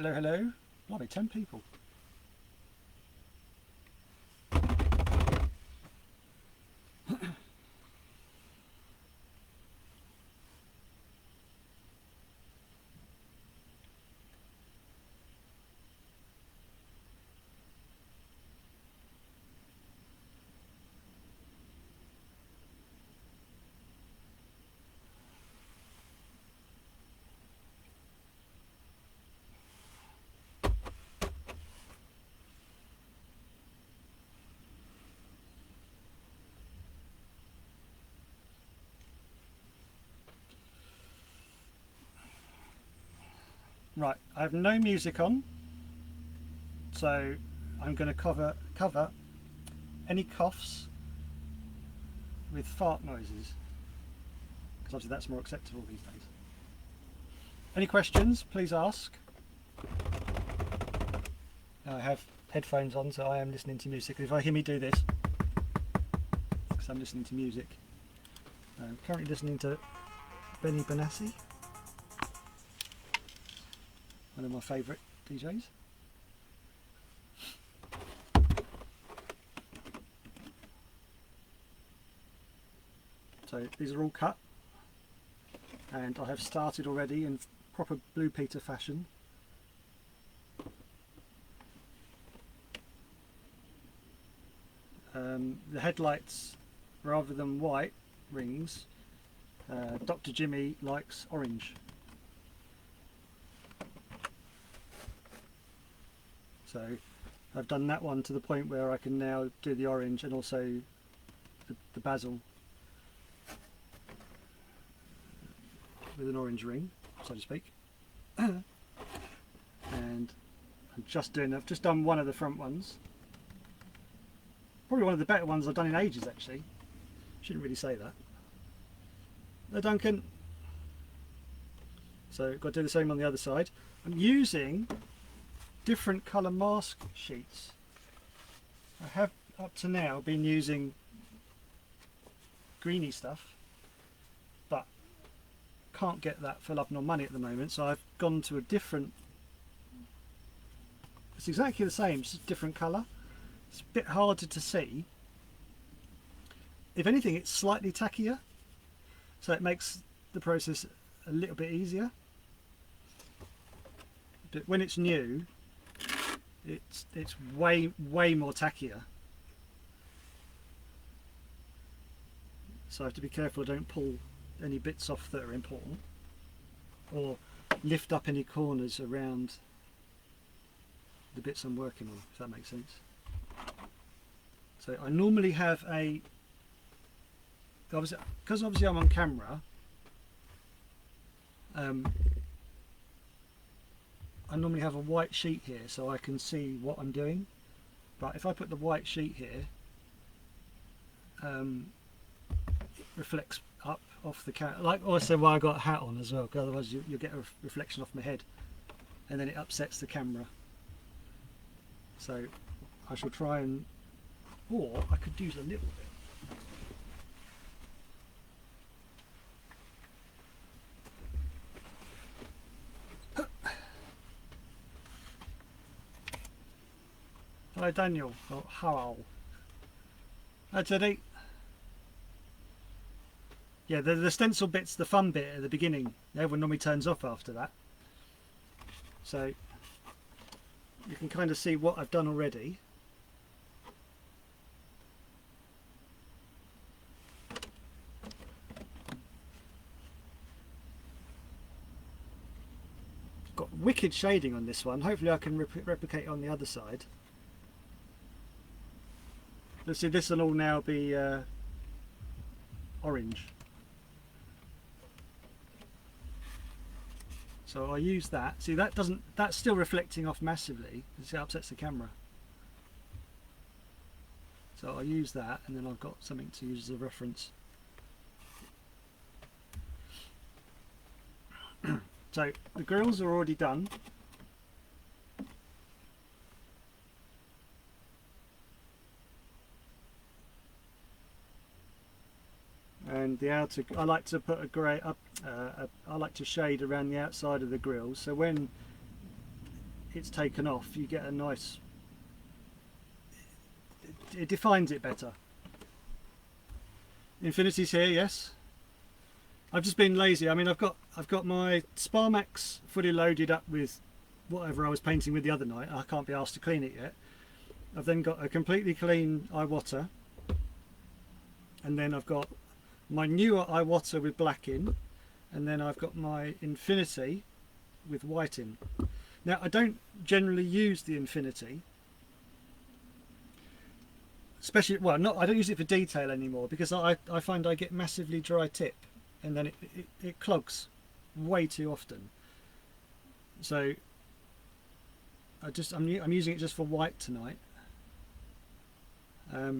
Hello, hello. Blimey, 10 people. Right, I have no music on, so I'm going to cover any coughs with fart noises, because obviously that's more acceptable these days. Any questions, please ask. I have headphones on, so I am listening to music. If I hear me do this, because I'm listening to music. I'm currently listening to Benny Benassi, one of my favourite DJs. So these are all cut, and I have started already in proper Blue Peter fashion. The headlights, rather than white rings, Dr. Jimmy likes orange. So I've done that one to the point where I can now do the orange and also the basil with an orange ring, so to speak. And I've just done one of the front ones. Probably one of the better ones I've done in ages, actually. Shouldn't really say that. No, Duncan. So got to do the same on the other side. I'm using different colour mask sheets. I have up to now been using greeny stuff, but can't get that for love nor money at the moment, so I've gone to a different, it's exactly the same, it's just a different colour. It's a bit harder to see. If anything, it's slightly tackier, so it makes the process a little bit easier. But when it's new, it's way more tackier. So I have to be careful I don't pull any bits off that are important, or lift up any corners around the bits I'm working on, if that makes sense. So I normally have because obviously I'm on camera, I normally have a white sheet here so I can see what I'm doing. But if I put the white sheet here, it reflects up off the camera. Like also why I got a hat on as well, because otherwise you'll get a reflection off my head and then it upsets the camera. So I shall try and, or I could use a little bit. Hi Daniel. Oh, hello. Hi Teddy. Yeah, the stencil bit's the fun bit at the beginning. Everyone normally turns off after that. So you can kind of see what I've done already. Got wicked shading on this one. Hopefully I can replicate it on the other side. Let's see, this will all now be orange. So I use that. See, that's still reflecting off massively. It upsets the camera. So I use that, and then I've got something to use as a reference. So the grills are already done. And the outer, I like to put a grey up. I like to shade around the outside of the grills, so when it's taken off, you get a nice, it defines it better. Infinity's here, yes. I've just been lazy. I mean, I've got my Sparmax fully loaded up with whatever I was painting with the other night. I can't be asked to clean it yet. I've then got a completely clean iwata, and then I've got my newer iwata with black in, and then I've got my Infinity with white in. Now, I don't generally use the Infinity, especially, well, I don't use it for detail anymore, because I find I get massively dry tip, and then it clogs way too often. So I'm using it just for white tonight. I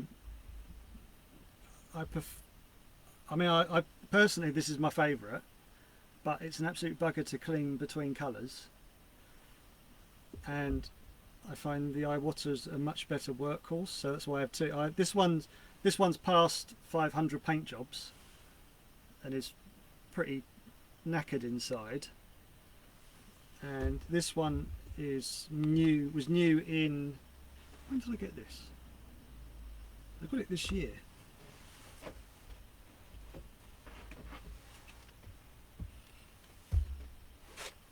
personally, this is my favourite, but it's an absolute bugger to clean between colours, and I find the iwata's a much better workhorse, so that's why I have two. This one's past 500 paint jobs and is pretty knackered inside, and this one was new in, when did I get this? I got it this year.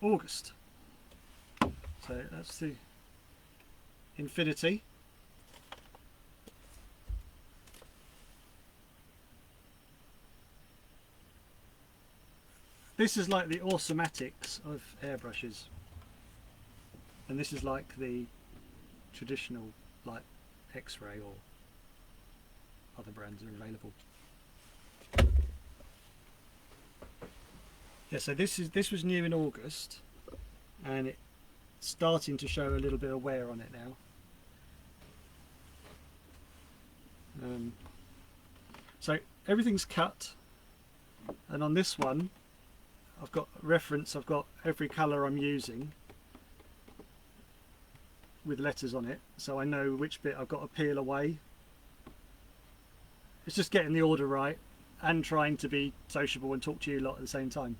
August. So that's the Infinity. This is like the Awesomatics of airbrushes, and this is like the traditional, like X-ray or other brands are available. Yeah, so this was new in August, and it's starting to show a little bit of wear on it now. So everything's cut, and on this one I've got reference, I've got every colour I'm using with letters on it, so I know which bit I've got to peel away. It's just getting the order right and trying to be sociable and talk to you a lot at the same time.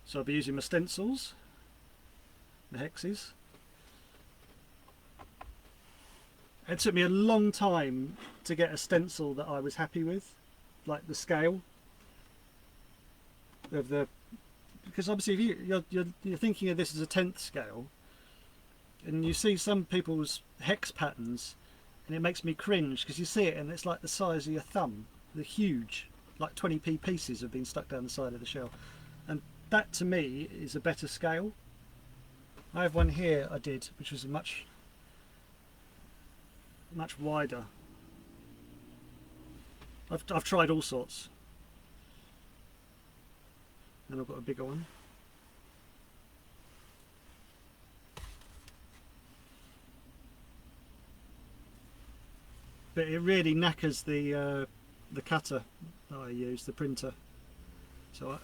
So I'll be using my stencils, the hexes. It took me a long time to get a stencil that I was happy with, like the scale of the, because obviously if you're thinking of this as a 10th scale, and you see some people's hex patterns, and it makes me cringe because you see it and it's like the size of your thumb. They're huge, like 20p pieces have been stuck down the side of the shell, and that to me is a better scale. I have one here I did, which was a much wider. I've tried all sorts. Then I've got a bigger one. But it really knackers the cutter that I use, the printer. So I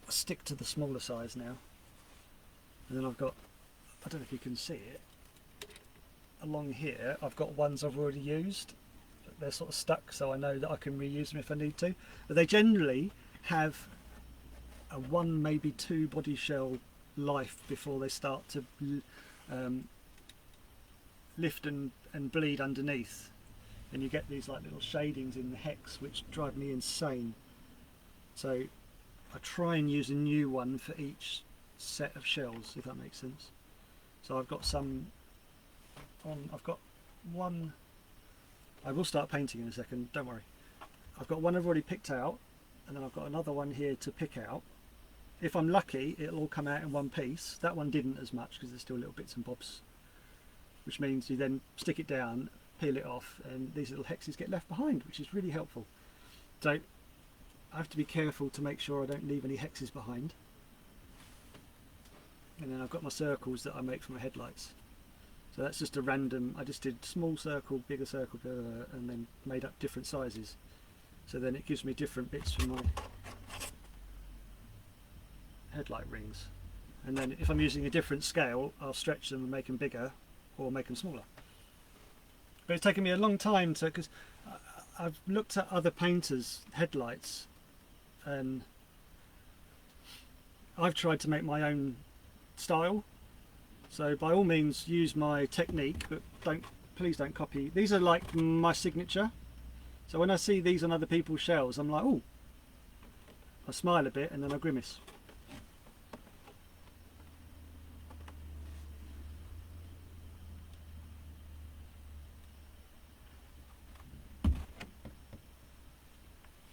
stick to the smaller size now. And then I've got, I don't know if you can see it, along here I've got ones I've already used. They're sort of stuck, so I know that I can reuse them if I need to. But they generally have a 1, maybe 2 body shell life before they start to lift and bleed underneath, and you get these like little shadings in the hex which drive me insane. So I try and use a new one for each set of shells, if that makes sense. So I've got some on, I've got one, I will start painting in a second, don't worry. I've got one I've already picked out, and then I've got another one here to pick out. If I'm lucky, it'll all come out in one piece. That one didn't as much because there's still little bits and bobs, which means you then stick it down, peel it off, and these little hexes get left behind, which is really helpful. So I have to be careful to make sure I don't leave any hexes behind. And then I've got my circles that I make for my headlights. So that's just a random, I just did small circle, bigger circle, and then made up different sizes. So then it gives me different bits for my headlight rings. And then if I'm using a different scale, I'll stretch them and make them bigger or make them smaller. But it's taken me a long time to, because I've looked at other painters' headlights, and I've tried to make my own style. So by all means use my technique, but please don't copy. These are like my signature. So when I see these on other people's shells, I'm like, oh, I smile a bit and then I grimace.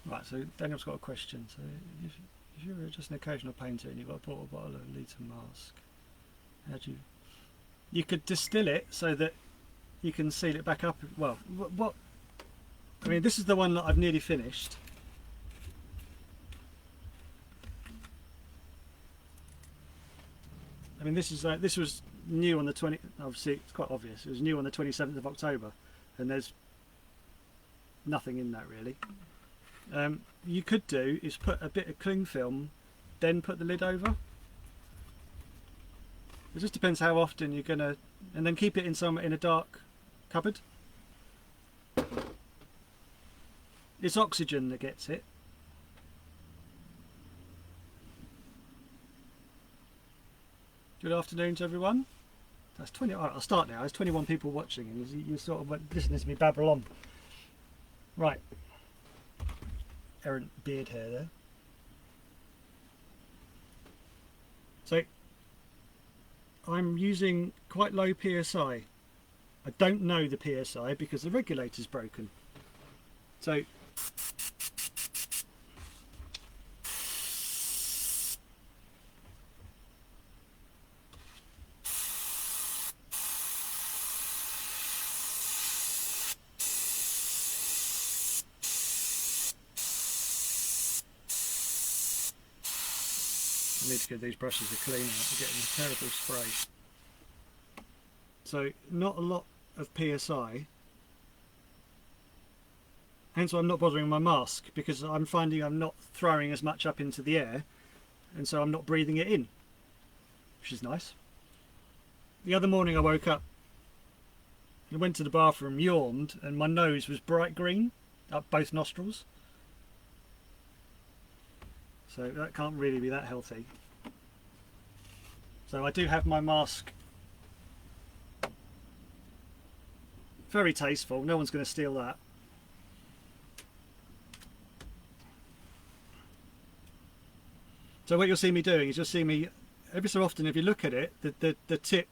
Right, so Daniel's got a question. So if you're just an occasional painter and you've got a portable bottle of litre mask, how do you could distill it so that you can seal it back up. Well, what I mean, this is the one that I've nearly finished. I mean, this was new on the 20. Obviously, it's quite obvious. It was new on the 27th of October, and there's nothing in that really. You could do is put a bit of cling film, then put the lid over. It just depends how often you're gonna, and then keep it in a dark cupboard. It's oxygen that gets it. Good afternoon to everyone. That's 20. All right, I'll start now. There's 21 people watching, and you sort of listening to me babble on. Right. Errant beard hair there. So I'm using quite low PSI. I don't know the PSI because the regulator's broken. So I need to give these brushes a clean out. I'm getting a terrible spray. So not a lot of PSI. Hence why I'm not bothering my mask, because I'm finding I'm not throwing as much up into the air, and so I'm not breathing it in, which is nice. The other morning I woke up and went to the bathroom, yawned, and my nose was bright green up both nostrils. So that can't really be that healthy. So I do have my mask. Very tasteful, no one's going to steal that. So what you'll see me doing is you'll see me every so often, if you look at it, the tip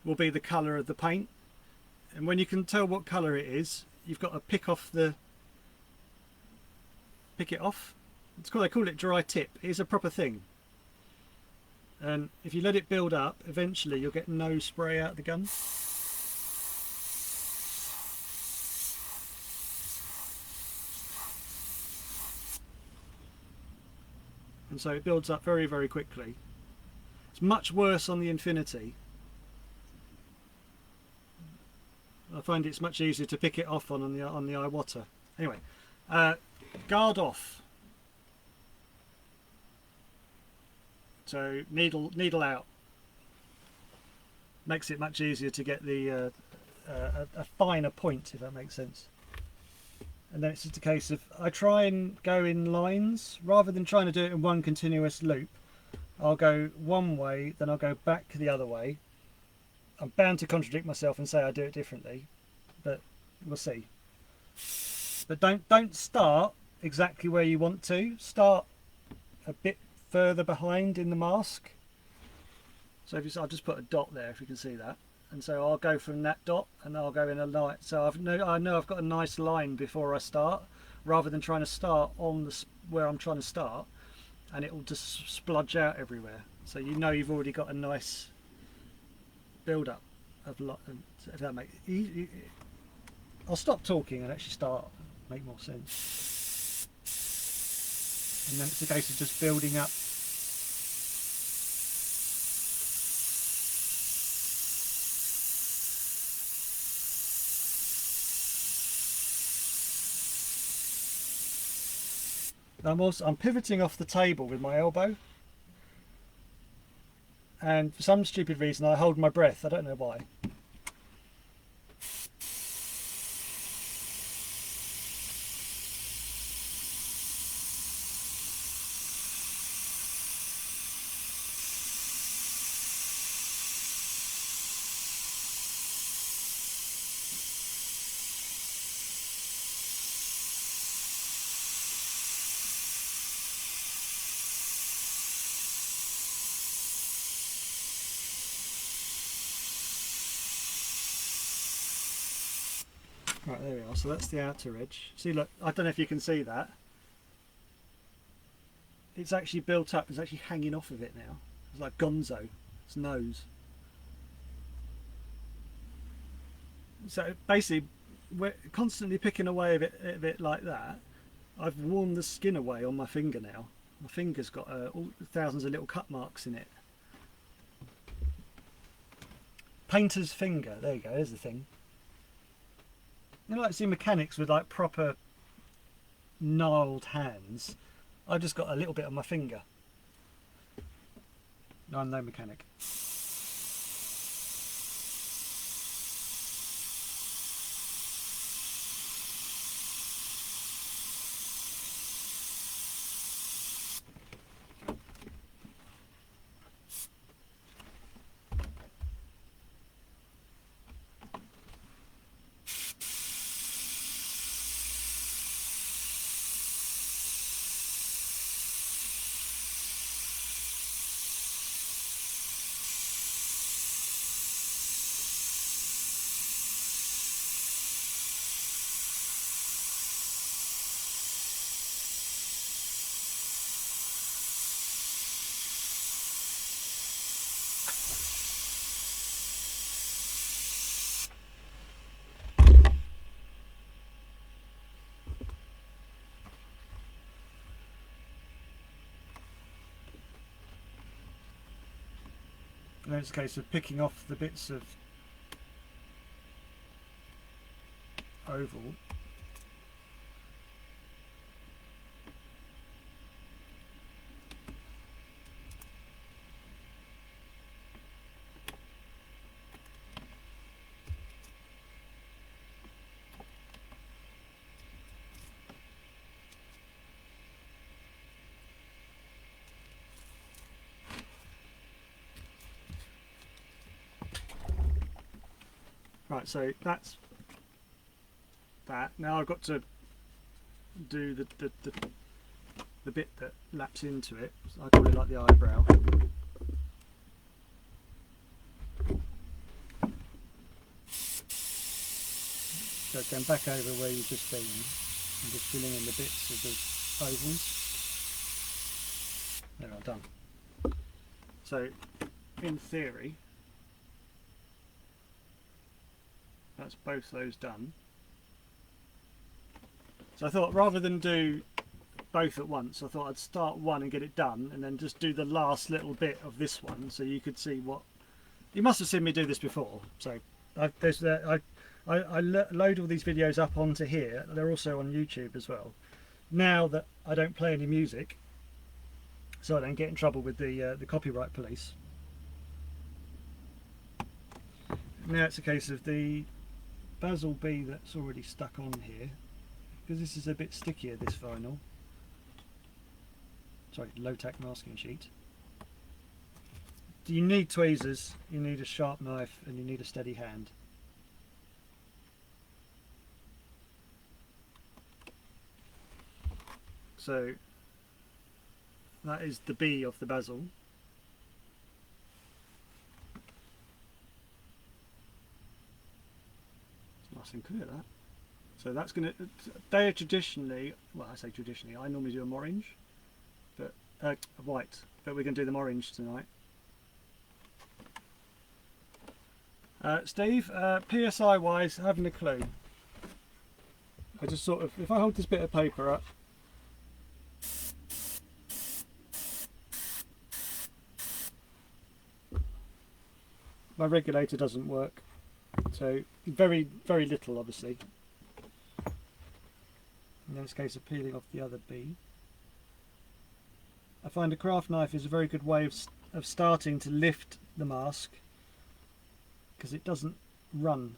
will be the colour of the paint, and when you can tell what colour it is, you've got to pick it off. It's called, they call it dry tip. It is a proper thing, and if you let it build up, eventually you'll get no spray out of the gun. And so it builds up very, very quickly. It's much worse on the Infinity. I find it's much easier to pick it off on the iwata. Anyway, guard off. So needle out. Makes it much easier to get the a finer point, if that makes sense. And then it's just a case of, I try and go in lines rather than trying to do it in one continuous loop. I'll go one way, then I'll go back the other way. I'm bound to contradict myself and say I do it differently, but we'll see. But don't start exactly where you want to. Start a bit further behind in the mask. So I'll just put a dot there if you can see that. And so I'll go from that dot and I'll go in a line. So I know I've got a nice line before I start, rather than trying to start on where I'm trying to start, and it will just splodge out everywhere. So you know you've already got a nice build up of lot. If that makes, I'll stop talking and actually start make more sense. And then it's a case of just building up. I'm pivoting off the table with my elbow, and for some stupid reason I hold my breath. I don't know why. Right, there we are. So that's the outer edge. See, look, I don't know if you can see that. It's actually built up. It's actually hanging off of it now. It's like Gonzo. Its nose. So basically, we're constantly picking away of it like that. I've worn the skin away on my finger now. My finger's got all thousands of little cut marks in it. Painter's finger. There you go. There's the thing. You know, like see mechanics with like proper gnarled hands. I've just got a little bit on my finger. I'm no mechanic. And it's a case of picking off the bits of oval. Right, so that's that. Now I've got to do the bit that laps into it. I call it like the eyebrow. So going back over where you've just been and just filling in the bits of the ovals. There, I'm done. So in theory, that's both those done. So I thought rather than do both at once, I thought I'd start one and get it done and then just do the last little bit of this one so you could see what... You must have seen me do this before. So I load all these videos up onto here. They're also on YouTube as well. Now that I don't play any music, so I don't get in trouble with the copyright police. Now it's a case of the Basil B that's already stuck on here, because this is a bit stickier, this vinyl. Sorry, low-tack masking sheet. You need tweezers, you need a sharp knife, and you need a steady hand. So that is the B of the Basil. Nice and clear, that. So that's going to, they are traditionally, well I say traditionally, I normally do them orange, but white, but we're going to do them orange tonight. Steve, PSI wise, I haven't a clue. I just sort of, if I hold this bit of paper up, my regulator doesn't work. So very, very little, obviously. And then it's a case of peeling off the other B. I find a craft knife is a very good way of starting to lift the mask, because it doesn't run.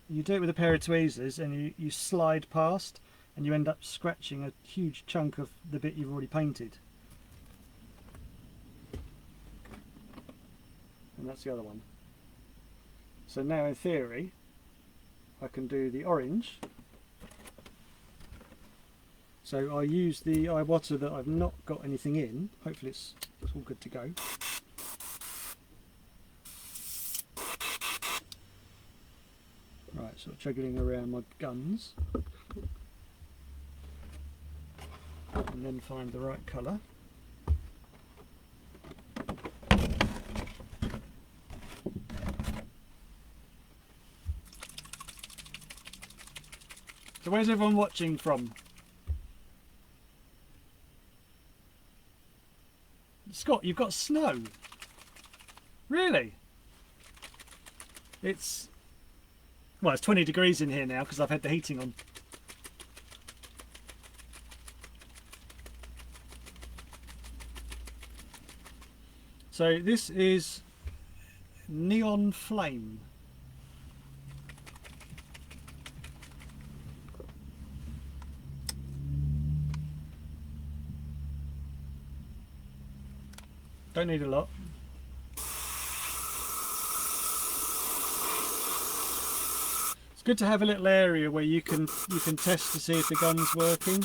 You do it with a pair of tweezers and you slide past and you end up scratching a huge chunk of the bit you've already painted. And that's the other one. So now in theory I can do the orange. So I use the iwata that I've not got anything in. Hopefully it's all good to go. Right, so sort of juggling around my guns and then find the right colour. So where's everyone watching from? Scott, you've got snow? Really? It's 20 degrees in here now because I've had the heating on. So this is Neon Flame. Don't need a lot. It's good to have a little area where you can test to see if the gun's working.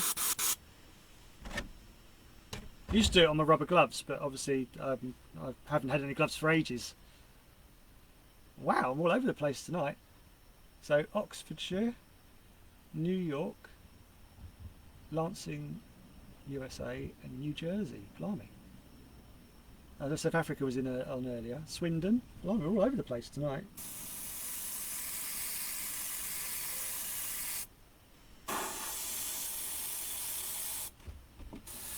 I used to do it on my rubber gloves, but obviously I haven't had any gloves for ages. Wow, I'm all over the place tonight. So Oxfordshire, New York, Lansing, USA, and New Jersey. Blimey. South Africa was on earlier. Swindon. Blimey, we're all over the place tonight.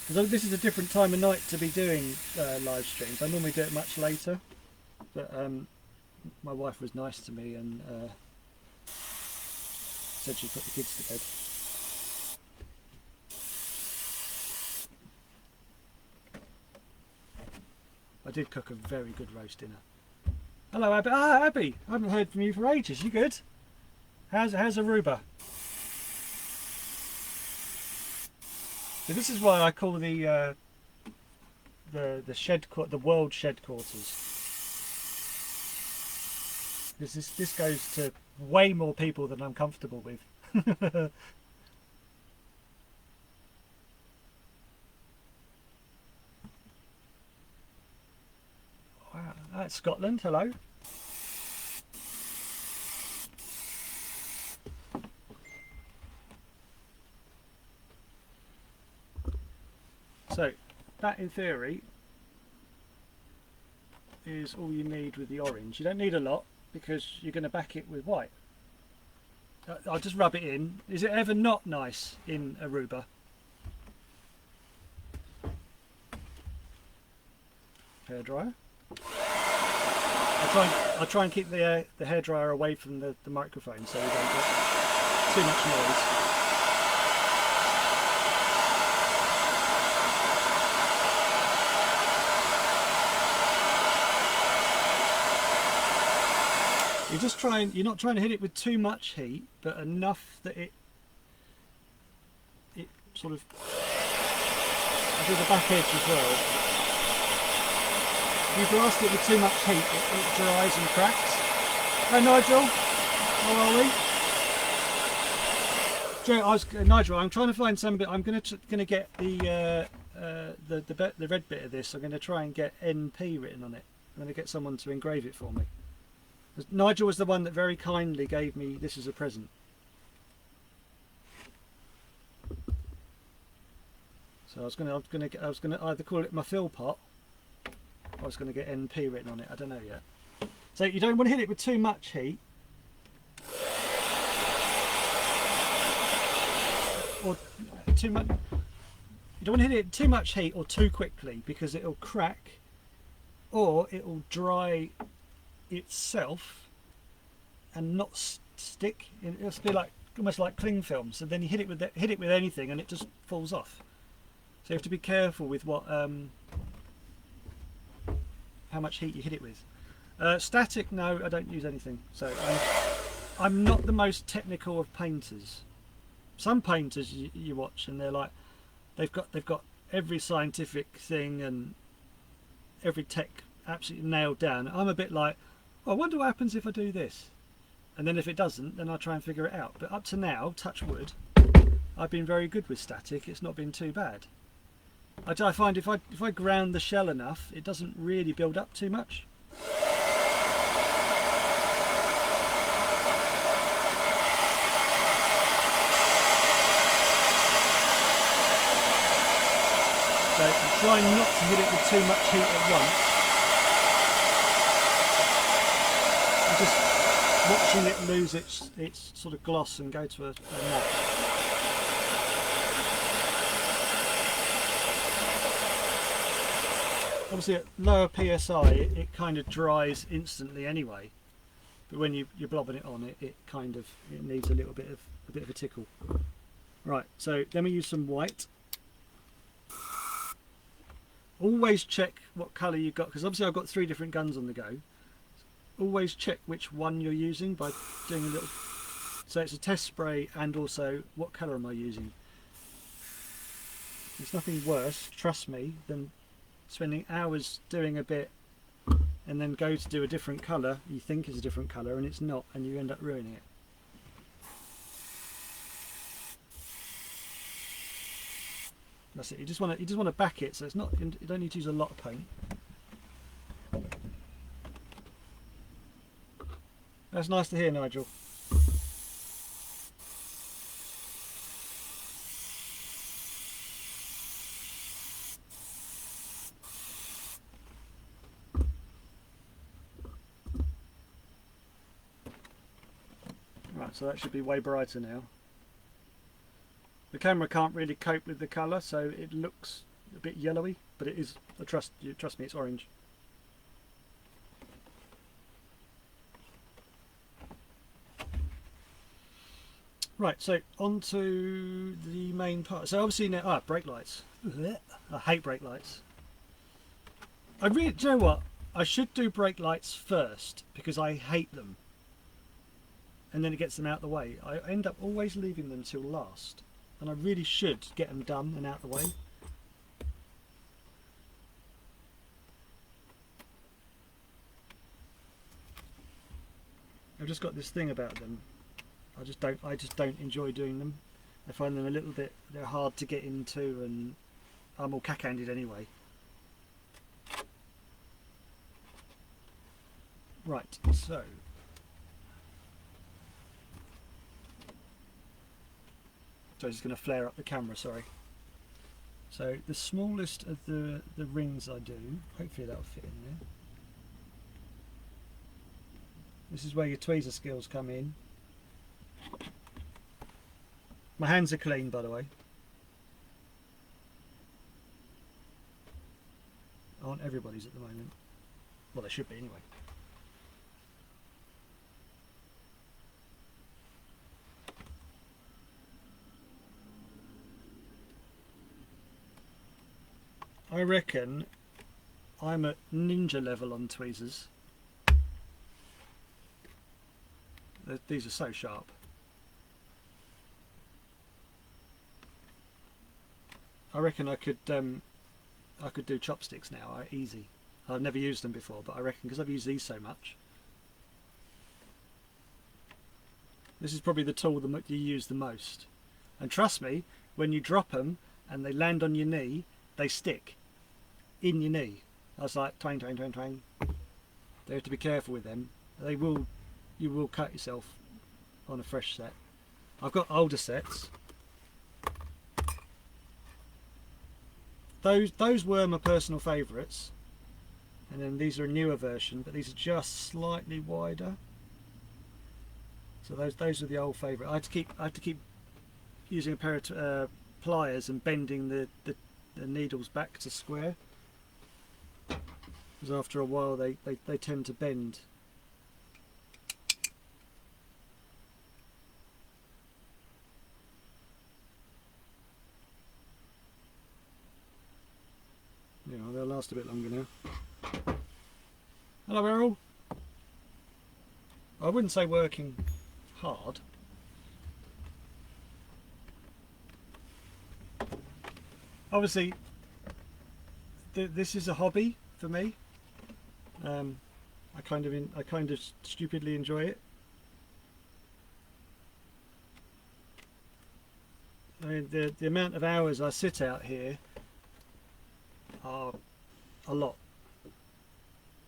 Because this is a different time of night to be doing live streams. I normally do it much later, but my wife was nice to me and said she'd put the kids to bed. I did cook a very good roast dinner. Hello, Abby. Ah, Abby! I haven't heard from you for ages. You good? How's Aruba? So this is why I call the world shed quarters. This goes to way more people than I'm comfortable with. Wow, that's Scotland. Hello. So that in theory is all you need with the orange. You don't need a lot because you're going to back it with white. I'll just rub it in. Is it ever not nice in Aruba? Hairdryer. I'll try and keep the hairdryer away from the microphone so we don't get too much noise. You're not trying to hit it with too much heat, but enough that it sort of, I do the back edge as well. If you blast it with too much heat, it dries and cracks. Hey Nigel, how are we? Nigel, I'm trying to find some bit. I'm going to get the red bit of this. I'm going to try and get NP written on it. I'm going to get someone to engrave it for me. Nigel was the one that very kindly gave me this as a present. So I was going to either call it my fill pot, or I was going to get NP written on it. I don't know yet. So you don't want to hit it with too much heat, or too much. You don't want to hit it too much heat or too quickly because it'll crack, or it'll dry itself and not stick. It'll be like almost like cling film. So then you hit it with anything and it just falls off. So you have to be careful with what how much heat you hit it with. Static, no, I don't use anything. So I'm not the most technical of painters. Some painters you watch and they're like they've got every scientific thing and every tech absolutely nailed down. I'm a bit like, I wonder what happens if I do this, and then if it doesn't, then I try and figure it out. But up to now, touch wood, I've been very good with static. It's not been too bad. I find if I ground the shell enough, it doesn't really build up too much. So I'm trying not to hit it with too much heat at once. I'm just watching it lose its sort of gloss and go to a matte. Obviously at lower PSI it kind of dries instantly anyway, but when you're blobbing it on, it needs a bit of a tickle. Right, so then we use some white. Always check what colour you've got, because obviously I've got 3 different guns on the go. Always check which one you're using by doing a little. So it's a test spray, and also what colour am I using. There's nothing worse, trust me, than spending hours doing a bit and then go to do a different colour you think is a different colour and it's not, and you end up ruining it. That's it. You just want to back it, so it's not. You don't need to use a lot of paint. That's nice to hear, Nigel. Right, so that should be way brighter now. The camera can't really cope with the colour, so it looks a bit yellowy, but it is. Trust me, it's orange. Right, so on to the main part. So obviously now, brake lights. I hate brake lights. Do you know what? I should do brake lights first because I hate them, and then it gets them out of the way. I end up always leaving them till last. And I really should get them done and out of the way. I've just got this thing about them. I just don't enjoy doing them. I find them a little bit, they're hard to get into, and I'm all cack-handed anyway. Right, so I'm just going to flare up the camera, sorry. So the smallest of the rings I do, hopefully that'll fit in there. This is where your tweezer skills come in. My hands are clean, by the way. Aren't everybody's at the moment? Well, they should be anyway. I reckon I'm at ninja level on tweezers. These are so sharp. I reckon I could do chopsticks now, easy. I've never used them before, but I reckon because I've used these so much. This is probably the tool that you use the most. And trust me, when you drop them and they land on your knee, they stick in your knee. I was like, twang, twang, twang, twang. You have to be careful with them. You will cut yourself on a fresh set. I've got older sets. Those were my personal favourites, and then these are a newer version, but these are just slightly wider. So those are the old favourite. I had to keep using a pair of pliers and bending the needles back to square, because after a while they tend to bend. Yeah, they'll last a bit longer now. Hello Errol. I wouldn't say working hard. Obviously this is a hobby for me. I kind of stupidly enjoy it. I mean, the amount of hours I sit out here are a lot.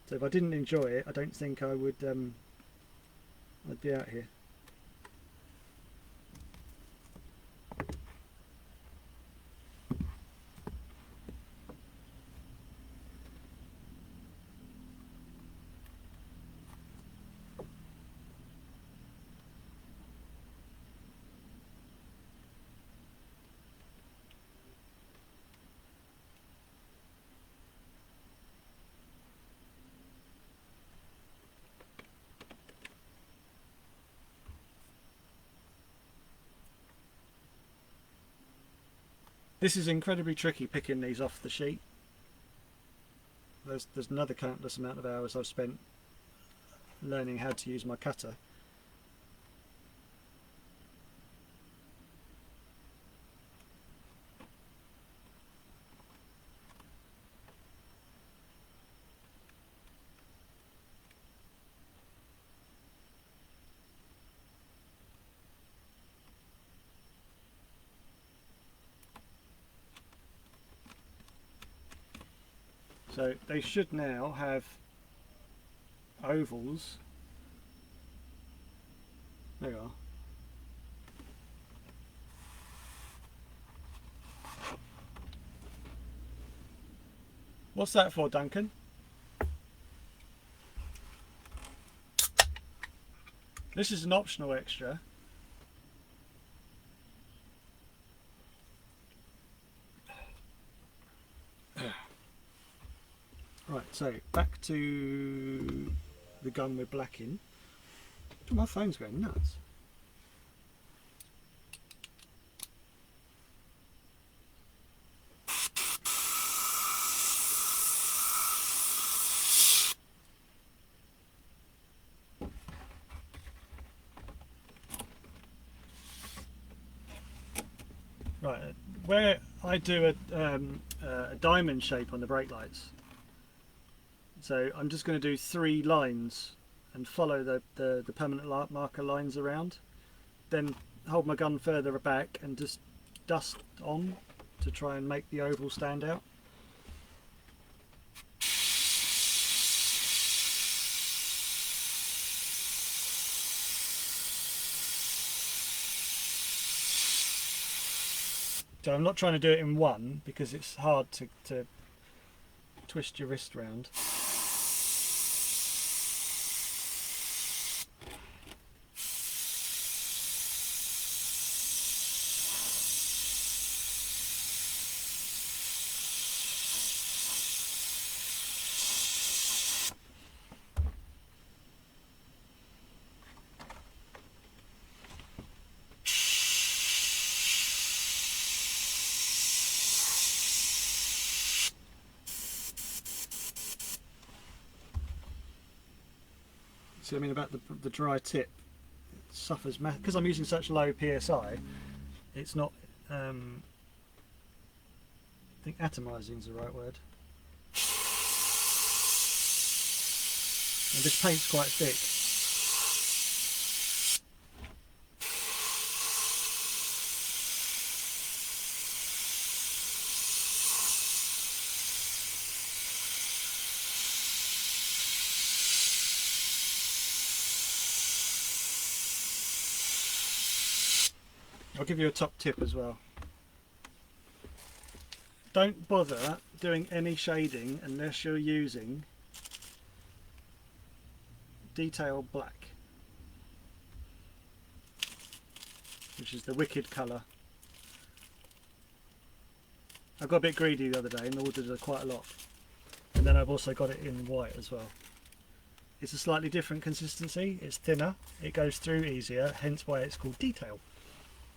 So if I didn't enjoy it, I don't think I would I'd be out here. This is incredibly tricky, picking these off the sheet. There's another countless amount of hours I've spent learning how to use my cutter. So they should now have ovals. There you are. What's that for, Duncan? This is an optional extra. Right, so back to the gun we're blacking. Oh, my phone's going nuts. Right, where I do a diamond shape on the brake lights, so I'm just going to do 3 lines and follow the permanent marker lines around, then hold my gun further back and just dust on to try and make the oval stand out. So I'm not trying to do it in one because it's hard to twist your wrist round. See what I mean about the dry tip? It suffers because I'm using such low PSI. It's not. I think atomizing is the right word. And this paint's quite thick. I'll give you a top tip as well. Don't bother doing any shading unless you're using detail black, which is the wicked colour. I got a bit greedy the other day and ordered quite a lot, and then I've also got it in white as well. It's a slightly different consistency, it's thinner, it goes through easier, hence why it's called detail.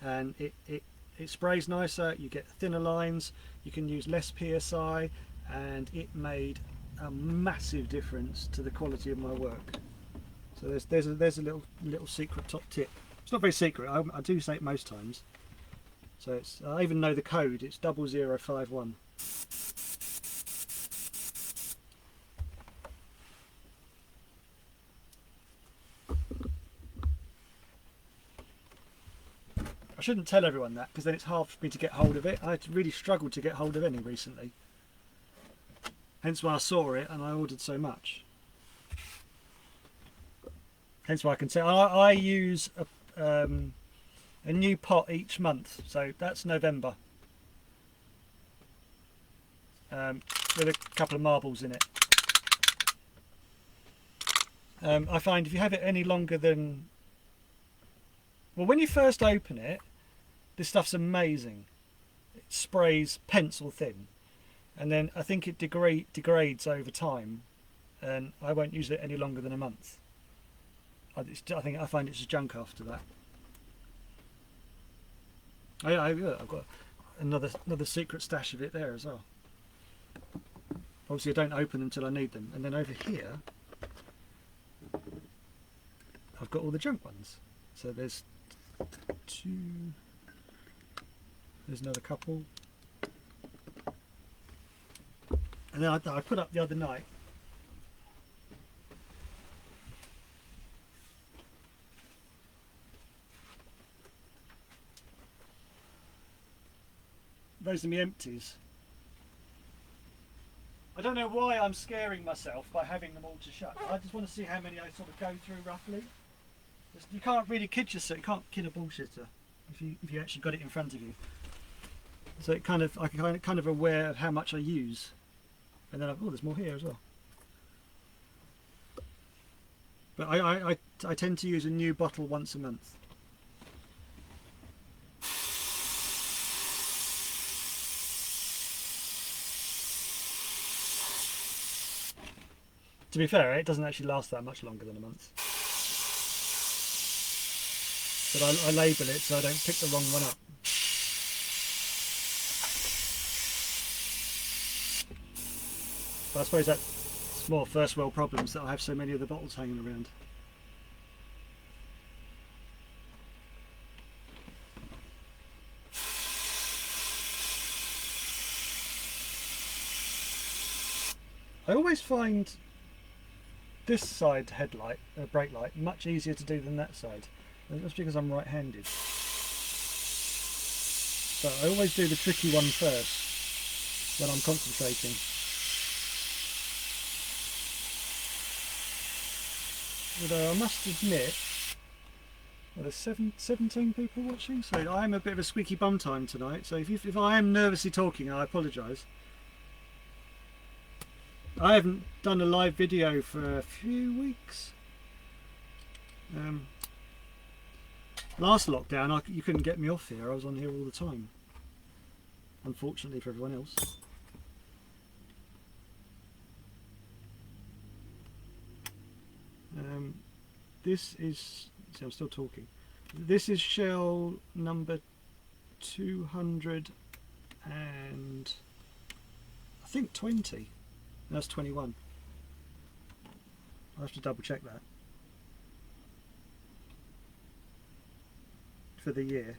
And it sprays nicer, you get thinner lines, you can use less PSI, and it made a massive difference to the quality of my work. So there's a little secret top tip. It's not very secret, I do say it most times. So it's, I even know the code, it's 0051. I shouldn't tell everyone that because then it's hard for me to get hold of it. I really struggled to get hold of any recently. Hence why I saw it and I ordered so much. Hence why I can say I use a new pot each month, so that's November, with a couple of marbles in it. I find if you have it any longer than, well, when you first open it, this stuff's amazing. It sprays pencil thin, and then I think it degrades over time, and I won't use it any longer than a month. I find it's just junk after that. I've got another secret stash of it there as well. Obviously I don't open them until I need them. And then over here I've got all the junk ones. So there's two, there's another couple. And then I put up the other night. Those are my empties. I don't know why I'm scaring myself by having them all to shut. I just want to see how many I sort of go through roughly. You can't really kid yourself. You can't kid a bullshitter if you actually got it in front of you. So it kind of, I can kind of aware of how much I use, and then oh, there's more here as well. But I tend to use a new bottle once a month. To be fair, it doesn't actually last that much longer than a month. But I label it so I don't pick the wrong one up. But I suppose that's more first world problems that I have so many of the bottles hanging around. I always find this side headlight, brake light, much easier to do than that side. That's because I'm right-handed. So I always do the tricky one first when I'm concentrating. Although I must admit, well, there's 17 people watching, so I am a bit of a squeaky bum time tonight. So if I am nervously talking, I apologise. I haven't done a live video for a few weeks. Last lockdown, you couldn't get me off here. I was on here all the time. Unfortunately for everyone else. This is, see, I'm still talking. This is shell number 200 and I think 20. That's 21. I'll have to double check that for the year.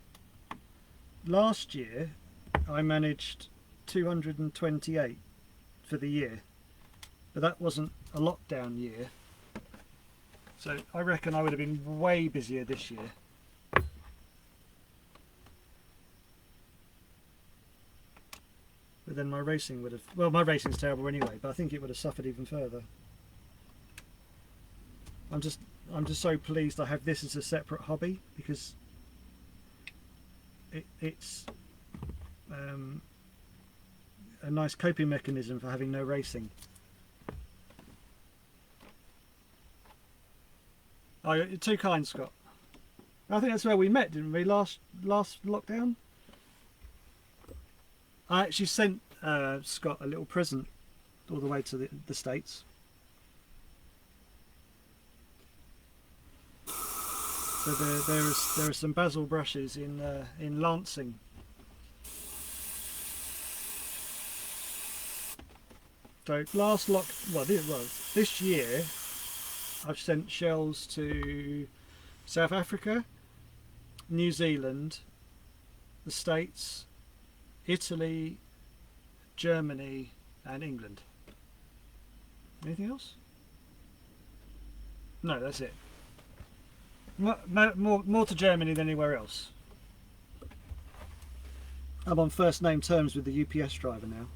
Last year I managed 228 for the year, but that wasn't a lockdown year, so I reckon I would have been way busier this year. But then my racing would have, well, my racing's terrible anyway, but I think it would have suffered even further. I'm just so pleased I have this as a separate hobby, because it's a nice coping mechanism for having no racing. Oh, you're too kind, Scott. I think that's where we met, didn't we? Last lockdown. I actually sent Scott a little present all the way to the States. So there are some basil brushes in Lansing. So this year I've sent shells to South Africa, New Zealand, the States, Italy, Germany and England. Anything else? No, that's it. More to Germany than anywhere else. I'm on first name terms with the UPS driver now.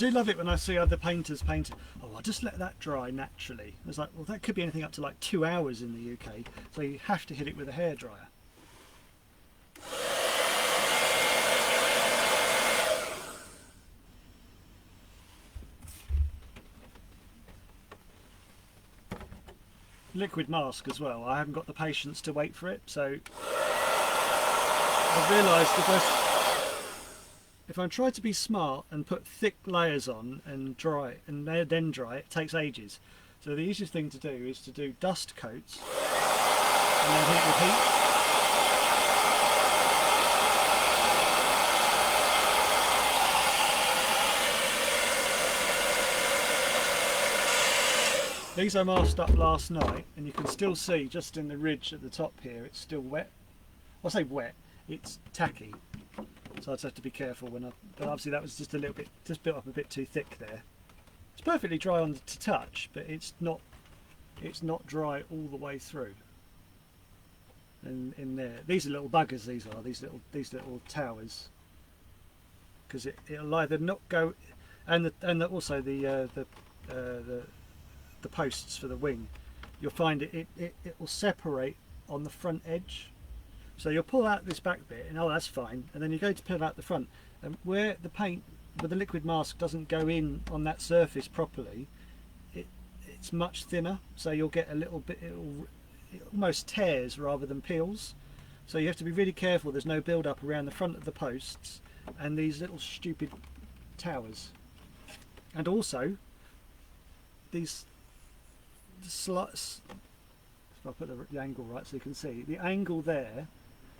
do love it when I see other painters painting. Oh, I'll just let that dry naturally. It's like, well, that could be anything up to like 2 hours in the UK, so you have to hit it with a hairdryer. Liquid mask as well. I haven't got the patience to wait for it, so I've realised if I try to be smart and put thick layers on and dry and then dry, it takes ages. So the easiest thing to do is to do dust coats and then heat with heat. These I masked up last night, and you can still see just in the ridge at the top here, it's still wet. I say wet, it's tacky. So I just have to be careful when but obviously that was just a little bit, just built up a bit too thick there. It's perfectly dry on to touch, but it's not dry all the way through. And in there, these are little buggers. These little towers, because it'll either not go, and also the posts for the wing, you'll find it will separate on the front edge. So you'll pull out this back bit and oh, that's fine, and then you go to pull out the front, and where the paint with the liquid mask doesn't go in on that surface properly, it's much thinner, so you'll get a little bit, it almost tears rather than peels. So you have to be really careful there's no build up around the front of the posts and these little stupid towers. And also these slots, if I put the angle right so you can see, the angle there,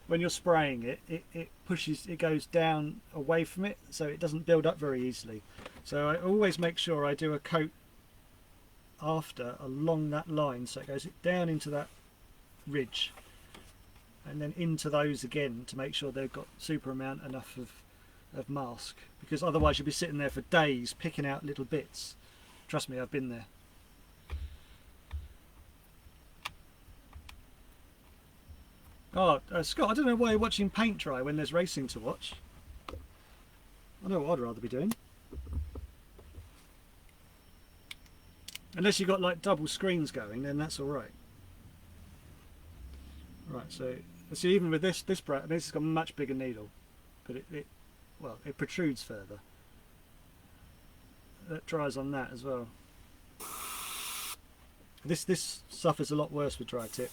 when you're spraying it, it pushes, it goes down away from it, so it doesn't build up very easily. So I always make sure I do a coat after along that line, so it goes down into that ridge and then into those again to make sure they've got super amount enough of mask, because otherwise you'll be sitting there for days picking out little bits. Trust me, I've been there. Oh, Scott, I don't know why you're watching paint dry when there's racing to watch. I know what I'd rather be doing. Unless you've got like double screens going, then that's all right. Right, so even with this brand, this has got a much bigger needle, but it protrudes further. That dries on that as well. This suffers a lot worse with dry tip.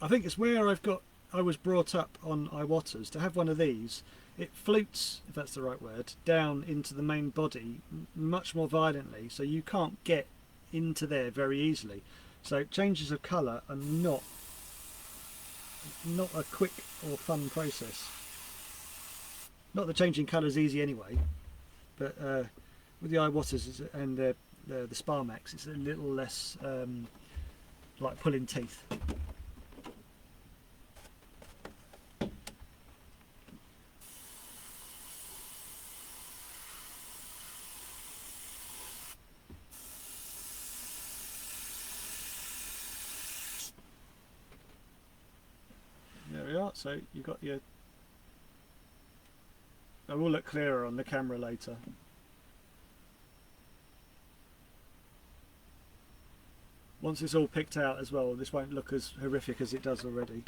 I think it's where I was brought up on iwatas to have one of these. It floats, if that's the right word, down into the main body much more violently, so you can't get into there very easily. So changes of colour are not a quick or fun process. Not that changing colour is easy anyway, but with the iwatas and the Sparmax, it's a little less like pulling teeth. There we are, so you've got your... It will look clearer on the camera later. Once it's all picked out as well, this won't look as horrific as it does already.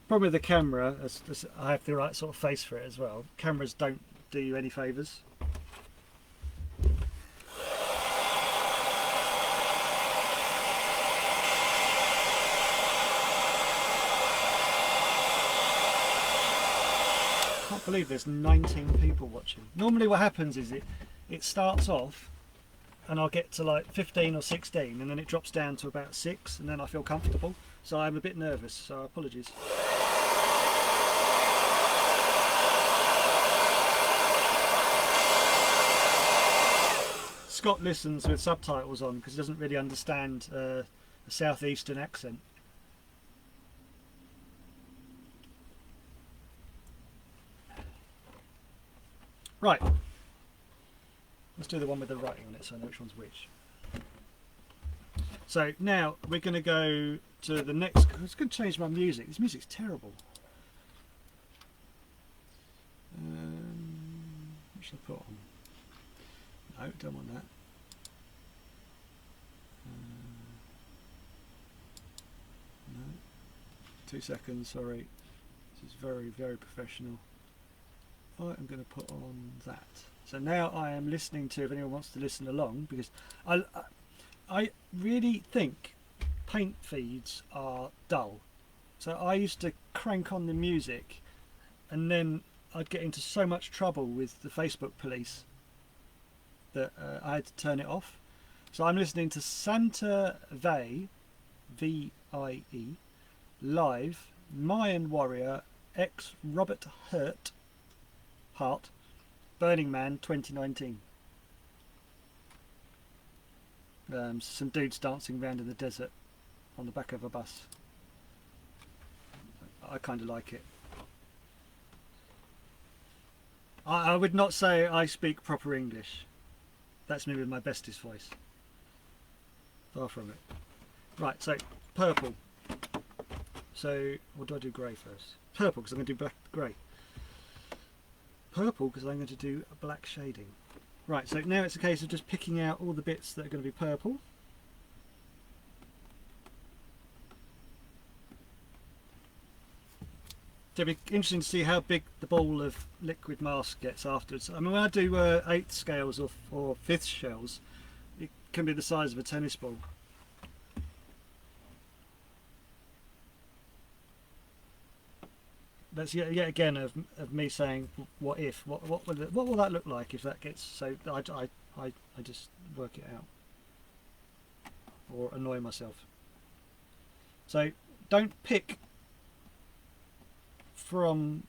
Problem with the camera, as I have the right sort of face for it as well, cameras don't do you any favours. I can't believe there's 19 people watching. Normally what happens is it starts off and I'll get to like 15 or 16 and then it drops down to about 6 and then I feel comfortable. So I'm a bit nervous, so apologies. Scott listens with subtitles on because he doesn't really understand a southeastern accent. Right, let's do the one with the writing on it so I know which one's which. So now we're going to go to the next. I was going to change my music. This music's terrible. What should I put on? No, don't want that. 2 seconds, sorry. This is very, very professional. I'm going to put on that. So now I am listening to, if anyone wants to listen along, because I really think paint feeds are dull. So I used to crank on the music and then I'd get into so much trouble with the Facebook police that I had to turn it off. So I'm listening to Santa Ve, V-I-E, live, Mayan Warrior, X Robert Hart, Burning Man 2019. Some dudes dancing around in the desert on the back of a bus. I kind of like it. I would not say I speak proper English. That's me with my bestest voice. Far from it. Right, so purple. So, what do I do? Grey first. Purple, because I'm going to do black grey. Purple, because I'm going to do a black shading. Right, so now it's a case of just picking out all the bits that are going to be purple. So it'll be interesting to see how big the ball of liquid mask gets afterwards. I mean, when I do 8th scales or 5th shells, it can be the size of a tennis ball. That's yet again of me saying, what if? What will that look like if that gets? So I just work it out or annoy myself. So don't pick from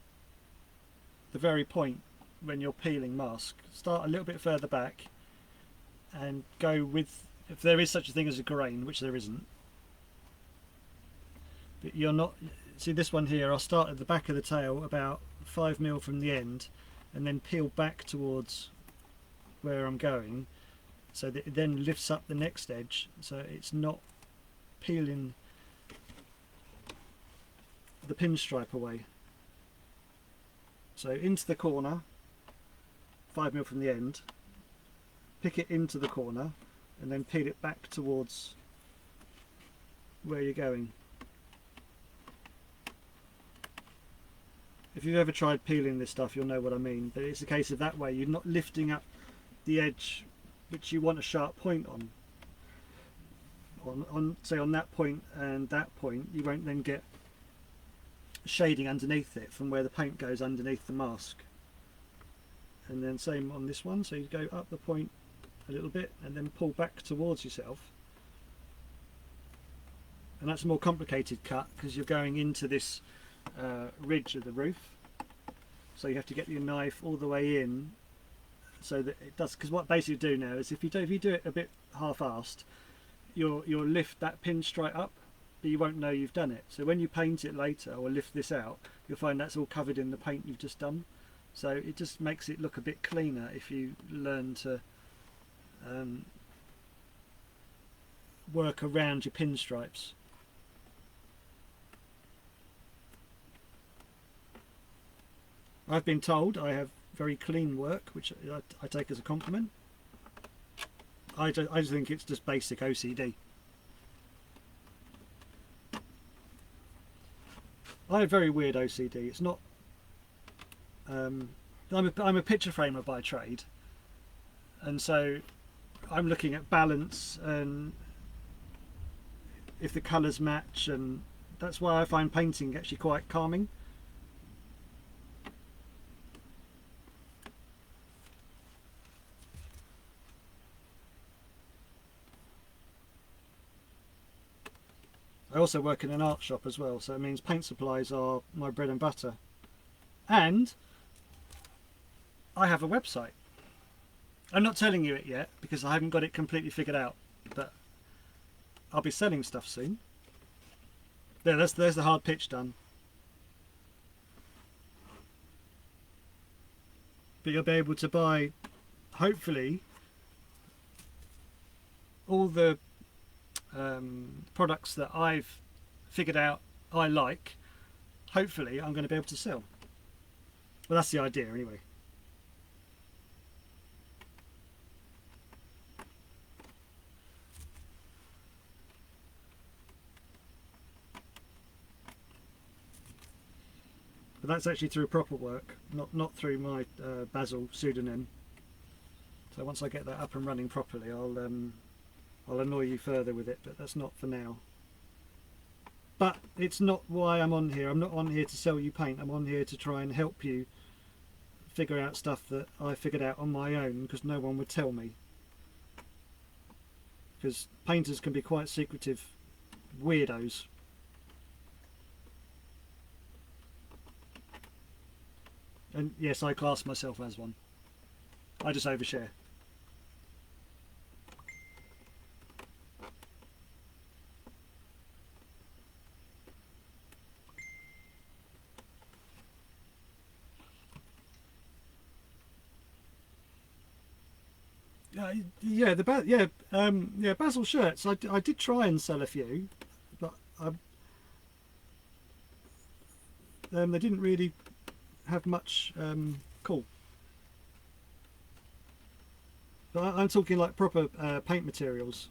the very point when you're peeling mask. Start a little bit further back and go with, if there is such a thing as a grain, which there isn't. But you're not. See this one here, I'll start at the back of the tail about 5mm from the end and then peel back towards where I'm going, so that it then lifts up the next edge, so it's not peeling the pinstripe away. So into the corner, 5mm from the end, pick it into the corner and then peel it back towards where you're going. If you've ever tried peeling this stuff, you'll know what I mean, but it's a case of that way you're not lifting up the edge which you want a sharp point on say on that point and that point. You won't then get shading underneath it from where the paint goes underneath the mask. And then same on this one, so you go up the point a little bit and then pull back towards yourself. And that's a more complicated cut because you're going into this ridge of the roof, so you have to get your knife all the way in so that it does, because what basically you do now is if you do it a bit half-assed, you'll lift that pinstripe up, but you won't know you've done it. So when you paint it later or lift this out, you'll find that's all covered in the paint you've just done. So it just makes it look a bit cleaner if you learn to work around your pinstripes. I've been told I have very clean work, which I take as a compliment. I just think it's just basic OCD. I have very weird OCD. It's not. I'm a picture framer by trade, and so I'm looking at balance and if the colours match, and that's why I find painting actually quite calming. I also work in an art shop as well, so it means paint supplies are my bread and butter. And I have a website. I'm not telling you it yet because I haven't got it completely figured out, but I'll be selling stuff soon. There's the hard pitch done. But you'll be able to buy, hopefully, all the products that I've figured out I like, hopefully I'm going to be able to sell. Well, that's the idea anyway. But that's actually through proper work, not through my Basil pseudonym. So once I get that up and running properly, I'll annoy you further with it, but that's not for now. But it's not why I'm on here. I'm not on here to sell you paint. I'm on here to try and help you figure out stuff that I figured out on my own because no one would tell me. Because painters can be quite secretive weirdos. And yes, I class myself as one. I just overshare. Yeah, Basil shirts. I did try and sell a few, but they didn't really have much call. But I'm talking like proper paint materials.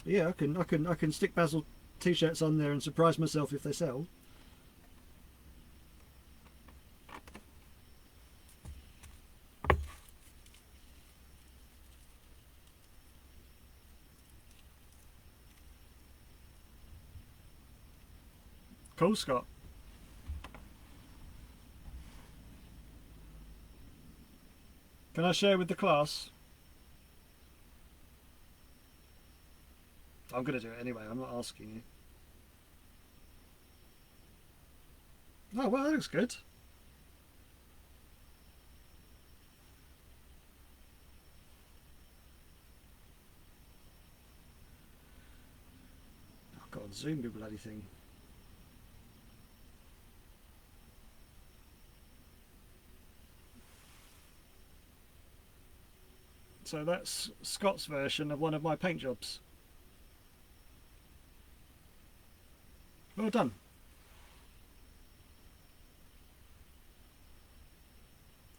But yeah, I can stick Basil t-shirts on there and surprise myself if they sell. Cool, Scott. Can I share with the class? I'm going to do it anyway. I'm not asking you. Oh, well, that looks good. Oh, God, zoom the bloody thing. So that's Scott's version of one of my paint jobs. Well done.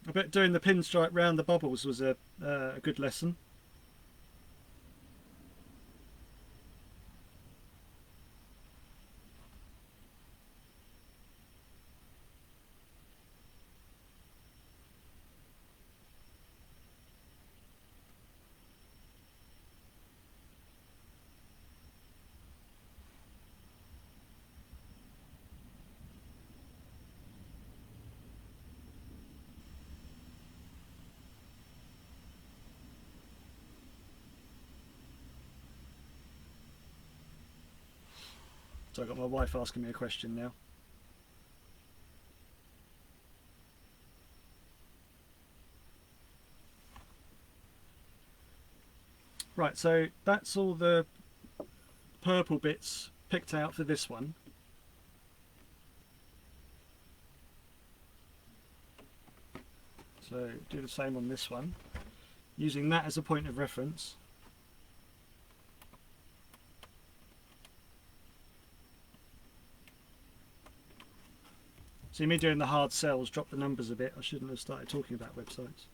I bet doing the pinstripe round the bubbles was a good lesson. So I've got my wife asking me a question now. Right, so that's all the purple bits picked out for this one. So do the same on this one, using that as a point of reference. See, me doing the hard sells dropped the numbers a bit. I shouldn't have started talking about websites.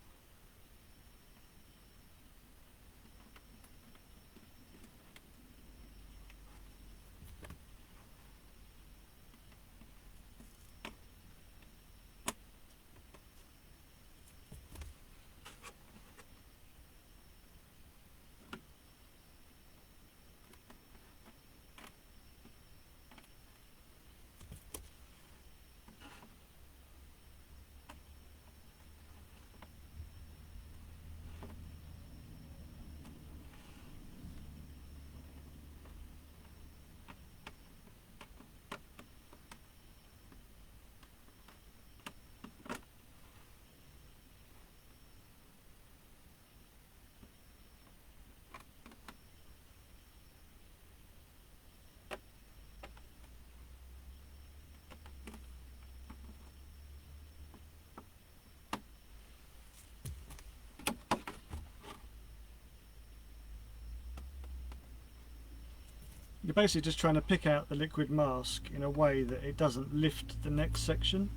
you're basically just trying to pick out the liquid mask in a way that it doesn't lift the next section.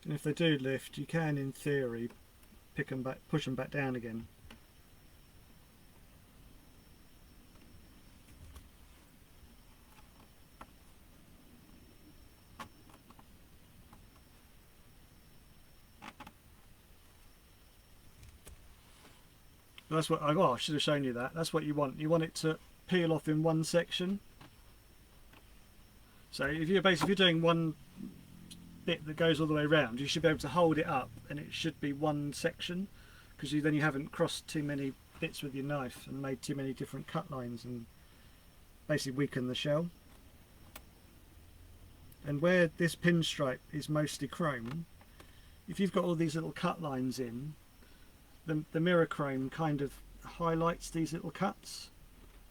And if they do lift, you can, in theory, pick them back, push them back down again. That's what I should have shown you that. That's what you want. You want it to peel off in one section. So if you're doing one bit that goes all the way around, you should be able to hold it up and it should be one section, because then you haven't crossed too many bits with your knife and made too many different cut lines and basically weaken the shell. And where this pinstripe is mostly chrome, if you've got all these little cut lines in, the mirror chrome kind of highlights these little cuts,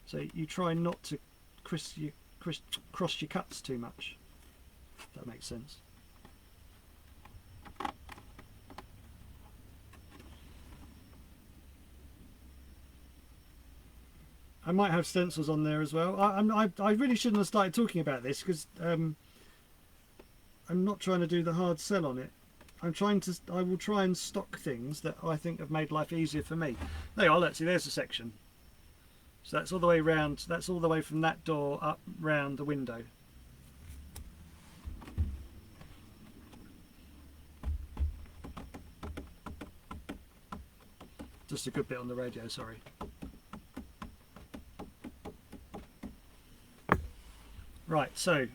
so you try not to cross your cuts too much, if that makes sense. I might have stencils on there as well. I really shouldn't have started talking about this, because I'm not trying to do the hard sell on it. I will try and stock things that I think have made life easier for me. There you are, look, see, there's a section. So that's all the way round, that's all the way from that door up round the window. Just a good bit on the radio, sorry. Right, so I'm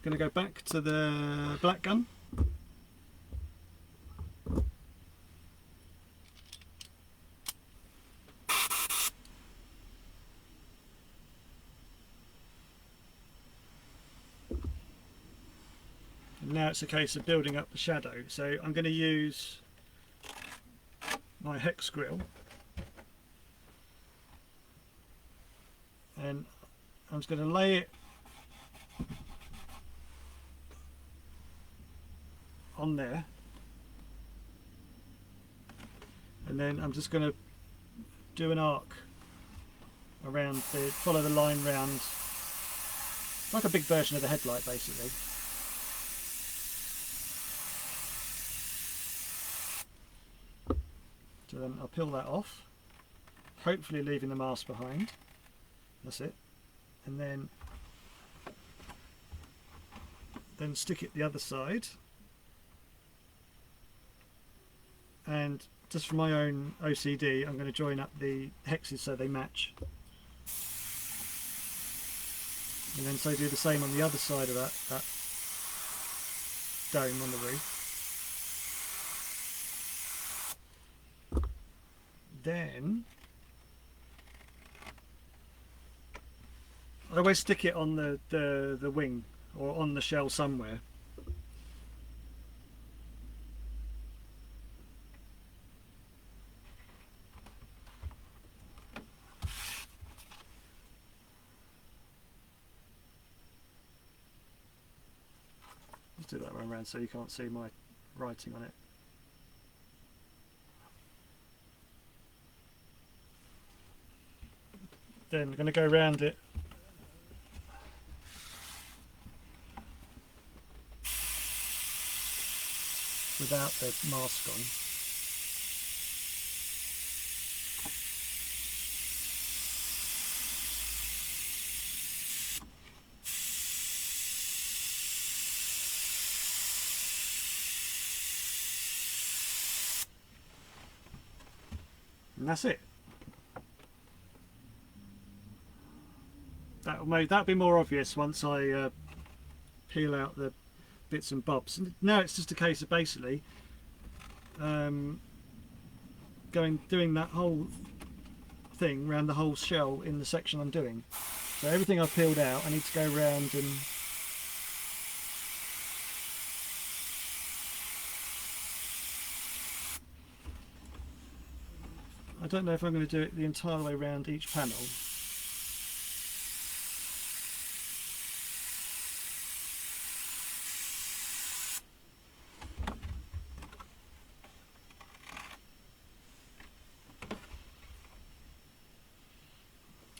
going to go back to the black gun. And now it's a case of building up the shadow. So I'm going to use my hex grill, and I'm just going to lay it on there, and then I'm just going to do an arc around follow the line round, like a big version of the headlight basically. So then I'll peel that off, hopefully leaving the mask behind. That's it. And then stick it the other side. And just for my own OCD, I'm going to join up the hexes so they match. And then so do the same on the other side of that dome on the roof. Then I always stick it on the wing or on the shell somewhere. Let's do that one around so you can't see my writing on it. Then I'm going to go around it without the mask on. And that's it. That'll be more obvious once I peel out the bits and bobs. And now it's just a case of basically doing that whole thing around the whole shell in the section I'm doing. So everything I've peeled out, I need to go around and I don't know if I'm going to do it the entire way around each panel.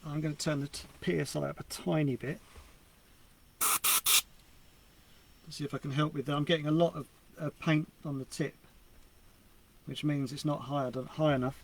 I'm going to turn the PSI up a tiny bit. See if I can help with that. I'm getting a lot of paint on the tip, which means it's not high enough.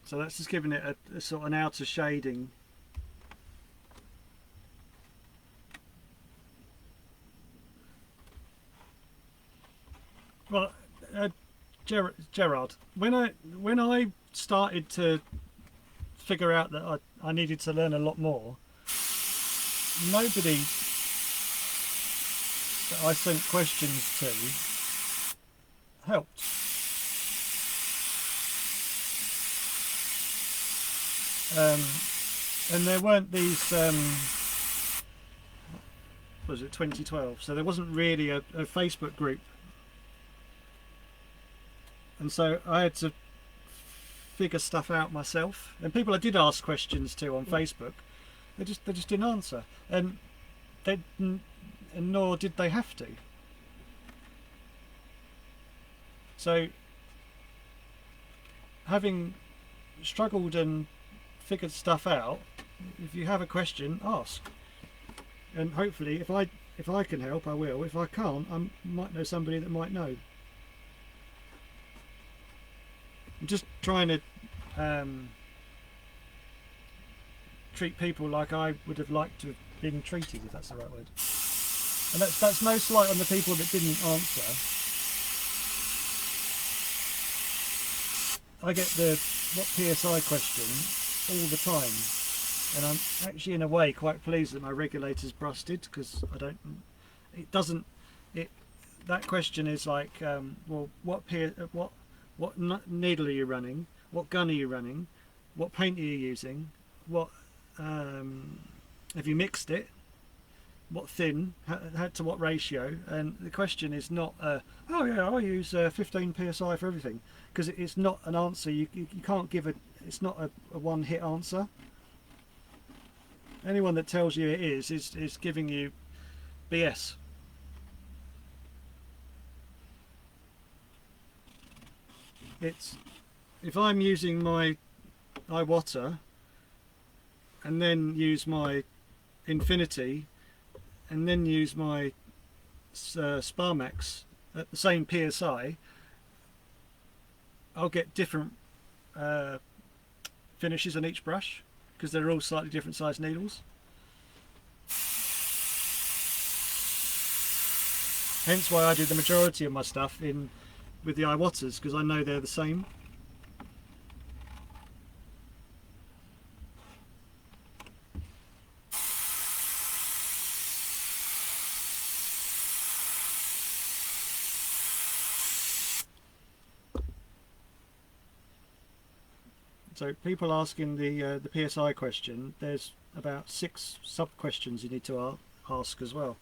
So that's just giving it a sort of an outer shading. Well, Gerard, when I started to figure out that I needed to learn a lot more, nobody that I sent questions to helped. And there weren't these, was it 2012? So there wasn't really a Facebook group. And so I had to figure stuff out myself. And people I did ask questions to on Facebook, they just didn't answer. And nor did they have to. So having struggled and figured stuff out, if you have a question, ask, and hopefully if I can help, I will. If I can't, I might know somebody that might know. I'm just trying to treat people like I would have liked to have been treated, if that's the right word. And that's no slight on the people that didn't answer. I get the what PSI question all the time, and I'm actually in a way quite pleased that my regulator's busted, because that question is like, well, what needle are you running, what gun are you running, what paint are you using, what have you mixed it, what thin, how to what ratio. And the question is not oh yeah, I use 15 psi for everything, because it's not an answer. You can't give it's not a one-hit answer. Anyone that tells you it is giving you BS. It's, if I'm using my iwata and then use my infinity and then use my Sparmax at the same PSI, I'll get different finishes on each brush, because they're all slightly different size needles. Hence why I do the majority of my stuff with the iwatas, because I know they're the same. So people asking the PSI question, there's about 6 sub questions you need to ask as well.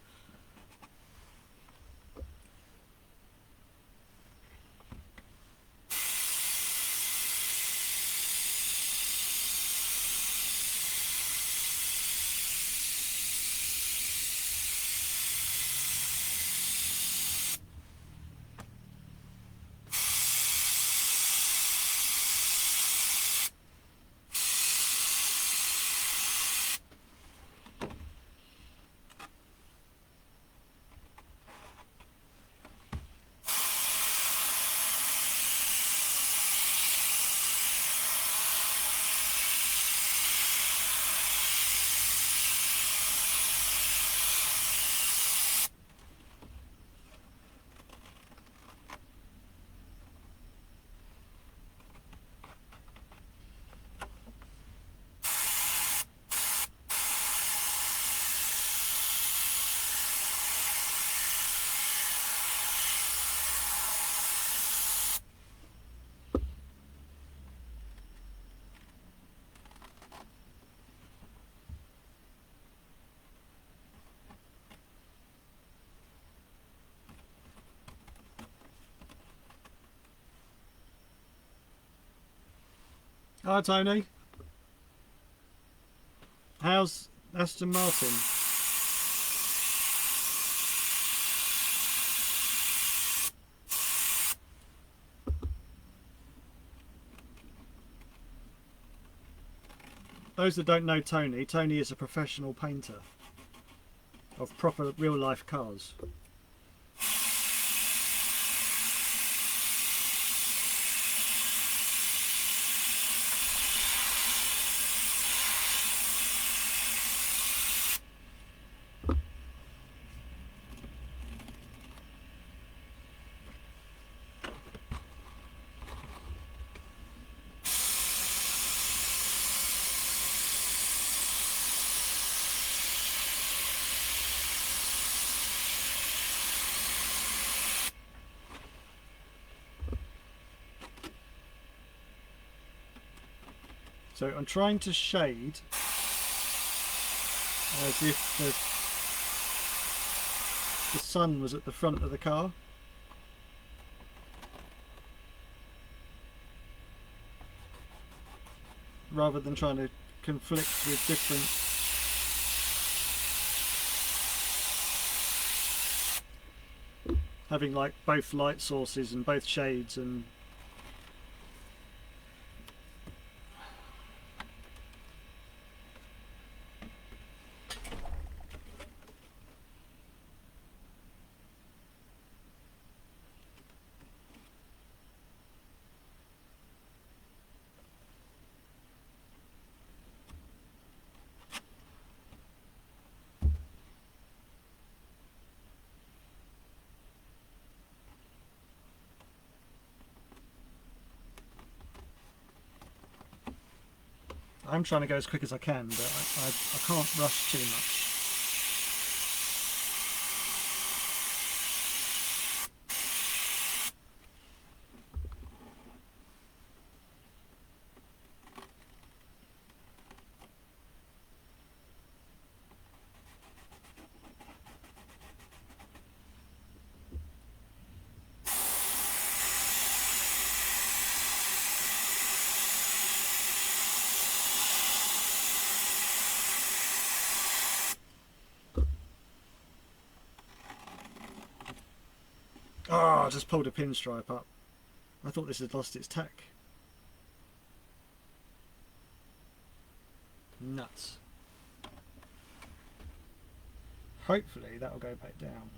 Hi Tony. How's Aston Martin? Those that don't know Tony, Tony is a professional painter of proper real life cars. So I'm trying to shade as if the sun was at the front of the car. Rather than trying to conflict with different having like both light sources and both shades and I'm trying to go as quick as I can, but I can't rush too much. Oh, I just pulled a pinstripe up. I thought this had lost its tack. Nuts. Hopefully that'll go back down.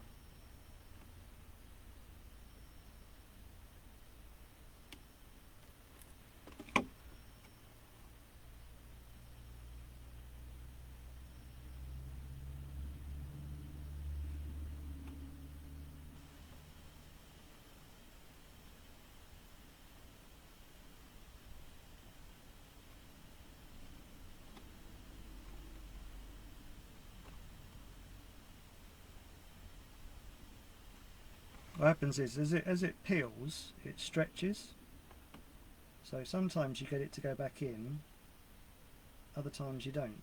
What happens is, as it peels, it stretches. So sometimes you get it to go back in, other times you don't.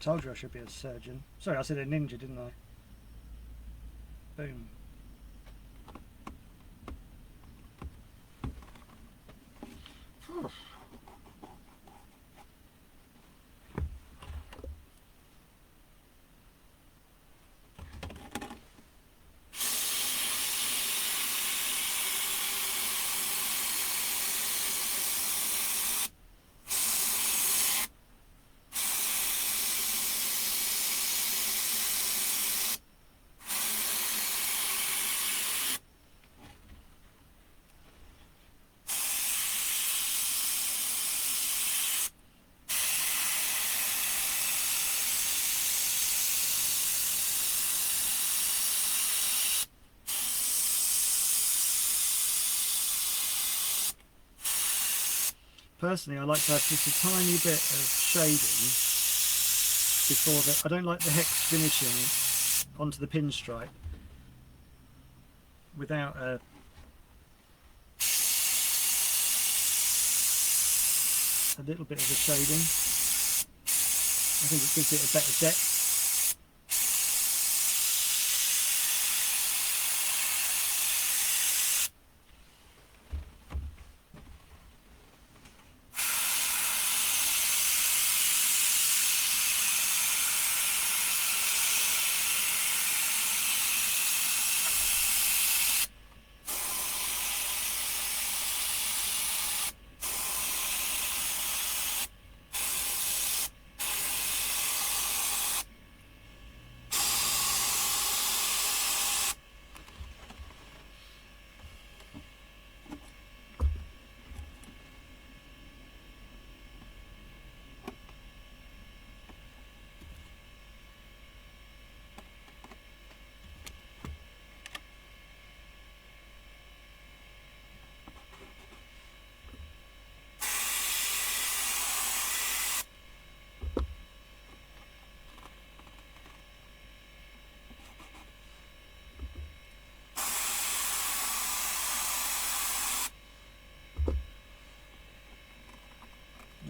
Told you I should be a surgeon. Sorry, I said a ninja, didn't I? Boom. Personally, I like to have just a tiny bit of shading before the. I don't like the hex finishing onto the pinstripe without a little bit of a shading. I think it gives it a better depth.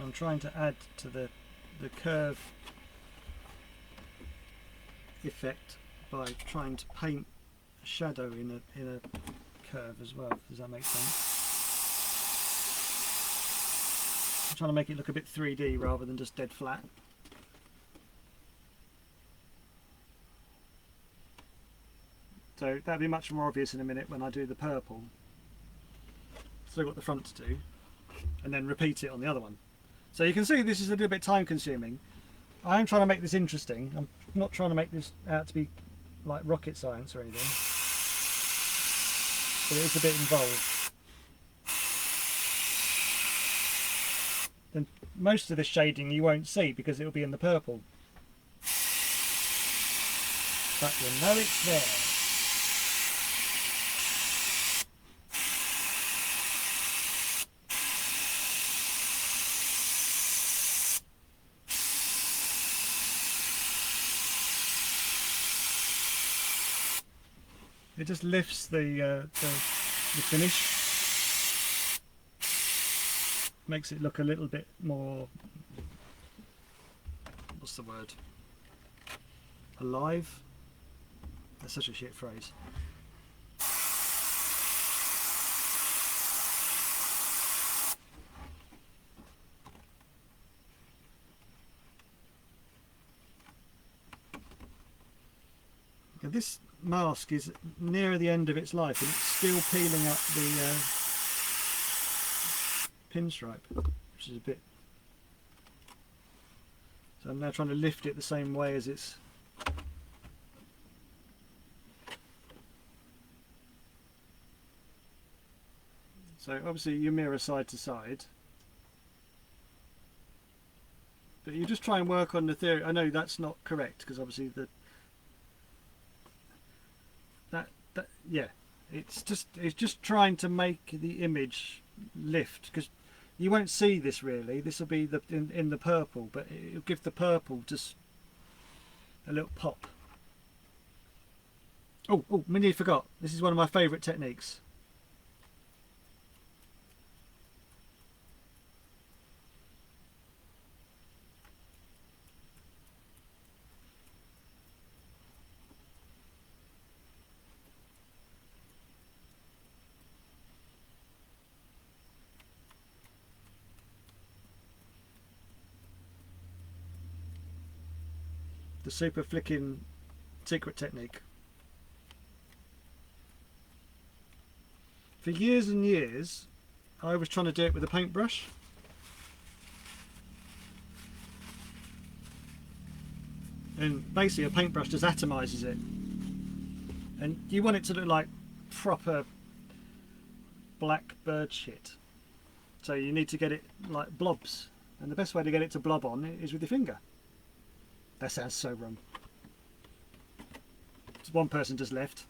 I'm trying to add to the curve effect by trying to paint a shadow in a curve as well. Does that make sense? I'm trying to make it look a bit 3D rather than just dead flat. So that'll be much more obvious in a minute when I do the purple. So I've got the front to do, and then repeat it on the other one. So you can see this is a little bit time consuming. I am trying to make this interesting. I'm not trying to make this out to be like rocket science or anything. But it is a bit involved. Then most of the shading you won't see because it will be in the purple. But you know it's there. It just lifts the finish, makes it look a little bit more, what's the word, alive? That's such a shit phrase. Okay, this mask is nearer the end of its life and it's still peeling up the pinstripe, which is a bit. So I'm now trying to lift it the same way as it's. So obviously you mirror side to side, but you just try and work on the theory. I know that's not correct because obviously yeah, it's just trying to make the image lift, because you won't see this really. This will be in the purple, but it'll give the purple just a little pop. Oh, I nearly forgot. This is one of my favourite techniques. the super flicking secret technique. For years and years I was trying to do it with a paintbrush, and basically a paintbrush just atomizes it, and you want it to look like proper black bird shit, so you need to get it like blobs, and the best way to get it to blob on is with your finger. That sounds so wrong. One person just left.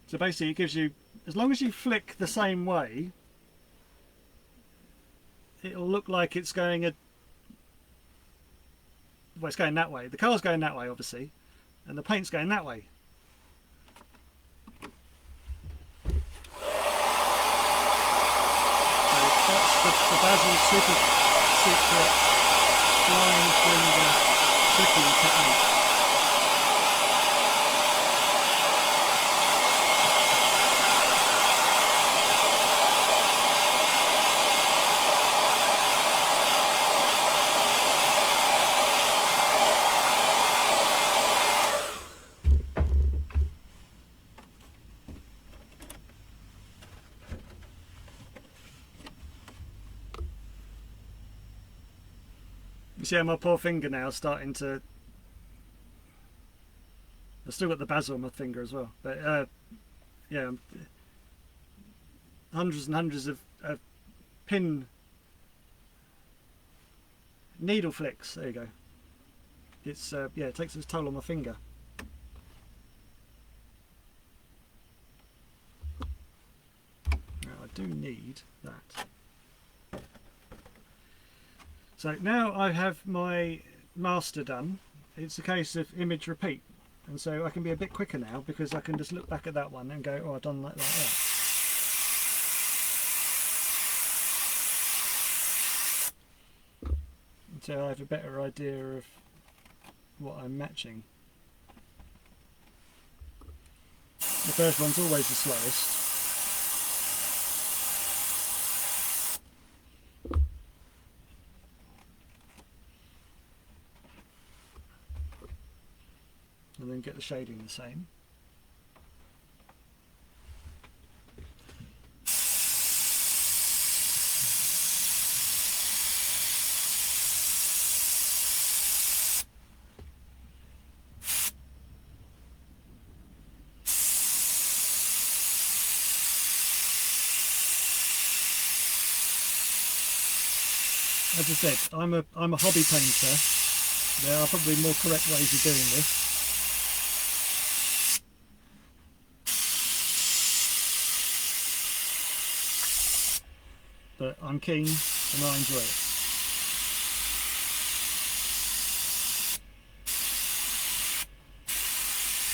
So basically it gives you, as long as you flick the same way, it'll look like it's going well, it's going that way. The colour's going that way, obviously, and the paint's going that way. So that's the Basil super secret flying finger flicking technique. You see how my poor fingernail's starting to... I've still got the basil on my finger as well, but yeah, hundreds and hundreds of pin needle flicks. There you go. It's yeah, it takes its toll on my finger. Now I do need that. So now I have my master done. It's a case of image repeat, and so I can be a bit quicker now because I can just look back at that one and go, oh, I've done like that. So I have a better idea of what I'm matching. The first one's always the slowest. And then get the shading the same. As I said, I'm a hobby painter. There are probably more correct ways of doing this. But I'm keen and I enjoy it.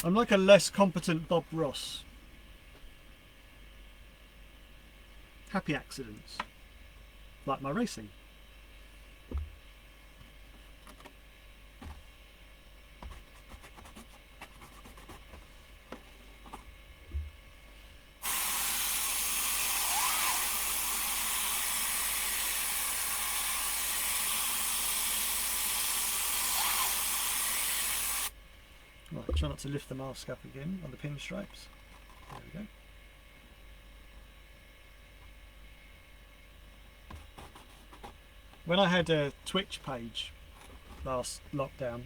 I'm like a less competent Bob Ross. Happy accidents, like my racing. Right, try not to lift the mask up again on the pinstripes. There we go. When I had a Twitch page last lockdown,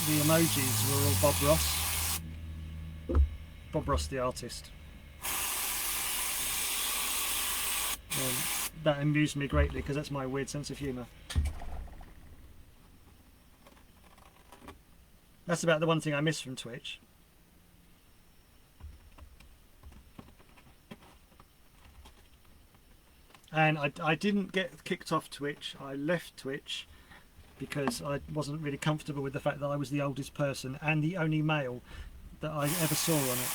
the emojis were all Bob Ross. Bob Ross the artist. And that amused me greatly because that's my weird sense of humour. That's about the one thing I miss from Twitch. And I didn't get kicked off Twitch. I left Twitch because I wasn't really comfortable with the fact that I was the oldest person and the only male that I ever saw on it.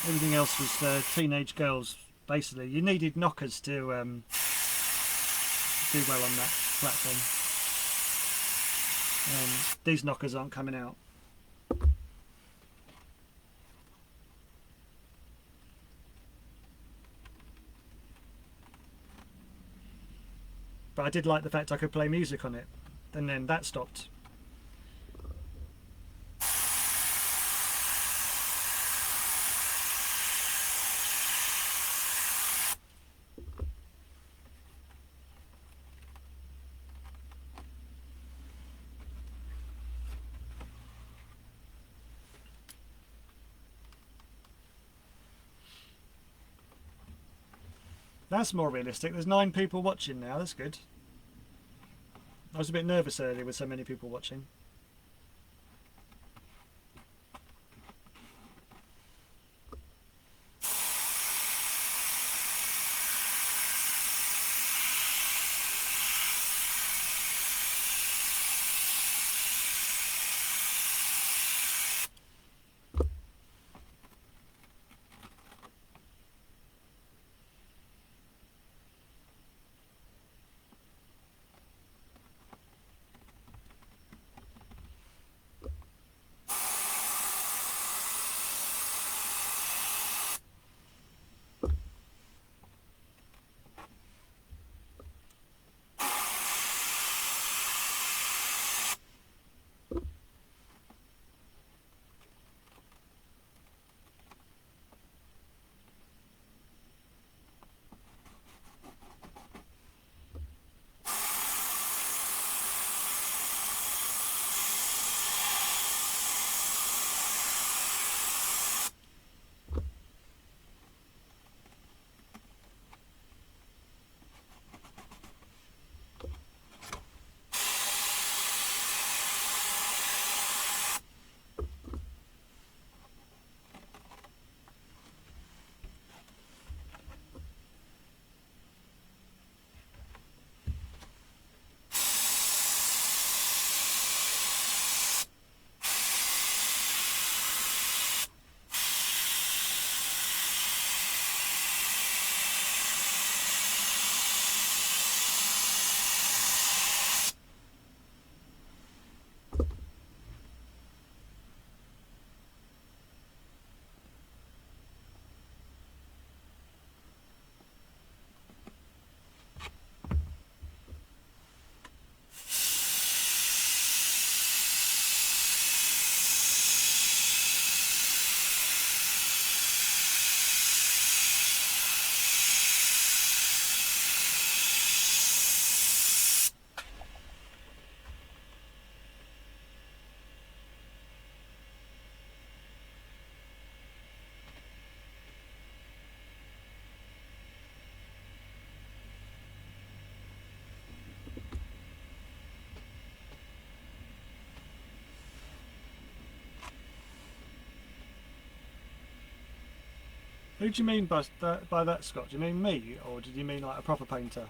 Everything else was teenage girls, basically. You needed knockers to do well on that platform. These knockers aren't coming out. but I did like the fact I could play music on it, and then that stopped. That's more realistic. There's 9 people watching now. That's good. I was a bit nervous earlier with so many people watching. Who do you mean by that, Scott? Do you mean me, or did you mean like a proper painter?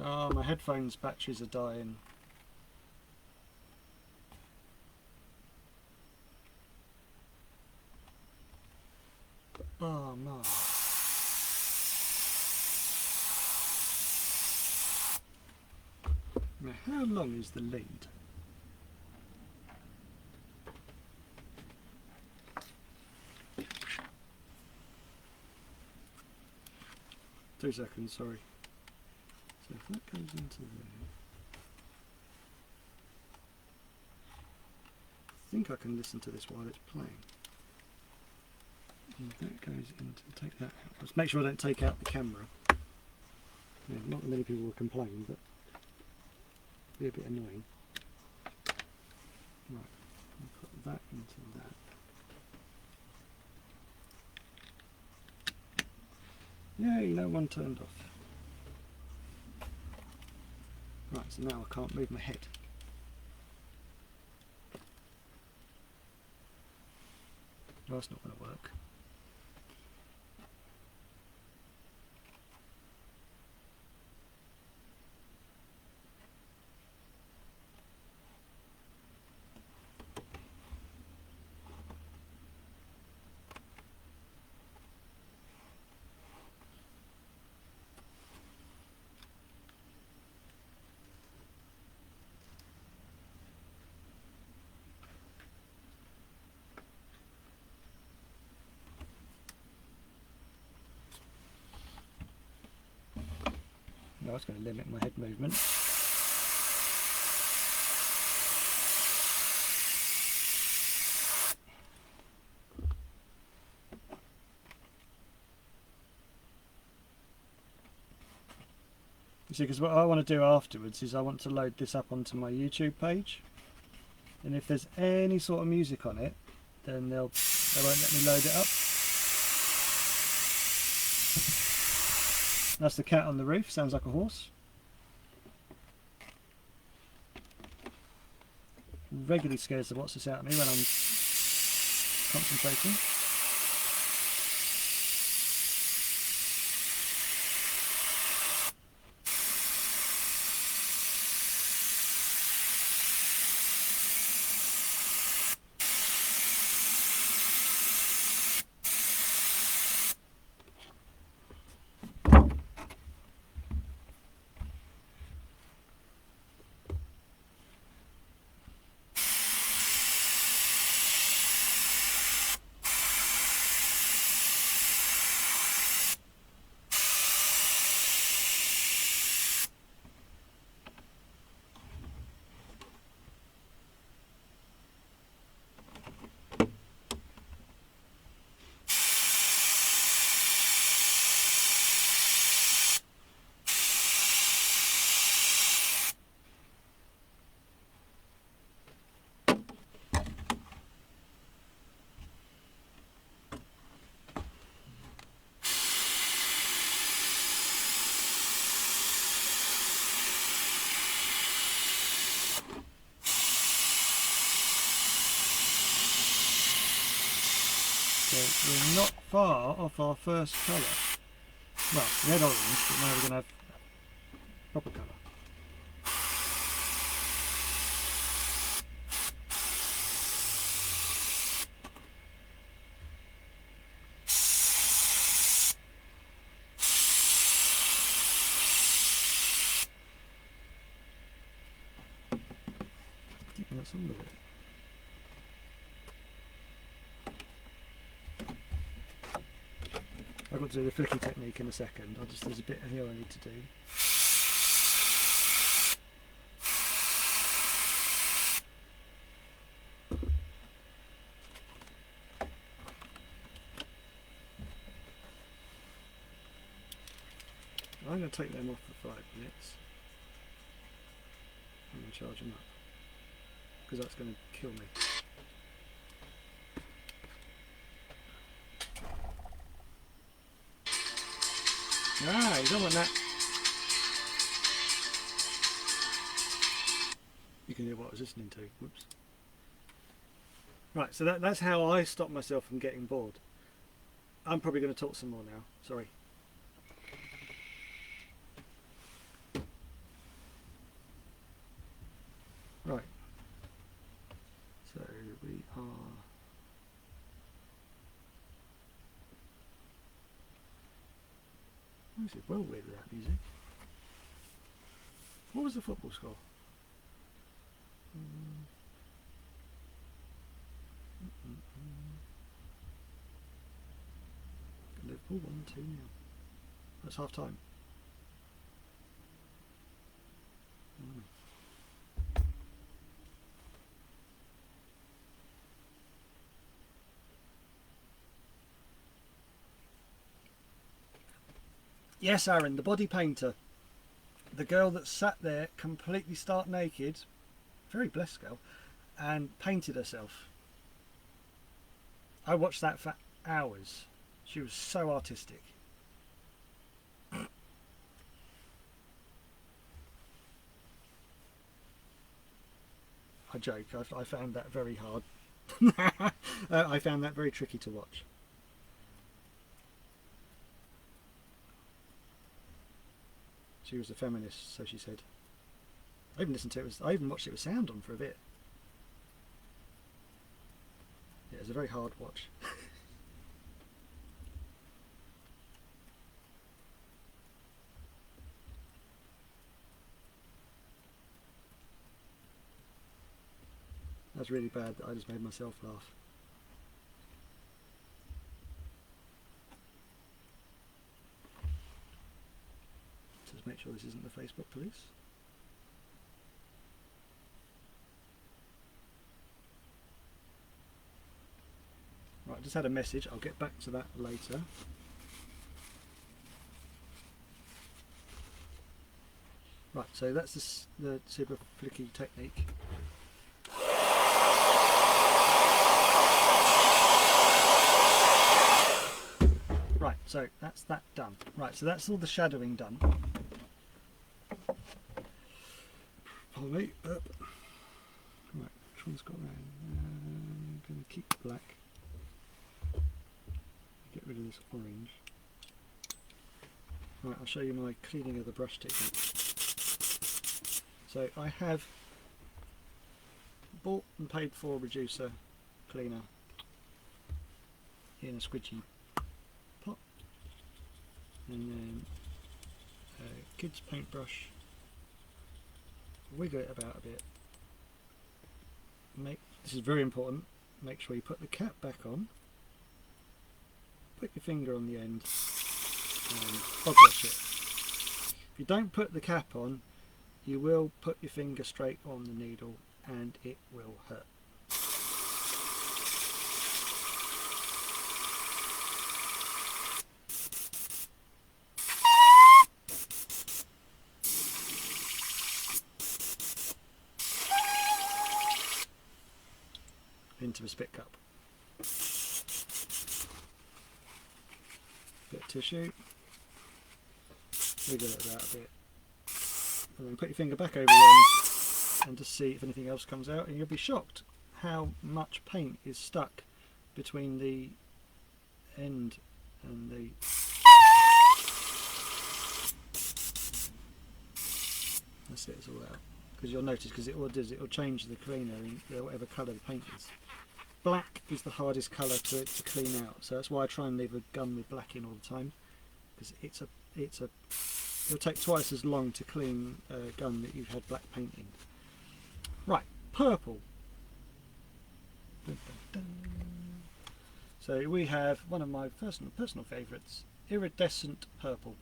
Oh, my headphones batteries are dying. Oh no. Now, how long is the lead? Two seconds, sorry. So if that goes into there, I think I can listen to this while it's playing. And that goes into, take that out. Let's make sure I don't take out the camera. Yeah, not that many people will complain, but it'll be a bit annoying. Right, I'll put that into that. Yay, no one turned off. Right, so now I can't move my head. Well, that's not going to work. No, that's going to limit my head movement. You see, because what I want to do afterwards is I want to load this up onto my YouTube page, and if there's any sort of music on it, then they won't let me load it up. That's the cat on the roof, sounds like a horse. Regularly scares the what's out of me when I'm concentrating. So we're not far off our first colour. Well, we had orange, but now we're going to have proper colour. I think that's all of it. I've got to do the flicky technique in a second. There's a bit here I need to do. I'm going to take them off for 5 minutes. I'm going to charge them up, because that's going to kill me. Ah, you don't want that. You can hear what I was listening to. Whoops. Right, so that's how I stop myself from getting bored. I'm probably going to talk some more now. Sorry. Right. So we are... This is well weird without music. What was the football score? Liverpool 1-2 now. That's half time. Yes, Aaron, the body painter. The girl that sat there completely stark naked, very blessed girl, and painted herself. I watched that for hours. She was so artistic. I joke. I found that very hard. I found that very tricky to watch. She was a feminist, so she said. I even listened to it. I even watched it with sound on for a bit. Yeah, it was a very hard watch. That's really bad that I just made myself laugh. Just make sure this isn't the Facebook police. Right, I just had a message. I'll get back to that later. Right, so that's the super flicky technique. Right, so that's that done. Right, so that's all the shadowing done. Pardon me. Right, which one's got that? I'm going to keep black. Get rid of this orange. Right, I'll show you my cleaning of the brush technique. So I have bought and paid for a reducer cleaner in a squidgy pot, and then a kid's paintbrush. Wiggle it about a bit. This is very important. Make sure you put the cap back on. Put your finger on the end and hot wash it. If you don't put the cap on, you will put your finger straight on the needle and it will hurt. Into the spit cup. Bit of tissue, wiggle it about a bit, and then put your finger back over the end and just see if anything else comes out, and you'll be shocked how much paint is stuck between the end and the... That's it, it's all out. Because you'll notice, because it will change the cleaner in whatever colour the paint is. Black is the hardest colour to clean out, so that's why I try and leave a gun with black in all the time, because it'll take twice as long to clean a gun that you've had black paint in. Right, purple. Dun, dun, dun. So we have one of my personal favourites, iridescent purple.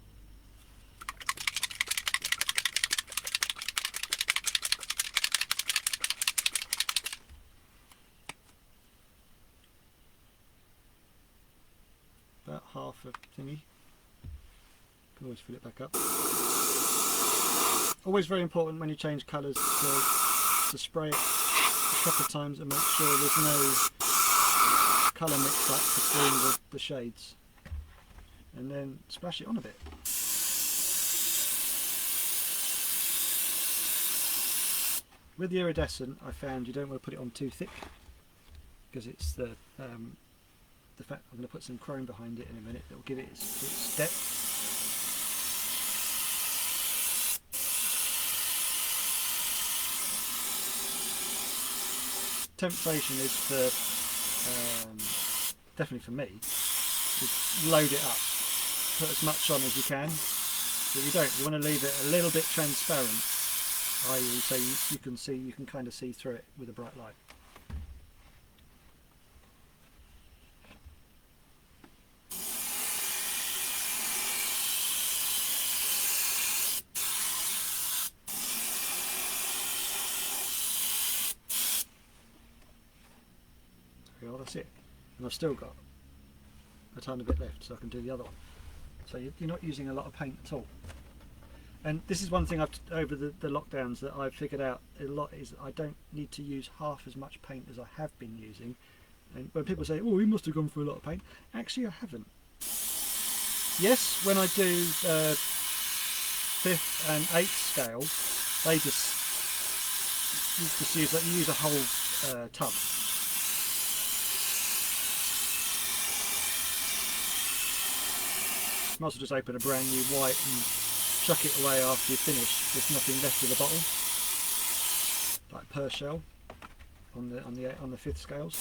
About half a thingy. Can always fill it back up. Always very important when you change colours to spray it a couple of times and make sure there's no colour mix up between the shades. And then splash it on a bit. With the iridescent, I found you don't want to put it on too thick, because it's the fact I'm going to put some chrome behind it in a minute that will give it its depth. Temptation is to, definitely for me, is load it up, put as much on as you can, but you don't. You want to leave it a little bit transparent, i.e. so you can kind of see through it with a bright light. That's it, and I've still got a tiny bit left, so I can do the other one. So you're not using a lot of paint at all. And this is one thing over the lockdowns that I've figured out a lot, is I don't need to use half as much paint as I have been using. And when people say, oh, you must have gone through a lot of paint, actually I haven't. Yes, when I do 5th and 8th scale, they just just use a whole tub. Might as well just open a brand new white and chuck it away after you finish. There's nothing left of the bottle, like per shell on the fifth scales.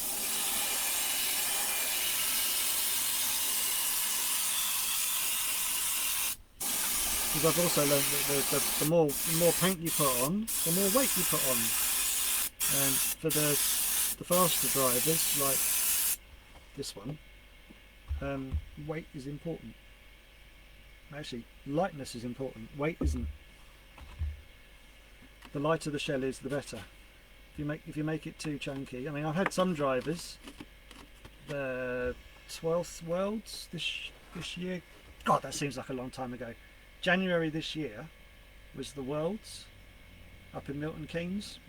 Because I've also learned that the more paint you put on, the more weight you put on. And for the faster drivers, like this one, weight is important. Actually, lightness is important. Weight isn't. The lighter the shell is, the better. If you make it too chunky, I mean, I've had some drivers. The 12th Worlds this year. God, that seems like a long time ago. January this year was the Worlds up in Milton Keynes,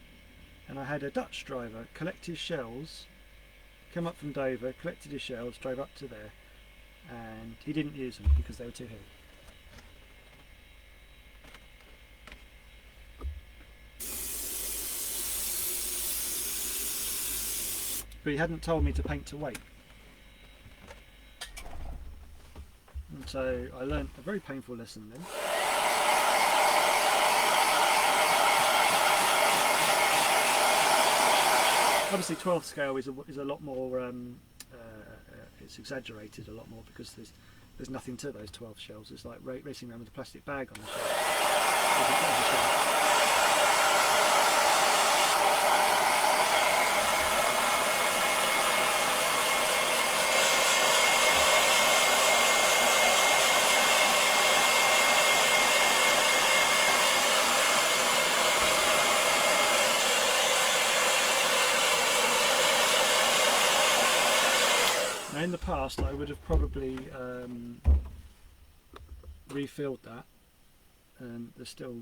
and I had a Dutch driver collect his shells, come up from Dover, collected his shells, drove up to there, and he didn't use them because they were too heavy. But he hadn't told me to paint to weight. And so I learnt a very painful lesson then. Obviously 12th scale is a lot more, it's exaggerated a lot more because there's nothing to those 12 shells. It's like racing around with a plastic bag on the shell. Now in the past I would have probably refilled that, and there's still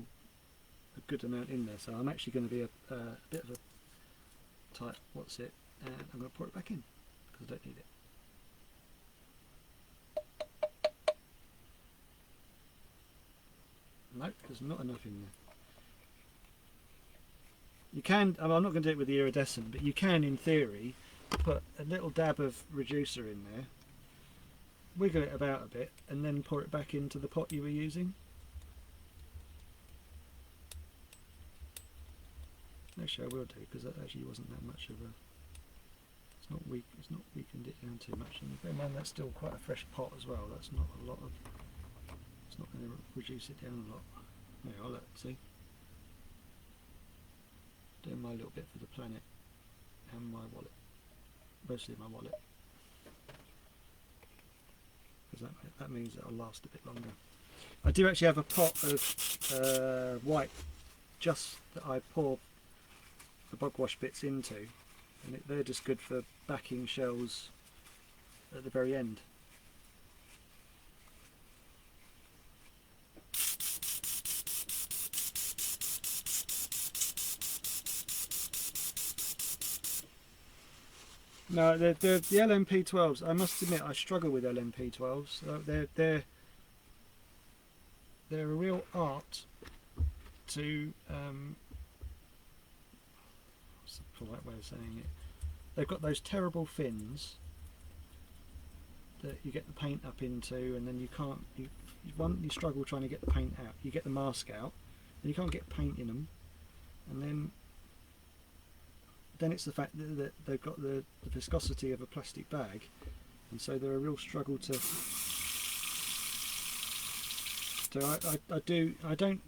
a good amount in there, so I'm actually going to be a bit of a tight what's it, and I'm going to pour it back in because I don't need it. Nope, there's not enough in there. You can, I'm not going to do it with the iridescent, but you can in theory put a little dab of reducer in there, wiggle it about a bit, and then pour it back into the pot you were using. Actually I will do, because that actually wasn't that much of a, it's not weakened it down too much, and bear in mind that's still quite a fresh pot as well. That's not a lot of, it's not going to reduce it down a lot. There, I'll let see. Doing my little bit for the planet and my wallet. Mostly my wallet, because that means that I'll last a bit longer. I do actually have a pot of white just that I pour the bog wash bits into, and they're just good for backing shells at the very end. No, the LMP12s, I must admit I struggle with LMP12s. They're a real art to, what's the polite way of saying it? They've got those terrible fins that you get the paint up into, and then you can't, you struggle trying to get the paint out. You get the mask out, and you can't get paint in them, and then it's the fact that they've got the viscosity of a plastic bag, and so they're a real struggle to. So I don't.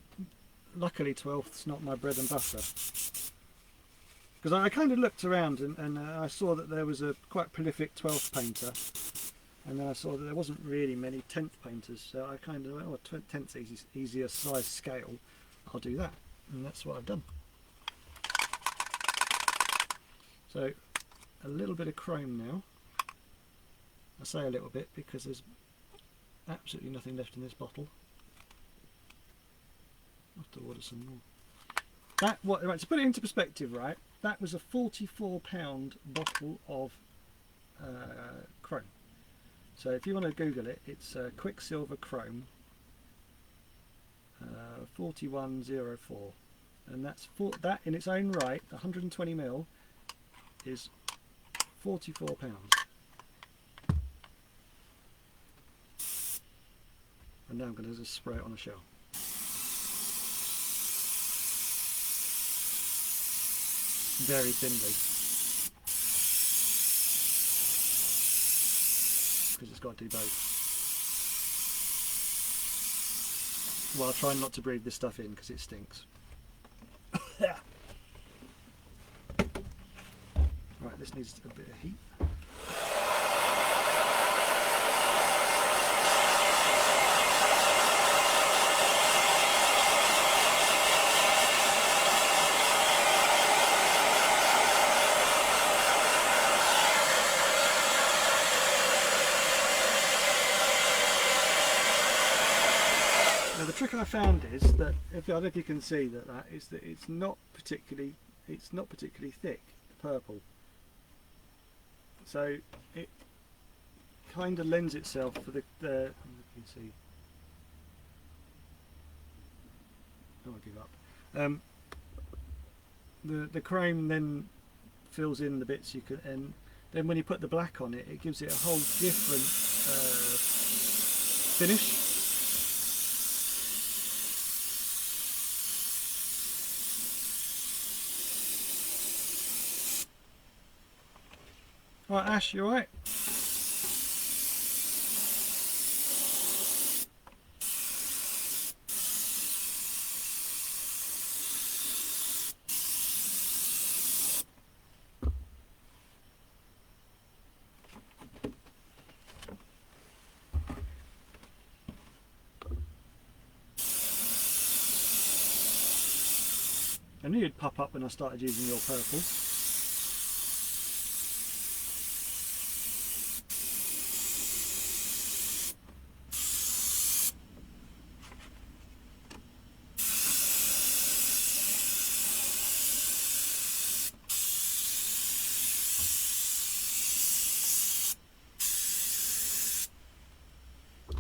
Luckily, 12th's not my bread and butter, because I kind of looked around and I saw that there was a quite prolific 12th painter, and then I saw that there wasn't really many 10th painters. So I kind of went, oh, 10th's easier size scale. I'll do that, and that's what I've done. So a little bit of chrome now. I say a little bit because there's absolutely nothing left in this bottle. I'll have to order some more. Right, to put it into perspective, right, that was a £44 bottle of chrome. So if you want to Google it, it's Quicksilver Chrome 4104. and that in its own right, 120 ml is £44. And now I'm going to just spray it on a shell. Very thinly, because it's got to do both. Well, I'll try not to breathe this stuff in because it stinks. Right, this needs a bit of heat. Now the trick I found is that, I don't know if you can see that it's not particularly thick, the purple. So it kind of lends itself for the you can see. Oh, I give up. The chrome then fills in the bits you can, and then when you put the black on it, it gives it a whole different finish. Right, Ash, you alright? I knew you'd pop up when I started using your purple.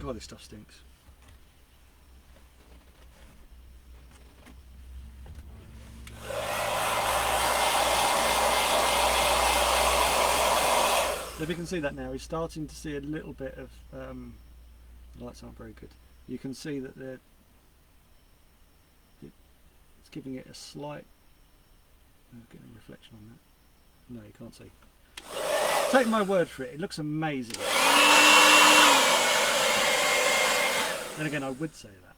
God, this stuff stinks. So if you can see that now, he's starting to see a little bit of, the lights aren't very good. You can see that it's giving it a slight, getting a reflection on that. No, you can't see. Take my word for it, it looks amazing. Then again, I would say that.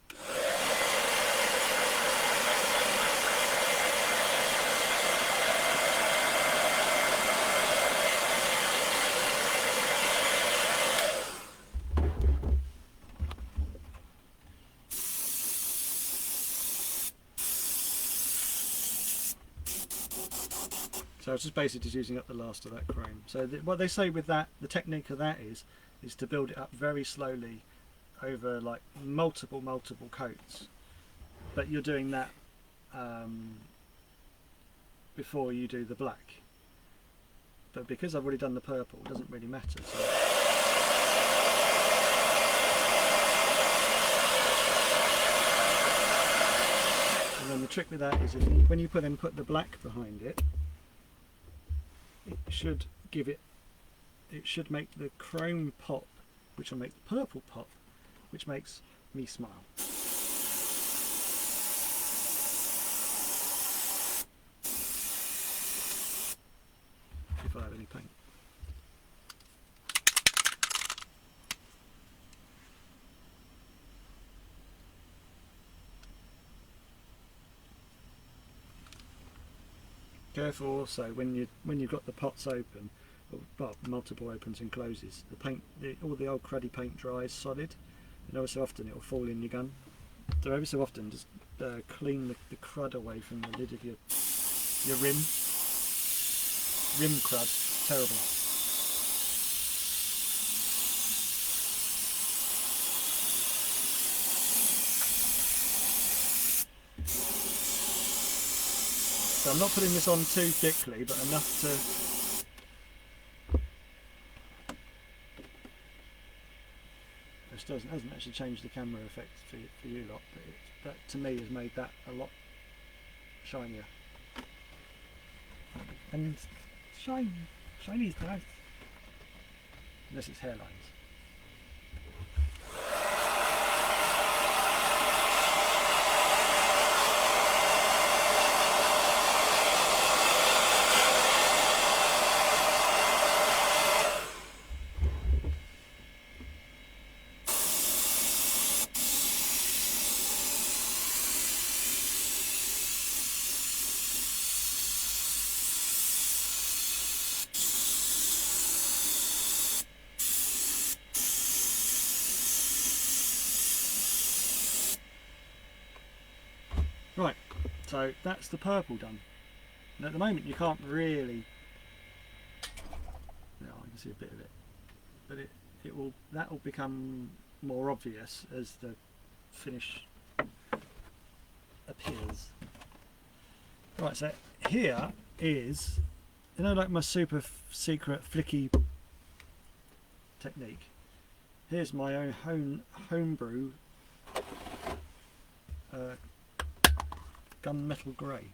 So I was just basically just using up the last of that chrome. So what they say with that, the technique of that is to build it up very slowly over like multiple coats. But you're doing that before you do the black. But because I've already done the purple, it doesn't really matter. So. And then the trick with that is when you put the black behind it, it should make the chrome pop, which will make the purple pop, which makes me smile. If I have any paint. Careful also when you've got the pots open, well, multiple opens and closes. The paint, all the old cruddy paint dries solid, and every so often it will fall in your gun. So every so often, just clean the crud away from the lid of your rim. Rim crud, terrible. So I'm not putting this on too thickly, but enough to. This hasn't actually changed the camera effect for you lot, but that to me has made that a lot shinier. And shiny is nice. Unless it's hairlines. Right, so that's the purple done. And at the moment you can't really, no, I can see a bit of it, but that will become more obvious as the finish appears. Right, so here is, you know, like my super secret flicky technique. Here's my own homebrew gunmetal grey,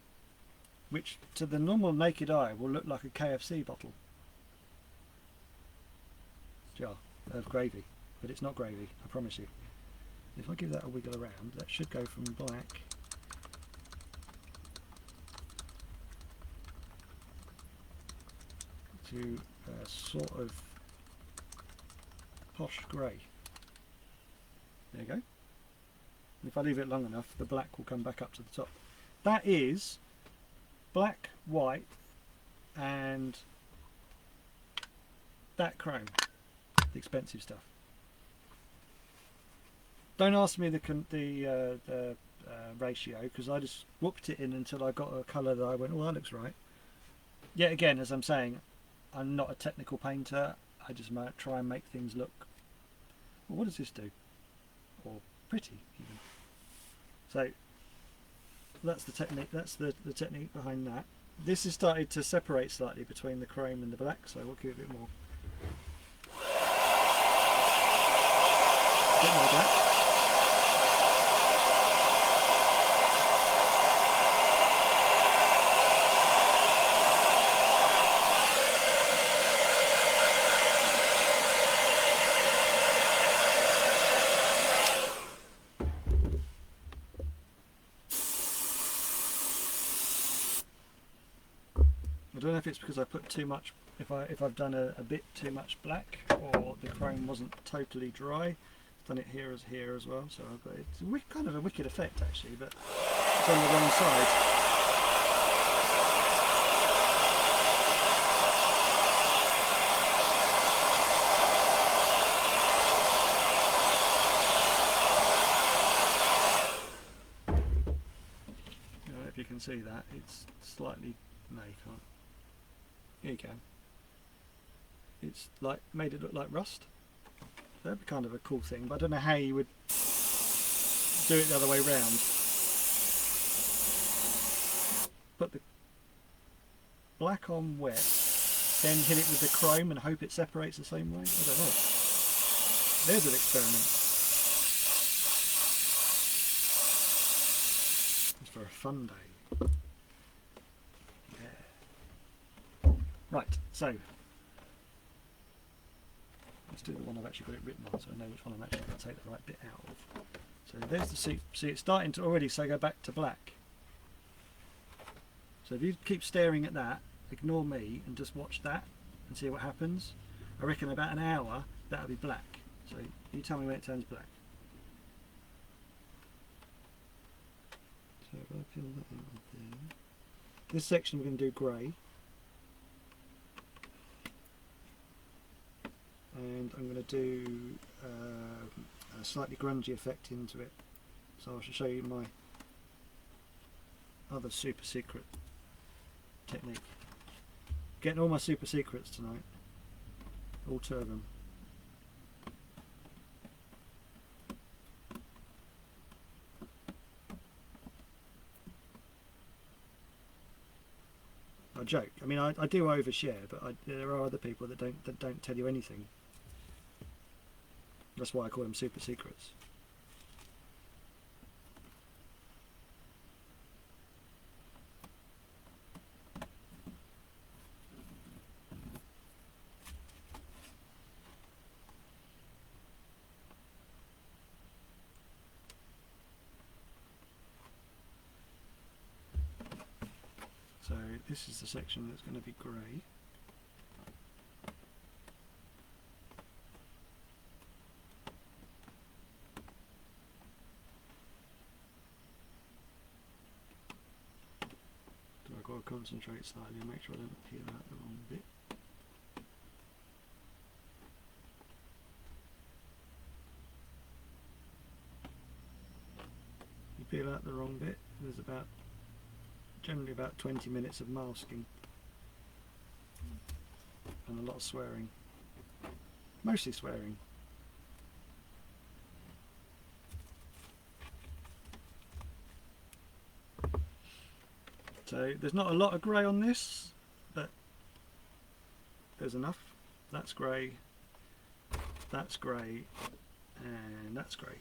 which to the normal naked eye will look like a KFC bottle jar of gravy, but it's not gravy, I promise you. If I give that a wiggle around, that should go from black to a sort of posh grey. There you go. If I leave it long enough, the black will come back up to the top. That is black, white, and that chrome, the expensive stuff. Don't ask me the ratio, because I just whooped it in until I got a colour that I went, oh, that looks right. Yet again, as I'm saying, I'm not a technical painter. I just might try and make things look, well, what does this do? Or pretty even. So that's the technique. That's the technique behind that. This has started to separate slightly between the chrome and the black, so we'll give it a bit more. A bit more black. I don't know if it's because I put too much, if I've done a bit too much black, or the chrome wasn't totally dry. I've done it here as well, so I've got, it's kind of a wicked effect actually, but it's on the wrong side. I don't know if you can see that, it's slightly, no you can't. Here you go. It's like made it look like rust. So that'd be kind of a cool thing, but I don't know how you would do it the other way round. Put the black on wet, then hit it with the chrome and hope it separates the same way. I don't know. There's an experiment. It's for a fun day. Right, so let's do the one I've actually got it written on, so I know which one I'm actually going to take the right bit out of. So there's the see it's starting to already say go back to black. So if you keep staring at that, ignore me and just watch that and see what happens. I reckon about an hour that'll be black. So you tell me when it turns black. So if I fill that out of there. This section we're going to do grey. And I'm going to do a slightly grungy effect into it. So I shall show you my other super secret technique. Getting all my super secrets tonight. All two of them. I joke. I mean, I do overshare, but there are other people that don't tell you anything. That's why I call them super secrets. So this is the section that's going to be grey. So I've got to concentrate slightly and make sure I don't peel out the wrong bit. You peel out the wrong bit, there's generally about 20 minutes of masking and a lot of swearing, mostly swearing. So there's not a lot of grey on this, but there's enough. That's grey, and that's grey.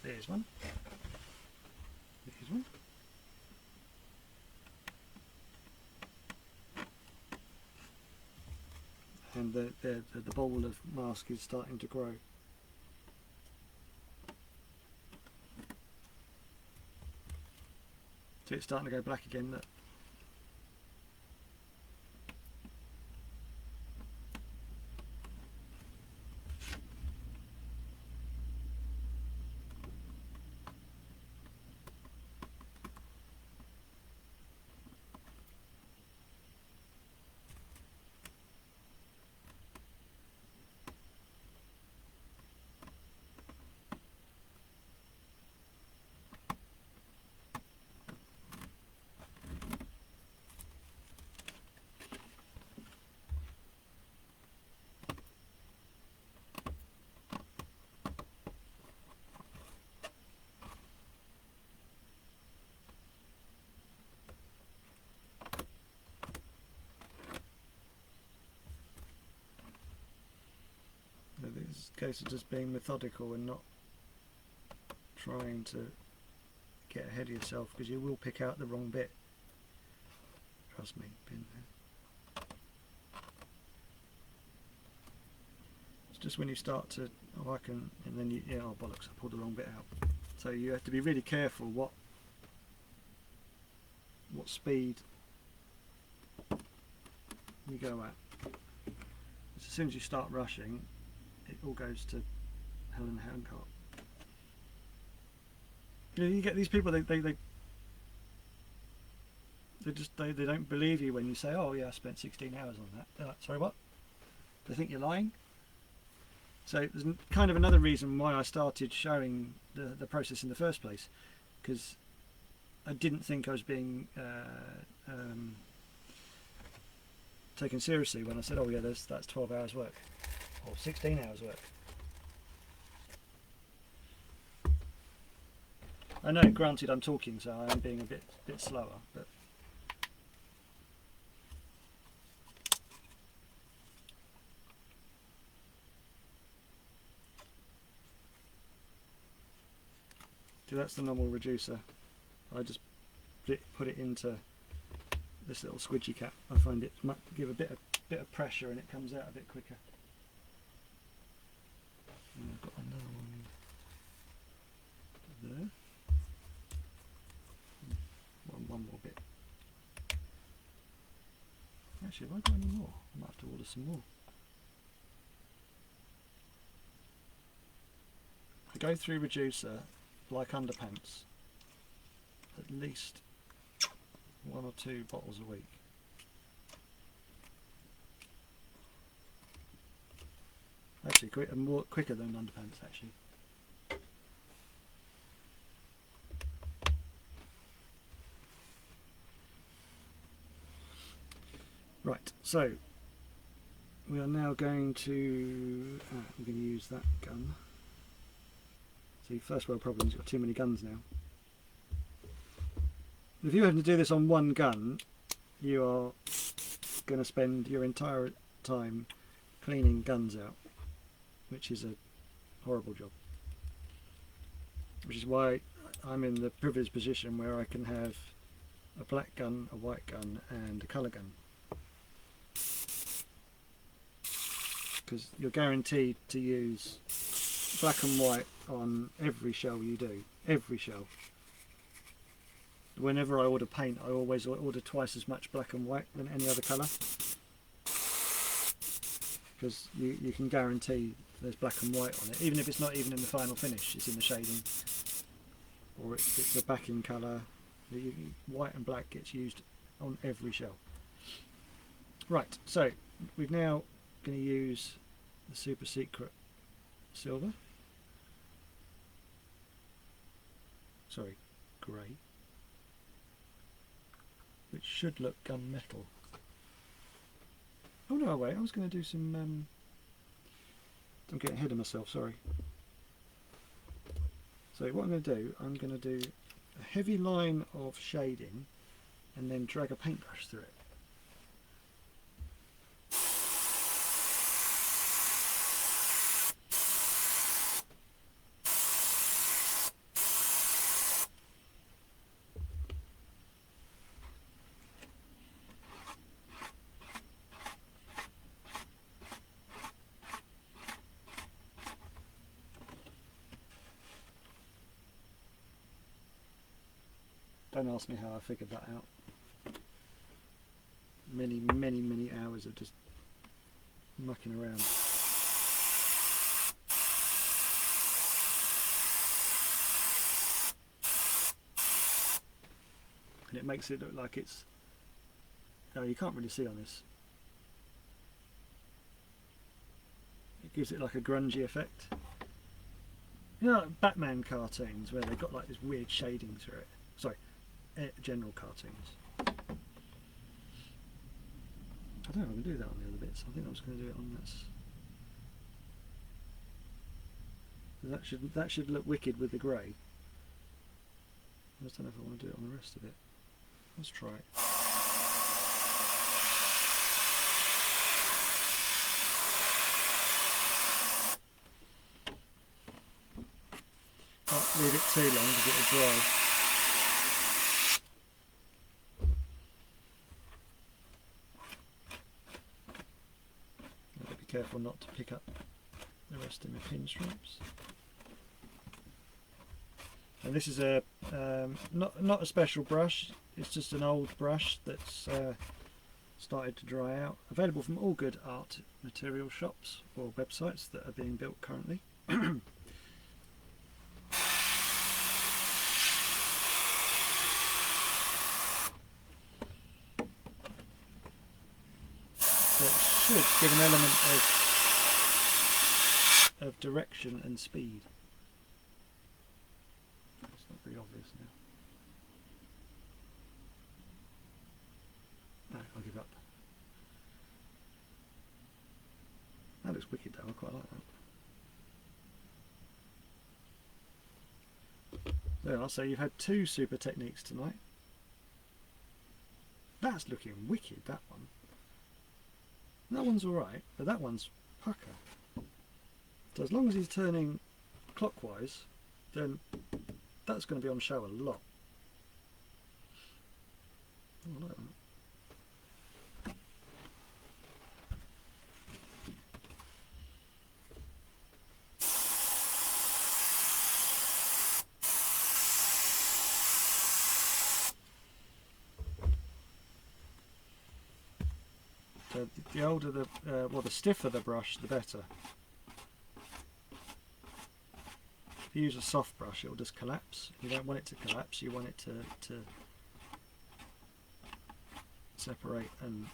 There's one. There's one. And the bowl of mask is starting to grow. So it's starting to go black again. Look. It's a case of just being methodical and not trying to get ahead of yourself, because you will pick out the wrong bit. Trust me, been there. It's just when you start to, oh I can, and then you, yeah, oh bollocks, I pulled the wrong bit out. So you have to be really careful what speed you go at. As soon as you start rushing, it all goes to hell in a handcart. You know, you get these people, they don't believe you when you say, oh yeah, I spent 16 hours on that. They're like, sorry, what? They think you're lying. So there's kind of another reason why I started showing the process in the first place, because I didn't think I was being taken seriously when I said, oh yeah, that's 12 hours work. Or 16 hours work. I know, granted, I'm talking, so I am being a bit slower, but so that's the normal reducer. I just put it into this little squidgy cap. I find it might give a bit of pressure and it comes out a bit quicker. And I've got another one there. One more bit. Actually, have I got any more? I might have to order some more. I go through reducer like underpants, at least 1 or 2 bottles a week. Actually, quicker than underpants, actually. Right, so we are now going to I'm going to use that gun. See, first world problem, you've got too many guns now. If you have to do this on one gun, you are going to spend your entire time cleaning guns out, which is a horrible job. Which is why I'm in the privileged position where I can have a black gun, a white gun and a colour gun. Because you're guaranteed to use black and white on every shell you do. Every shell. whenever I order paint, I always order twice as much black and white than any other colour, because you can guarantee there's black and white on it, even if it's not even in the final finish, it's in the shading, or it's the backing colour. White and black gets used on every shell. Right, so we're now going to use the super secret silver, sorry, grey, which should look gunmetal. Oh no, wait, I was going to do some, I'm getting ahead of myself, sorry. So what I'm going to do, I'm going to do a heavy line of shading and then drag a paintbrush through it. Don't ask me how I figured that out. Many hours of just mucking around. And it makes it look like it's... Oh, you can't really see on this. It gives it like a grungy effect. You know, like Batman cartoons where they've got like this weird shading through it. Sorry. General cartoons. I don't know if I can do that on the other bits. I think I was going to do it on this. That should look wicked with the grey. I just don't know if I want to do it on the rest of it. Let's try it. Can't leave it too long because it will dry. Careful not to pick up the rest of my pinstripes. And this is a not a special brush. It's just an old brush that's started to dry out. Available from all good art material shops or websites that are being built currently. So it should give an element of direction and speed. It's not very obvious now. No, I'll give up. That looks wicked though, I quite like that. There you are, so you've had two super techniques tonight. That's looking wicked, that one. That one's alright, but that one's pucker. So as long as he's turning clockwise, then that's going to be on show a lot. Oh, I like that. So the older the, well, the stiffer the brush, the better. If you use a soft brush, it will just collapse. You don't want it to collapse. You want it to separate and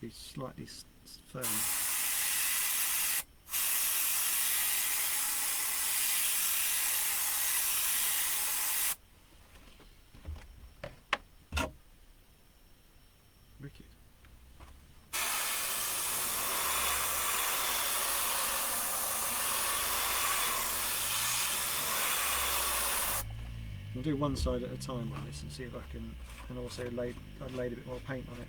be slightly firm. Wicked. I'll do one side at a time on this and see if I can, and also I've laid a bit more paint on it.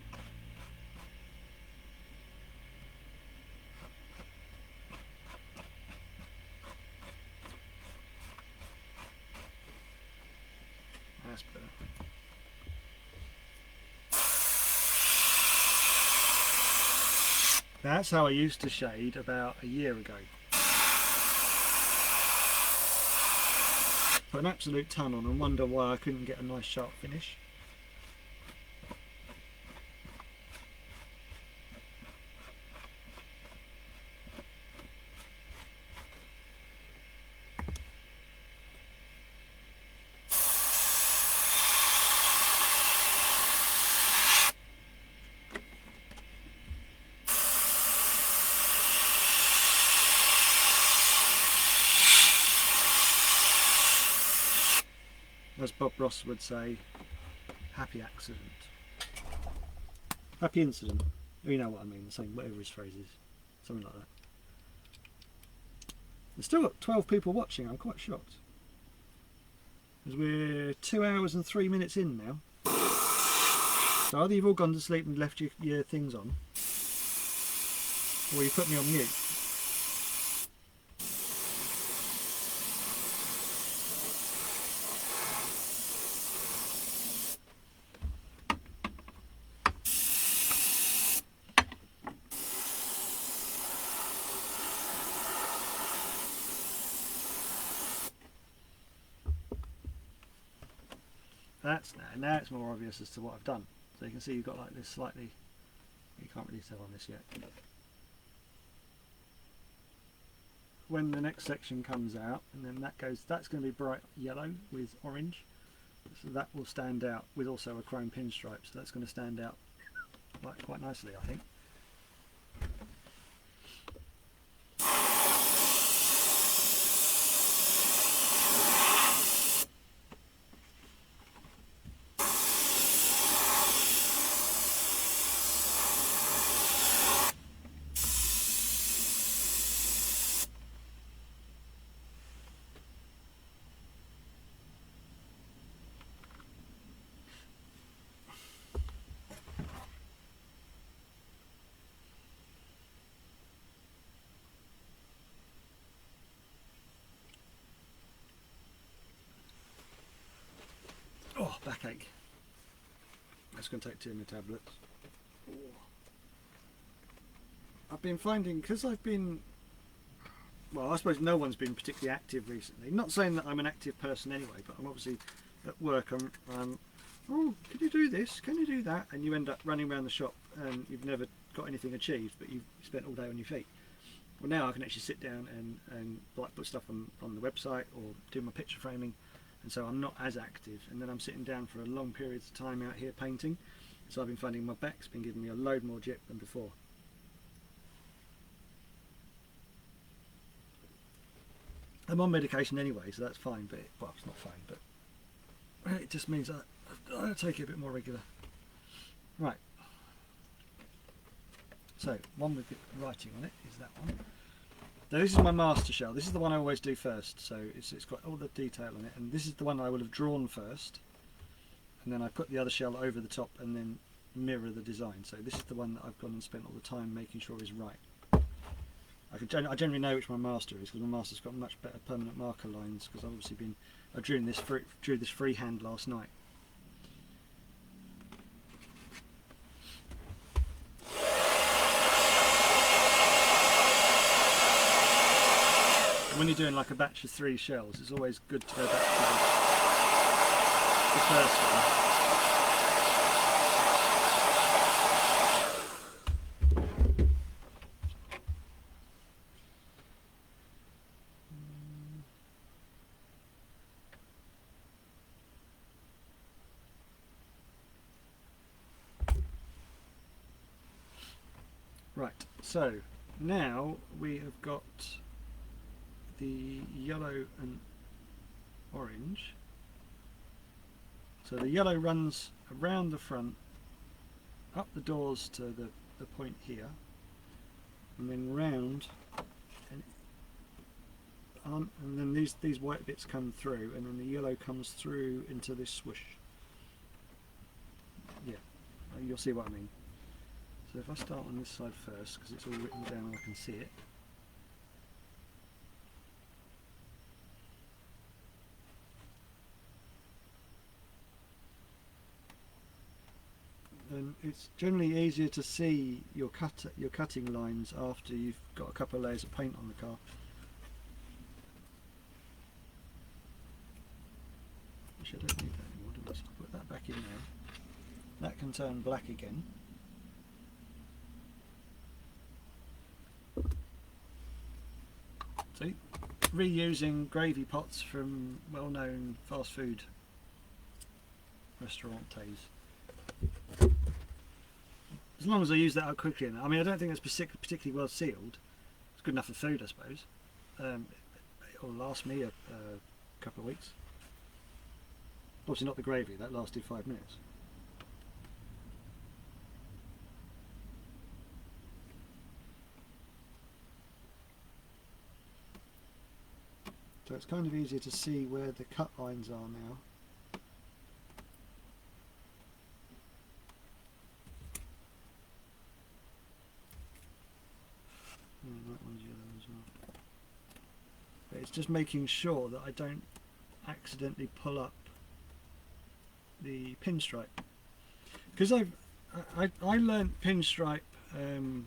That's better. That's how I used to shade about a year ago. put an absolute ton on and wonder why I couldn't get a nice sharp finish. As Bob Ross would say, happy accident. Happy incident. You know what I mean, the same, whatever his phrase is. Something like that. There's still got 12 people watching, I'm quite shocked. Because we're 2 hours and 3 minutes in now. So either you've all gone to sleep and left your things on, or you put me on mute. Now it's more obvious as to what I've done. So you can see you've got like this slightly, you can't really tell on this yet. When the next section comes out, and then that's going to be bright yellow with orange. So that will stand out with also a chrome pinstripe. So that's going to stand out quite nicely, I think. Oh, backache. That's going to take 2 of my tablets. Oh. I've been finding, because I've been, well, I suppose no one's been particularly active recently. Not saying that I'm an active person anyway, but I'm obviously at work. I'm oh, can you do this? Can you do that? And you end up running around the shop and you've never got anything achieved, but you've spent all day on your feet. Well, now I can actually sit down and like put stuff on the website or do my picture framing. And so I'm not as active, and then I'm sitting down for a long periods of time out here painting, so I've been finding my back's been giving me a load more jip than before. I'm on medication anyway, so that's fine, but well, it's not fine, but it just means I take it a bit more regular. Right, so one with writing on it is that one. Now this is my master shell. This is the one I always do first, so it's got all the detail on it, and this is the one I will have drawn first, and then I put the other shell over the top and then mirror the design. So this is the one that I've gone and spent all the time making sure is right. I generally know which my master is, because my master's got much better permanent marker lines, because I've obviously drew this freehand last night. When you're doing like a batch of 3 shells, it's always good to go back to the first one. Right, so now we have got the yellow and orange. So the yellow runs around the front, up the doors to the point here, and then round, and then these white bits come through, and then the yellow comes through into this swoosh. Yeah, you'll see what I mean. So if I start on this side first, because it's all written down and I can see it. And it's generally easier to see your cutting lines after you've got a couple of layers of paint on the car. Actually, I don't need that anymore, do I? So I'll put that back in there. That can turn black again. See, reusing gravy pots from well-known fast food restaurantes. As long as I use that up quickly enough. I mean, I don't think it's particularly well sealed. It's good enough for food, I suppose. It'll last me a couple of weeks. Obviously not the gravy, that lasted 5 minutes. So it's kind of easier to see where the cut lines are now. That one's yellow as well. But it's just making sure that I don't accidentally pull up the pinstripe, because I learnt pinstripe. I'm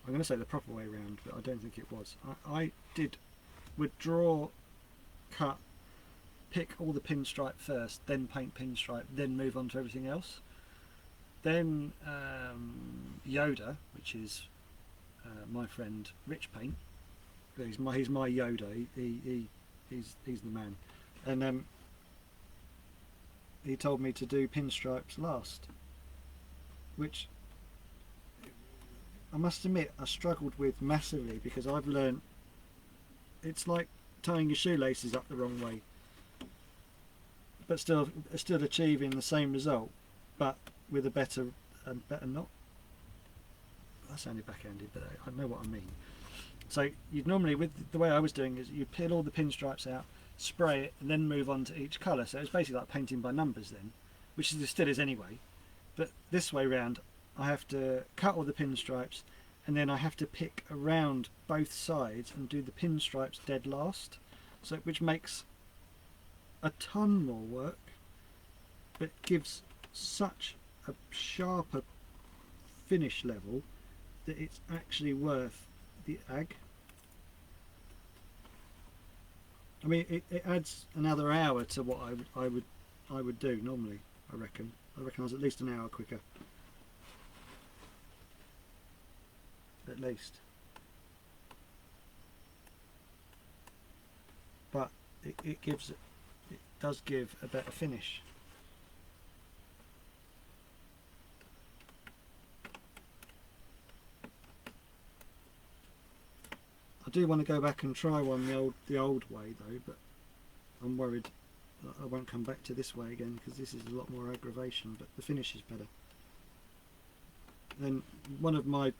going to say the proper way around, but I don't think it was. I would draw, cut, pick all the pinstripe first, then paint pinstripe, then move on to everything else. Then Yoda, which is my friend Rich Paint, he's my Yoda. He's the man, and he told me to do pinstripes last, which I must admit I struggled with massively, because I've learnt it's like tying your shoelaces up the wrong way, but still achieving the same result, but with a better knot. That sounded backhanded, but I know what I mean. So you'd normally, with the way I was doing, is you peel all the pinstripes out, spray it, and then move on to each colour. So it's basically like painting by numbers then, which it still is anyway. But this way round, I have to cut all the pinstripes, and then I have to pick around both sides and do the pinstripes dead last. So which makes a ton more work, but gives such a sharper finish level that it's actually worth the ag. I mean, it adds another hour to what I would do normally. I reckon I was at least an hour quicker, at least. But it does give a better finish. I do want to go back and try one the old way though, but I'm worried that I won't come back to this way again, because this is a lot more aggravation, but the finish is better. Then one of my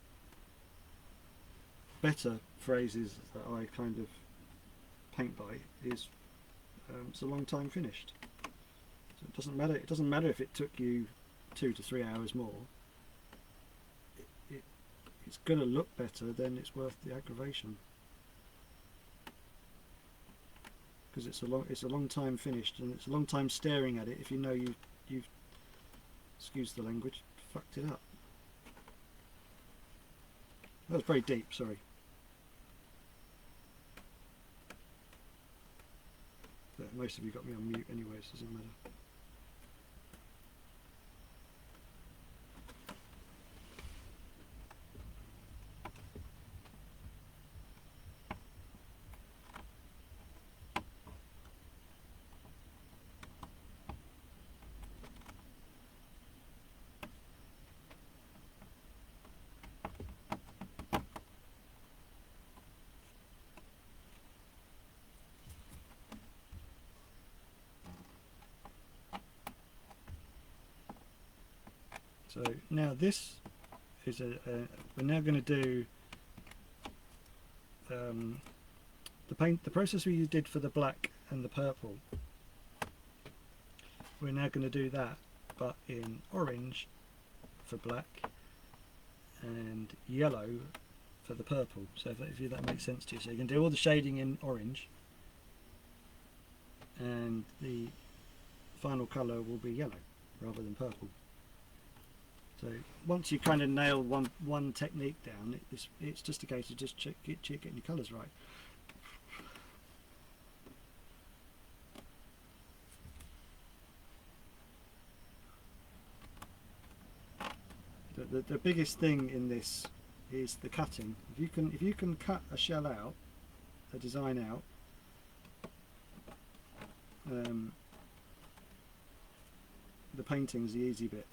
better phrases that I kind of paint by is it's a long time finished. So it doesn't matter if it took you 2 to 3 hours more. It's going to look better, then it's worth the aggravation. Because it's a long time finished, and it's a long time staring at it if you know you've excuse the language, fucked it up. That was very deep, sorry. But most of you got me on mute anyway, so it doesn't matter. So now this is we're now going to do the process we did for the black and the purple. We're now going to do that, but in orange for black and yellow for the purple. So if that makes sense to you, so you can do all the shading in orange, and the final colour will be yellow rather than purple. So once you kind of nail one technique down, it's just a case of just getting your colours right. But the biggest thing in this is the cutting. If you can cut a shell out, a design out, the painting's the easy bit.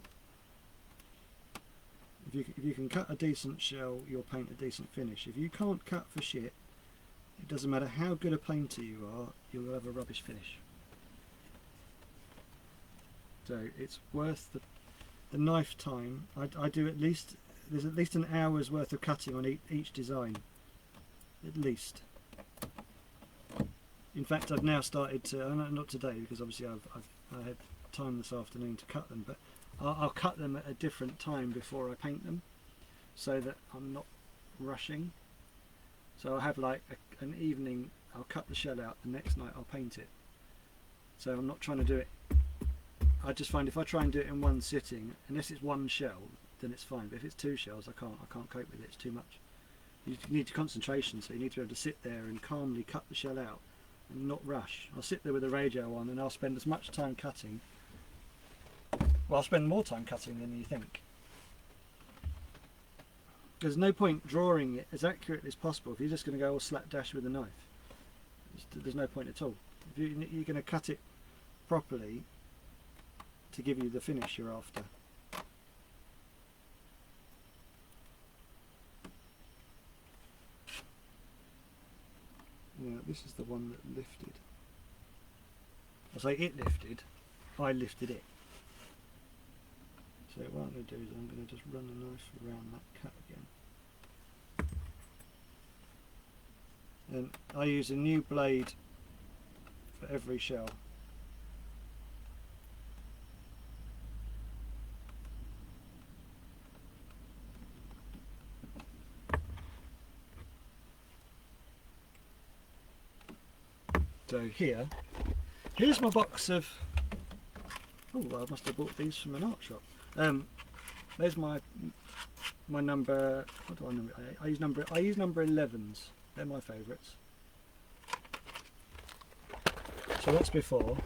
If you can cut a decent shell, you'll paint a decent finish. If you can't cut for shit, it doesn't matter how good a painter you are, you'll have a rubbish finish. So it's worth the knife time. I do at least, there's at least an hour's worth of cutting on each design, at least. In fact, I've now started to, not today because obviously I had time this afternoon to cut them, but I'll cut them at a different time before I paint them, so that I'm not rushing. So I'll have like an evening, I'll cut the shell out, the next night I'll paint it. So I'm not trying to do it, I just find if I try and do it in one sitting, unless it's one shell, then it's fine, but if it's two shells I can't cope with it, it's too much. You need concentration, so you need to be able to sit there and calmly cut the shell out and not rush. I'll sit there with the radio on and I'll spend as much time cutting. Well, I'll spend more time cutting than you think. There's no point drawing it as accurately as possible if you're just going to go all slapdash with a knife. There's no point at all. If you're going to cut it properly to give you the finish you're after. Now this is the one that lifted. I say it lifted, I lifted it. So what I'm going to do is I'm going to just run the knife around that cut again. And I use a new blade for every shell. So here's my box of, oh, I must have bought these from an art shop. There's my number, what do I number? I use number 11s. They're my favourites. So that's before,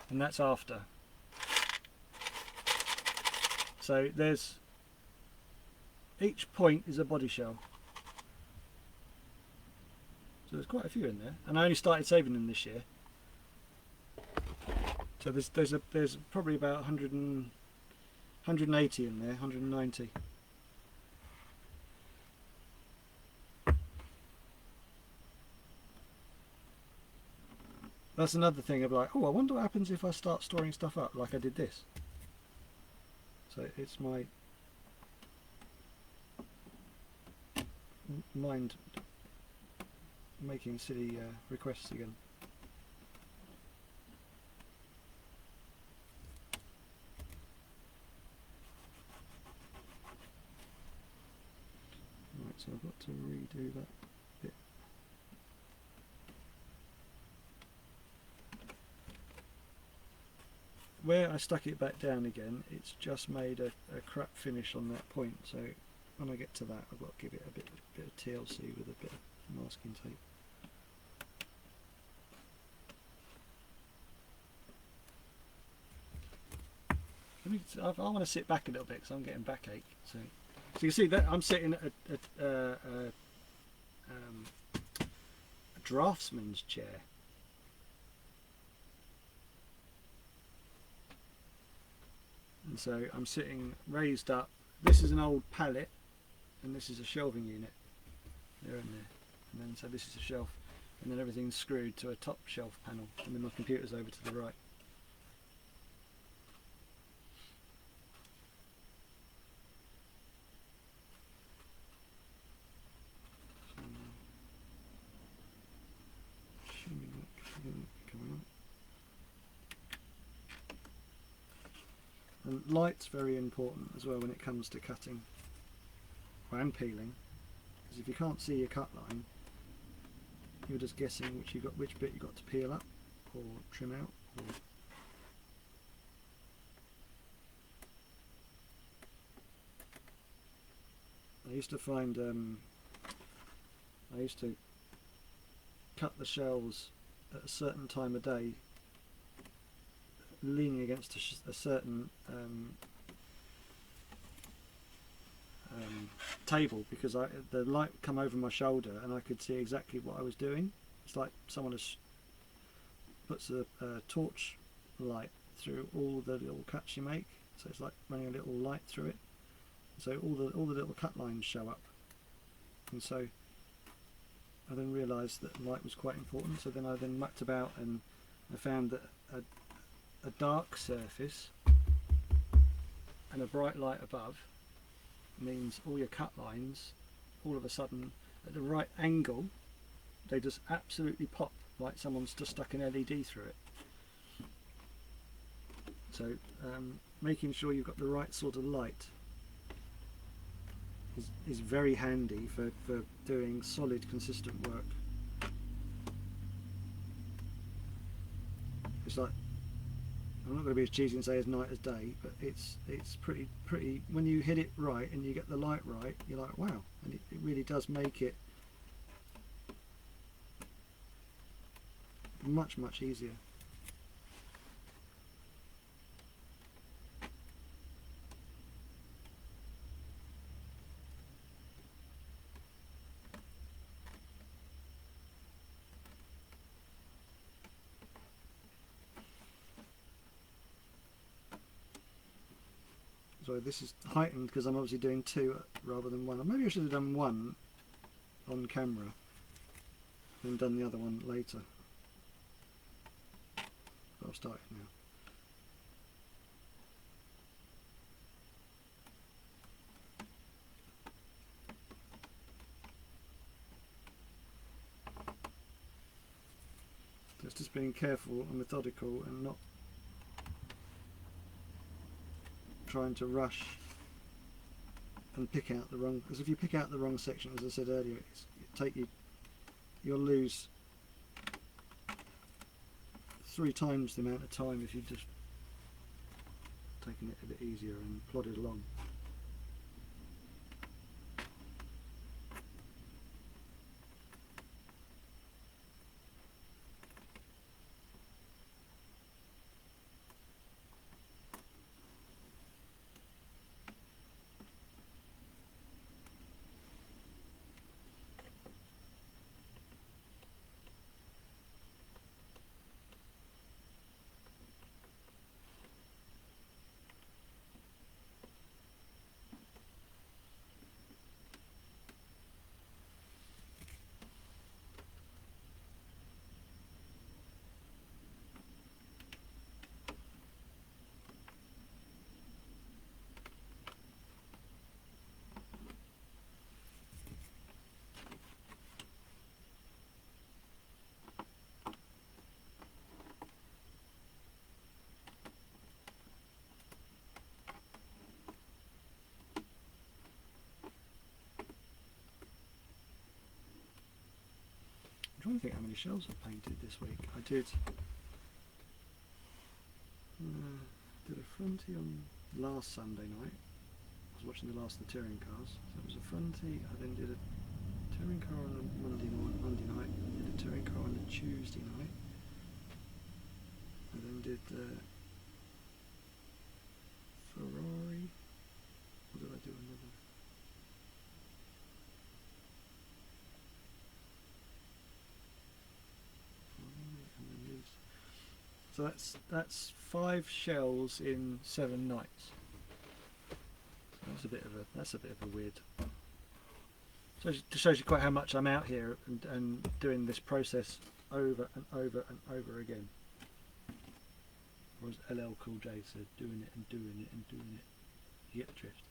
and that's after. So there's, each point is a body shell. So there's quite a few in there, and I only started saving them this year. So there's probably about 180 in there, 190. That's another thing of like, oh, I wonder what happens if I start storing stuff up like I did this. So it's my mind making silly requests again. Right, so I've got to redo that bit. Where I stuck it back down again, it's just made a crap finish on that point, so when I get to that I've got to give it a bit of TLC with a bit of masking tape. I want to sit back a little bit because I'm getting backache. So you can see that I'm sitting at a draftsman's chair. And so I'm sitting raised up. This is an old pallet, and this is a shelving unit. There and there. And then so this is a shelf, and then everything's screwed to a top shelf panel, and then my computer's over to the right. And light's very important as well when it comes to cutting and peeling, because if you can't see your cut line, you're just guessing which bit you got to peel up or trim out. I used to find I used to cut the shells at a certain time of day, leaning against a certain table because the light would come over my shoulder and I could see exactly what I was doing. It's like someone has puts a torch light through all the little cuts you make, so it's like running a little light through it. So all the little cut lines show up, and so I then realised that light was quite important. So then I mucked about and I found that a dark surface and a bright light above means all your cut lines, all of a sudden at the right angle, they just absolutely pop like someone's just stuck an LED through it. So making sure you've got the right sort of light is very handy for doing solid, consistent work. It's like, I'm not going to be as cheesy and say as night as day, but it's pretty when you hit it right and you get the light right, you're like, wow, and it really does make it much easier. So this is heightened because I'm obviously doing two rather than one. Or maybe I should have done one on camera and done the other one later. But I'll start it now. So it's just being careful and methodical and not trying to rush and pick out the wrong, because if you pick out the wrong section, as I said earlier, you'll lose 3 times the amount of time if you just taken it a bit easier and plodded along. I'm trying to think how many shells I've painted this week. I did a fronty on last Sunday night. I was watching the last of the touring cars. So it was a fronty. I then did a touring car on a Monday night. I did a touring car on a Tuesday night. I then did Ferrari. What did I do? Another. So that's 5 shells in 7 nights. So that's a bit of a weird. So it shows you quite how much I'm out here and doing this process over and over and over again. Or as LL Cool J said, doing it and doing it and doing it. You get the drift.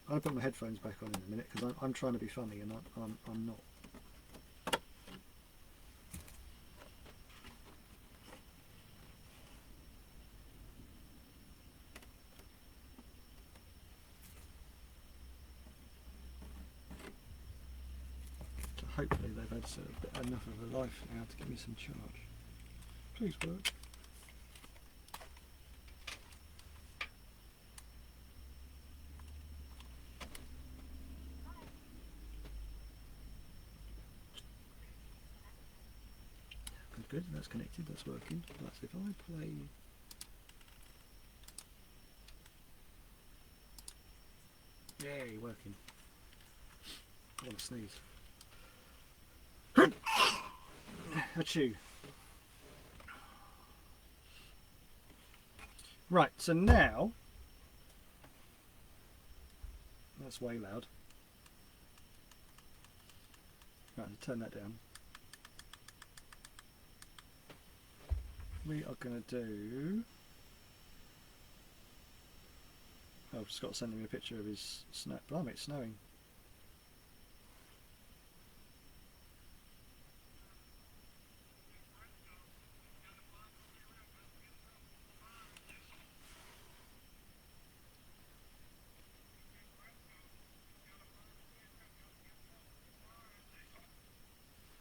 I'll put my headphones back on in a minute because I'm trying to be funny and I'm not. So hopefully they've had enough of a life now to give me some charge. Please work. good. That's connected. That's working. Right, so if I play. Yay, working. I want to sneeze. Achoo. Right, so now, that's way loud. Right, I'll turn that down. We are going to do. Oh, Scott sending me a picture of his snow. Blimey, it's snowing.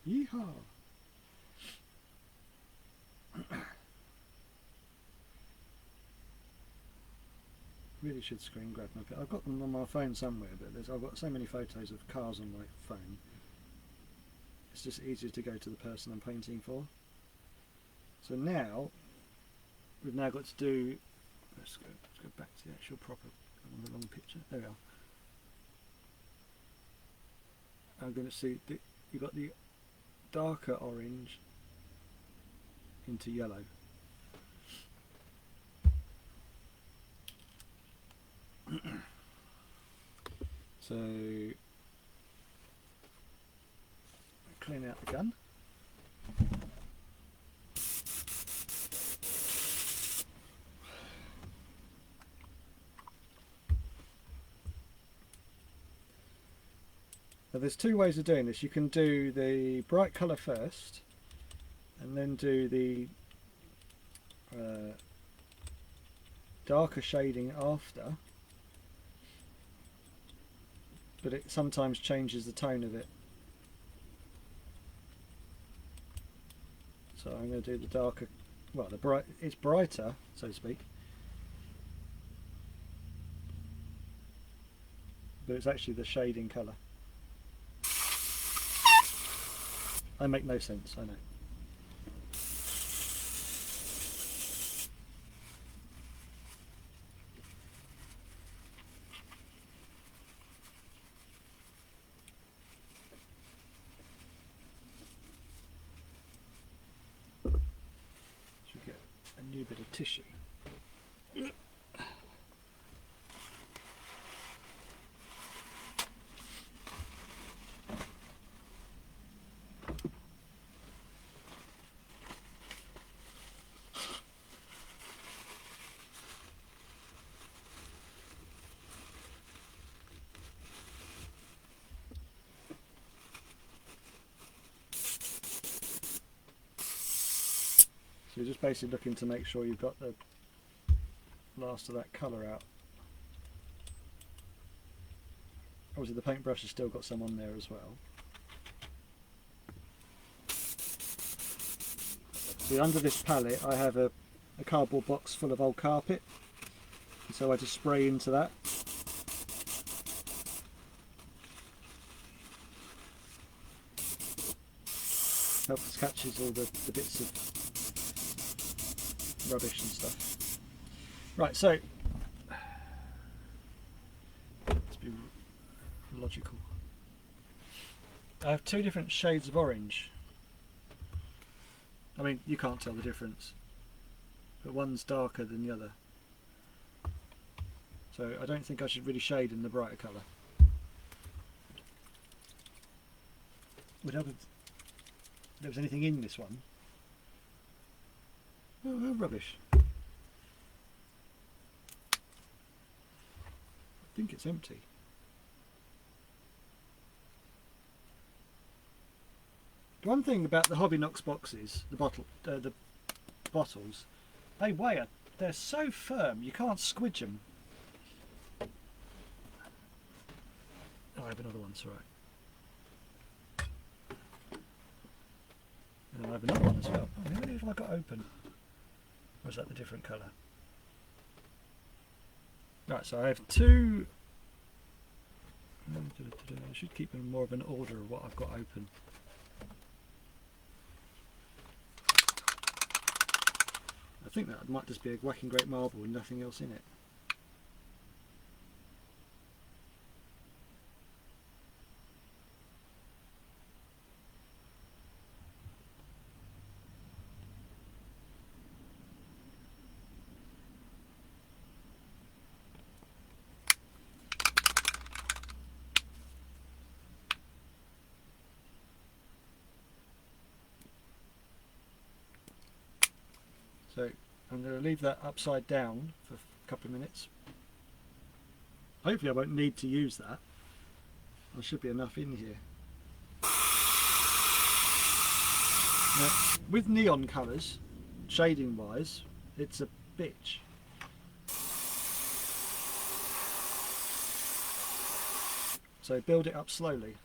Yeehaw! Really should screen grab my. I've got them on my phone somewhere, but I've got so many photos of cars on my phone. It's just easier to go to the person I'm painting for. So now we've now got to do. Let's go back to the actual proper. I'm on the wrong picture. There we are. I'm going to see you've got the darker orange into yellow. So clean out the gun. Now there's two ways of doing this. You can do the bright colour first and then do the darker shading after, but it sometimes changes the tone of it. So I'm going to do the darker, well, it's brighter, so to speak, but it's actually the shading colour. They make no sense, I know. Should get a new bit of tissue. So you're just basically looking to make sure you've got the last of that colour out. Obviously the paintbrush has still got some on there as well. See, under this palette I have a cardboard box full of old carpet, and so I just spray into that. Helps catches all the bits of rubbish and stuff. Right, so let's be logical. I have two different shades of orange. I mean, you can't tell the difference, but one's darker than the other. So I don't think I should really shade in the brighter colour. Would help if there was anything in this one. Oh, rubbish. I think it's empty. The one thing about the Hobbynox boxes, the bottles, they weigh they're so firm you can't squidge them. Oh, I have another one, it's alright. And I have another one as well. Oh, how many have I got open? Or is that the different colour? Right, so I have two. I should keep in more of an order of what I've got open. think that might just be a whacking great marble and nothing else in it. So I'm going to leave that upside down for a couple of minutes. Hopefully I won't need to use that. There should be enough in here. Now, with neon colours, shading wise, it's a bitch. So build it up slowly.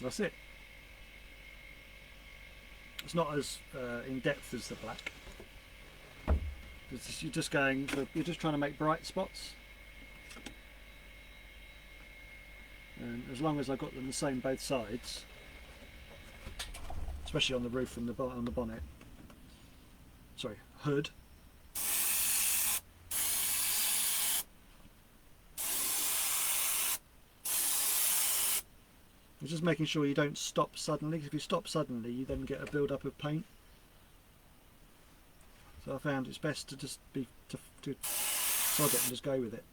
That's it. It's not as in depth as the black. You're just going for, you're just trying to make bright spots. And as long as I've got them the same both sides, especially on the roof and on the bonnet, sorry, hood. You're just making sure you don't stop suddenly. If you stop suddenly, you then get a build-up of paint. So I found it's best to just to sod it and just go with it.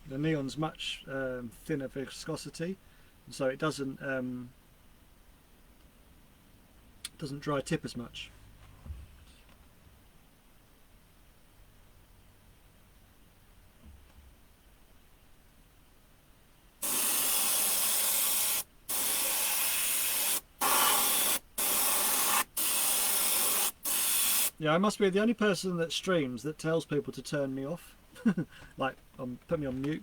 The neon's much thinner viscosity, so it doesn't dry tip as much. Yeah, I must be the only person that streams that tells people to turn me off. Like, put me on mute.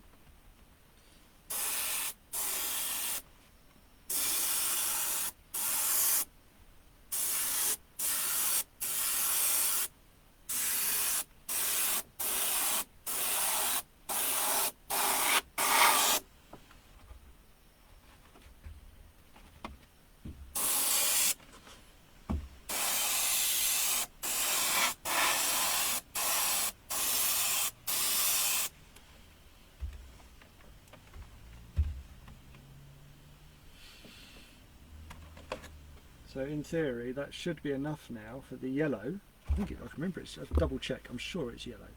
So in theory that should be enough now for the yellow. I can remember it's, I'll double check, I'm sure it's yellow.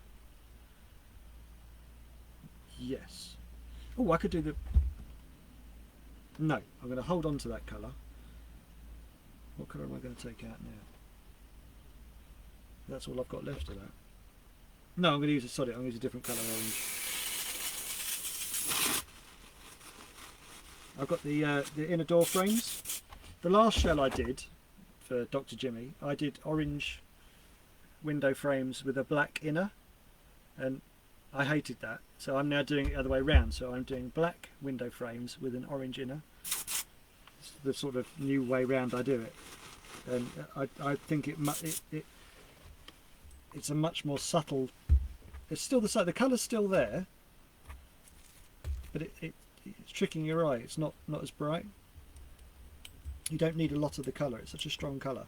Yes. Oh, I could do the... No, I'm going to hold on to that colour. What colour am I going to take out now? That's all I've got left of that. No, I'm going to use a solid, I'm going to use a different colour orange. I've got the inner door frames. The last shell I did for Dr. Jimmy, I did orange window frames with a black inner, and I hated that, so I'm now doing it the other way around. So I'm doing black window frames with an orange inner. It's the sort of new way round I do it, and I think it's a much more subtle. It's still the colour's still there, but it's tricking your eye. It's not as bright. You don't need a lot of the colour. It's such a strong colour.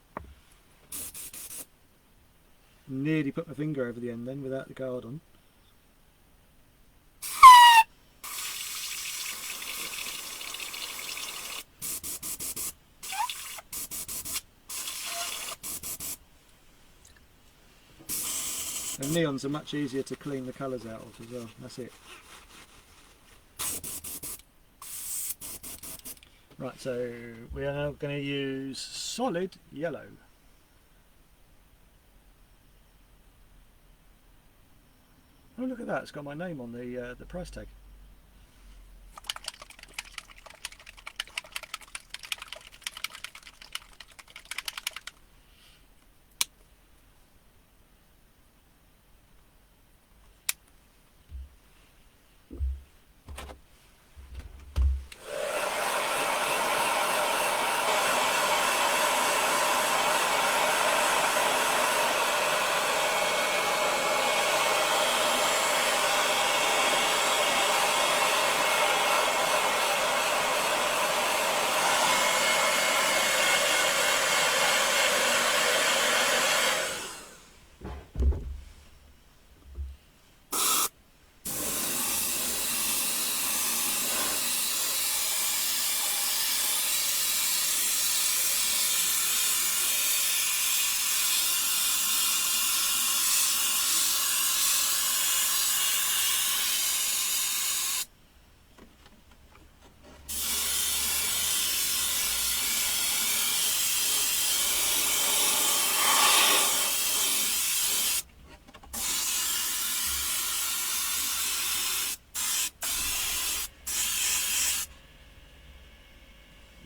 Nearly put my finger over the end then without the guard on. And neons are much easier to clean the colours out of as well. That's it. Right, so we are now going to use solid yellow. Oh, look at that! It's got my name on the price tag.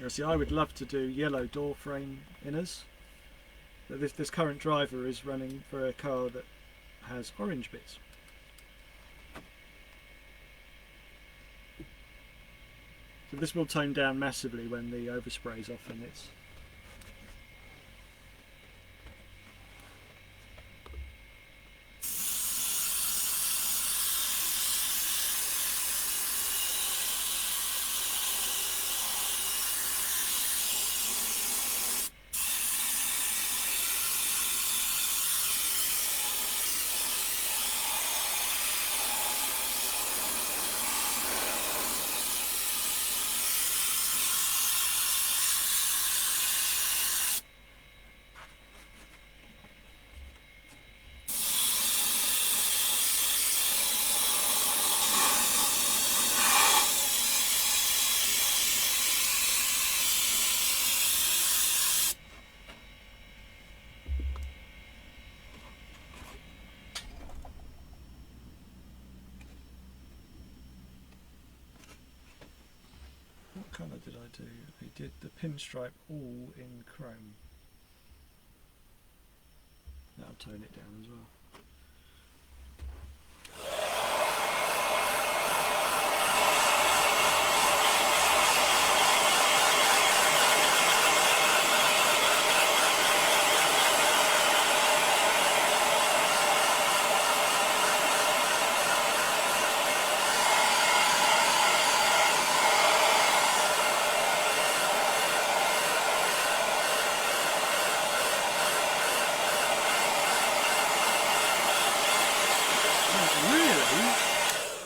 See, I would love to do yellow door frame inners, but this current driver is running for a car that has orange bits. So this will tone down massively when the overspray is off and it's... What colour did I do? I did the pinstripe all in chrome. That'll tone it down as well.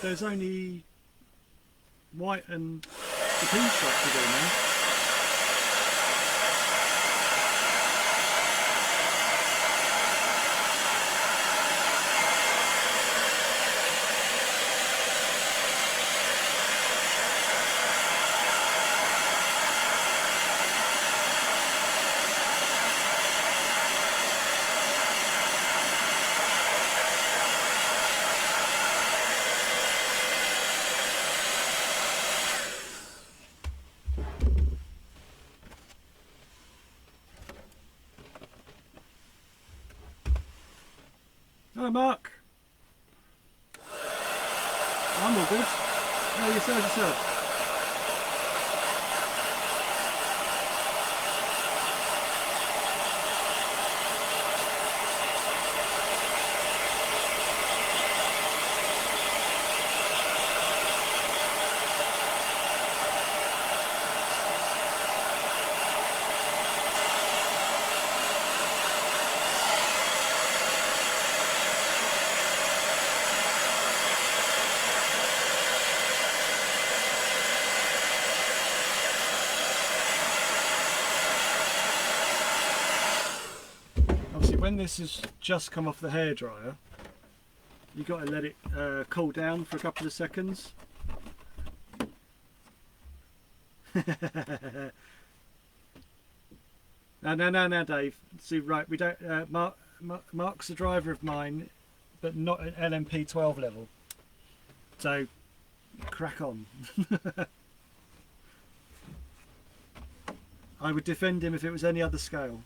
There's only white and the pinstripe to do now. Hi Mark. I'm all good. How are yourself? Obviously when this has just come off the hairdryer, you've got to let it cool down for a couple of seconds. No, Dave. See, right, we don't. Mark's a driver of mine, but not at LMP 12 level. So, crack on. I would defend him if it was any other scale.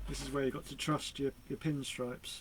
This is where you've got to trust your pinstripes.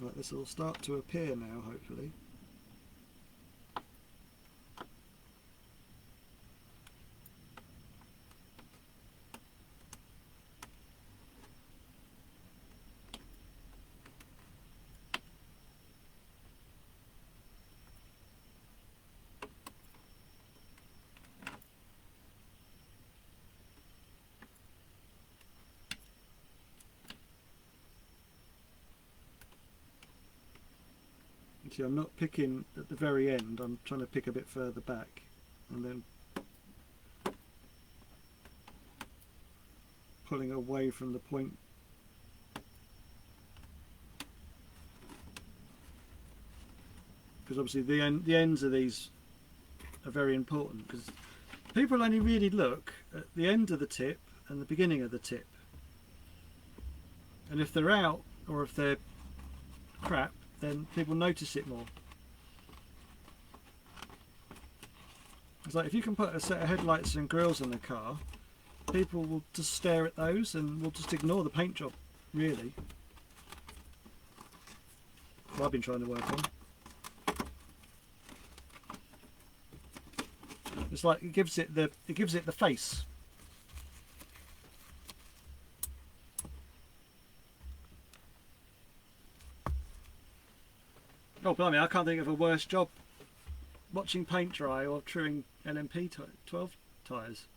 Right, this will start to appear now, hopefully. See, I'm not picking at the very end, I'm trying to pick a bit further back and then pulling away from the point. Because obviously the ends of these are very important, because people only really look at the end of the tip and the beginning of the tip, and if they're out or if they're crap, then people notice it more. It's like if you can put a set of headlights and grills in the car, people will just stare at those and will just ignore the paint job, really. What I've been trying to work on. It's like it gives it the face. Oh blimey, I can't think of a worse job watching paint dry or truing LMP 12 tyres.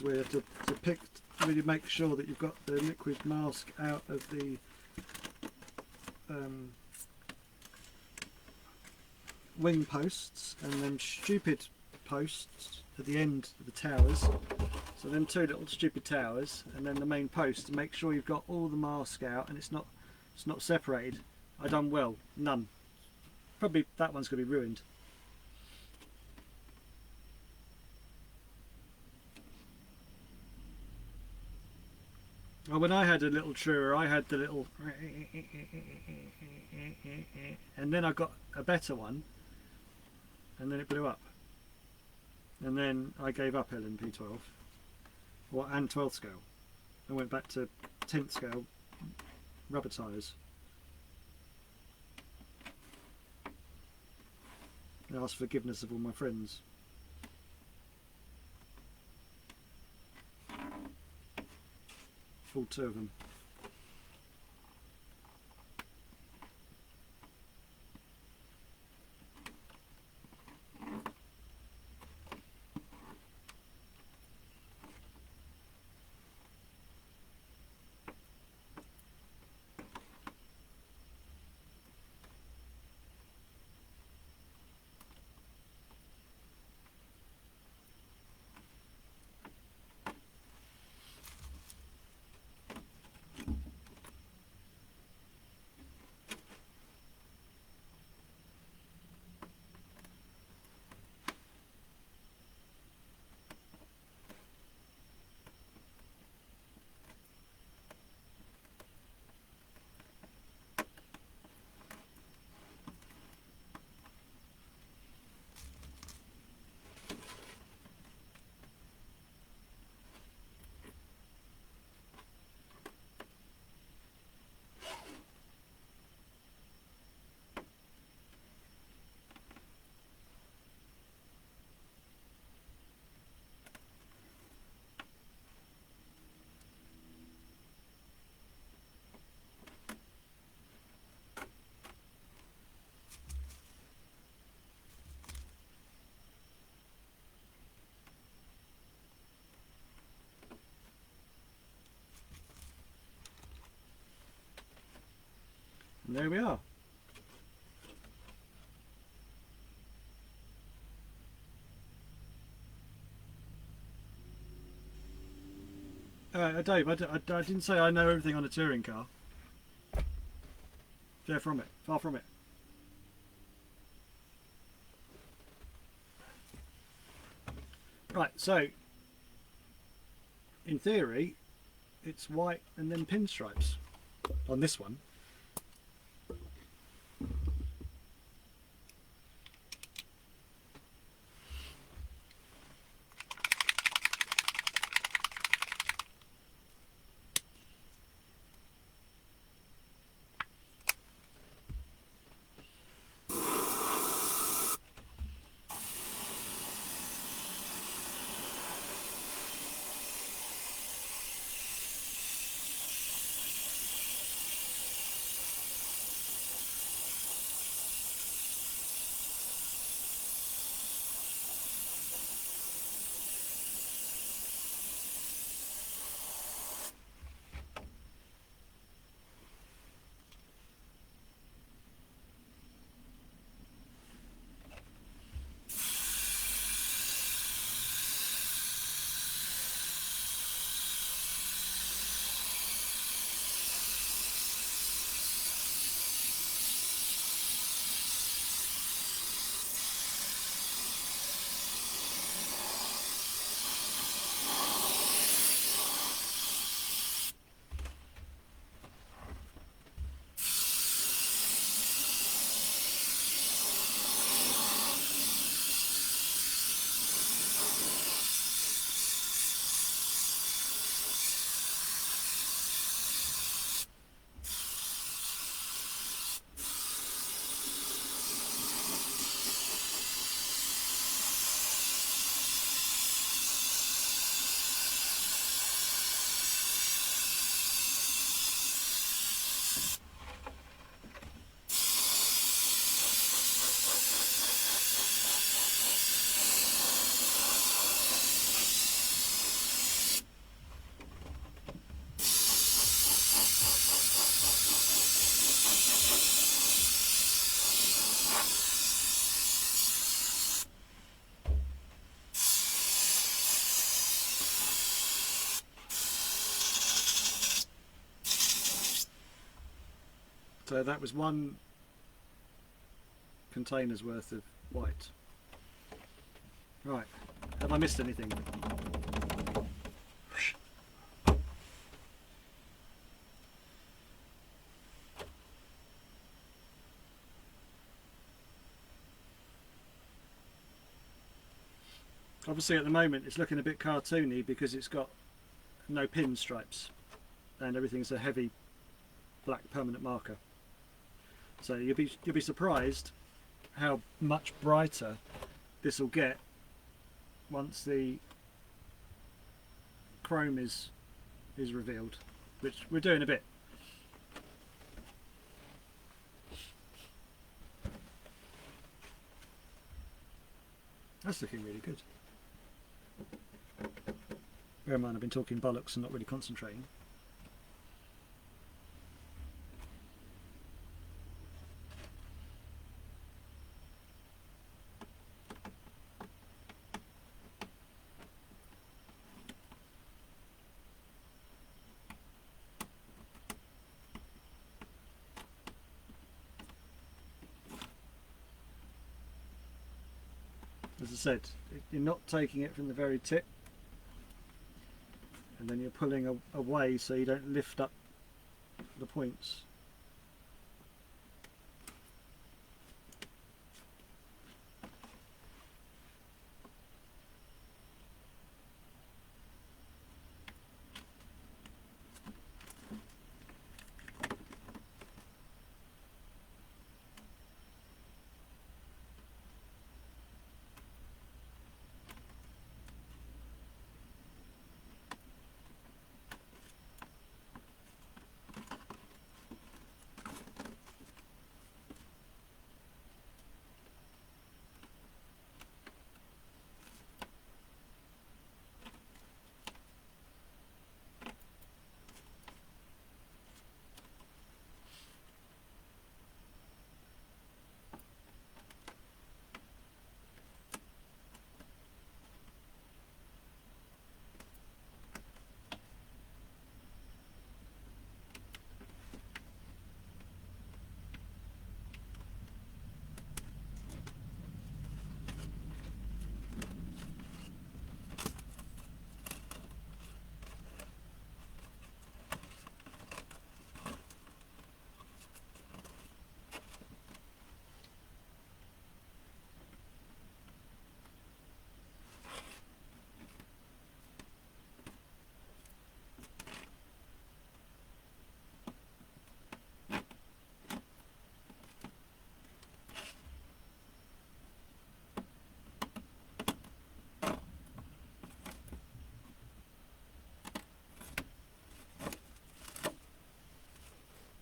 where you have to pick, really make sure that you've got the liquid mask out of the wing posts, and then stupid posts at the end of the towers. So then two little stupid towers, and then the main post, to make sure you've got all the mask out and it's not separated. I done well, none. Probably that one's going to be ruined. Well, when I had a little truer, I had the little, and then I got a better one, and then it blew up. And then I gave up LMP12, and 12th scale. I went back to 10th scale rubber tyres. I asked forgiveness of all my friends. All two of them. And there we are. Dave, I didn't say I know everything on a touring car. Far from it. Far from it. Right, so in theory, it's white and then pinstripes on this one. So that was one container's worth of white. Right, have I missed anything? Obviously at the moment it's looking a bit cartoony because it's got no pinstripes and everything's a heavy black permanent marker. So you'll be surprised how much brighter this will get once the chrome is revealed, which we're doing a bit. That's looking really good. Bear in mind I've been talking bollocks and not really concentrating. As I said, you're not taking it from the very tip, and then you're pulling away so you don't lift up the points.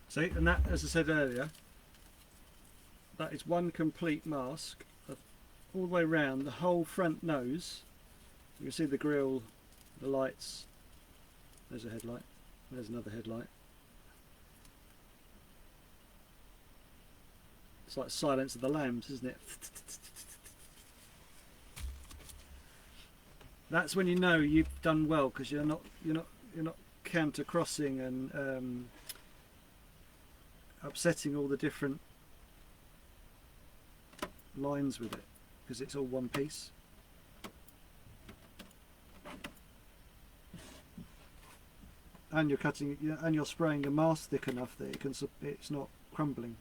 See, and that, as I said earlier, that is one complete mask of all the way around the whole front nose. You can see the grille, the lights. There's a headlight. There's another headlight. It's like Silence of the Lambs, isn't it? That's when you know you've done well, because you're not counter crossing and upsetting all the different lines with it, because it's all one piece. And you're cutting, and you're spraying your mask thick enough that it's not crumbling.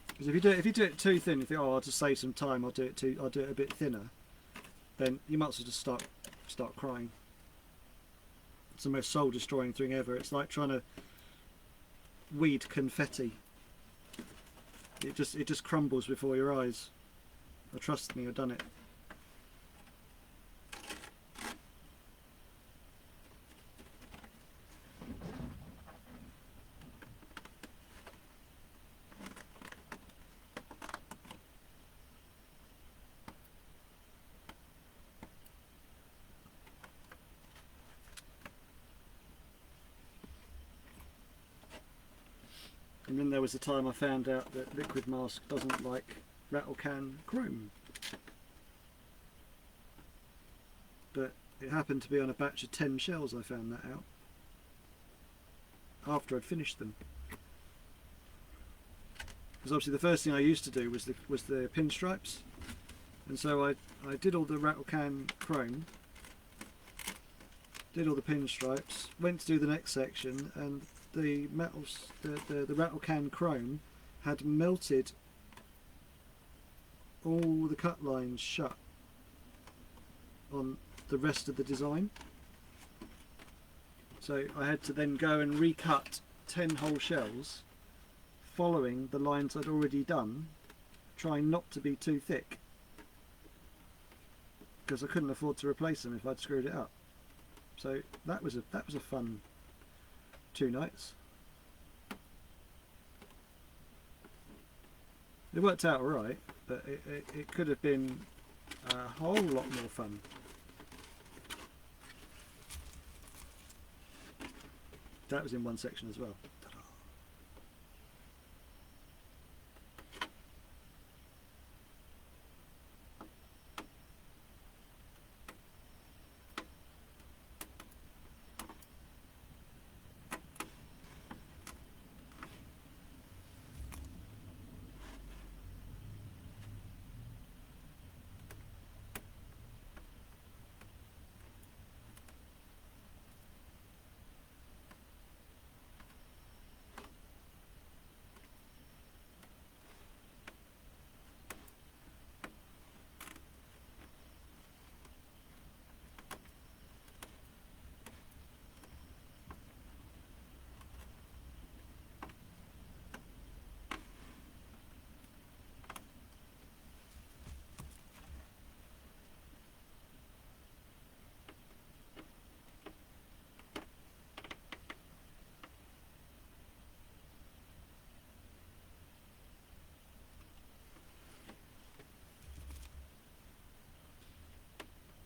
Because if you do it too thin, you think, oh, I'll just save some time, I'll do it a bit thinner, then you might as well just start crying. It's the most soul destroying thing ever. It's like trying to weed confetti. It just crumbles before your eyes. Oh, trust me, I've done it. And then there was a time I found out that liquid mask doesn't like rattle can chrome. But it happened to be on a batch of 10 shells I found that out. after I'd finished them. Because obviously the first thing I used to do was the pinstripes, and so I did all the rattle can chrome, did all the pinstripes, went to do the next section, and the metals, the rattle can chrome had melted all the cut lines shut on the rest of the design. So I had to then go and recut 10 whole shells following the lines I'd already done, trying not to be too thick, because I couldn't afford to replace them if I'd screwed it up. So that was a fun 2 nights. It worked out alright, but it could have been a whole lot more fun. That was in one section as well.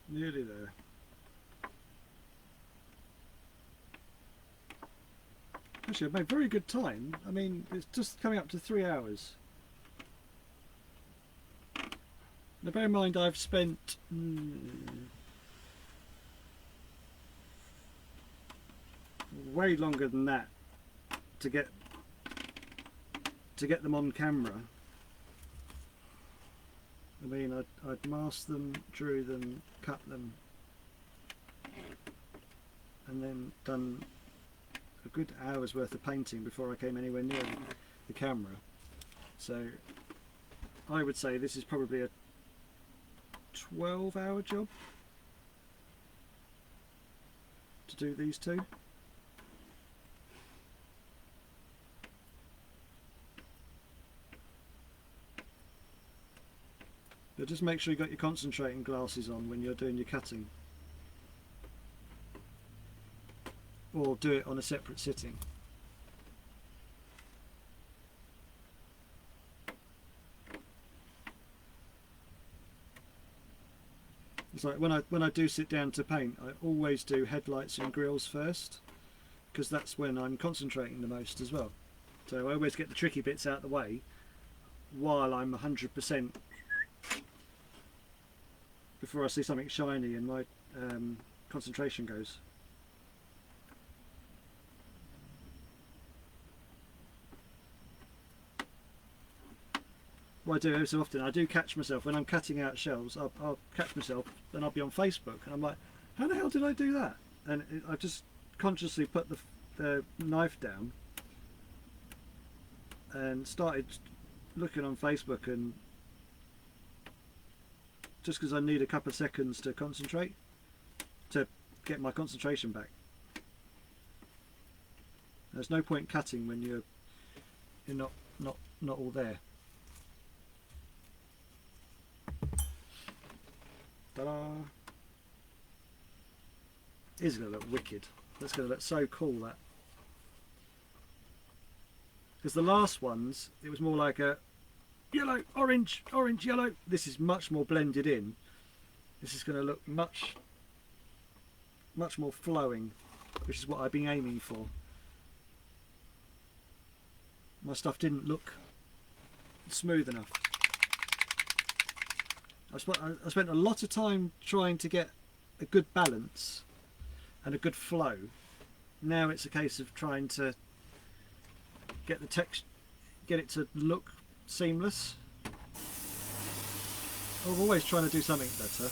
Nearly there. Actually, I've made very good time. I mean, it's just coming up to 3 hours. Now bear in mind I've spent way longer than that to get them on camera. I mean, I'd masked them, drew them, cut them, and then done a good hour's worth of painting before I came anywhere near the camera. So I would say this is probably a 12-hour job to do these two. But just make sure you've got your concentrating glasses on when you're doing your cutting. Or do it on a separate sitting. It's like when I do sit down to paint, I always do headlights and grills first, because that's when I'm concentrating the most as well. So I always get the tricky bits out of the way while I'm 100% before I see something shiny and my concentration goes. What I do every so often, I do catch myself when I'm cutting out shells. I'll catch myself, then I'll be on Facebook, and I'm like, how the hell did I do that? And I just consciously put the knife down and started looking on Facebook, and just because I need a couple of seconds to concentrate, to get my concentration back. There's no point cutting when you're not all there. Ta-da! It's going to look wicked. That's going to look so cool, that. Because the last ones, it was more like a yellow, orange, orange, yellow. This is much more blended in. This is going to look much more flowing, which is what I've been aiming for. My stuff didn't look smooth enough. I spent a lot of time trying to get a good balance and a good flow Now it's a case of trying to get the text, get it to look seamless. I'm always trying to do something better.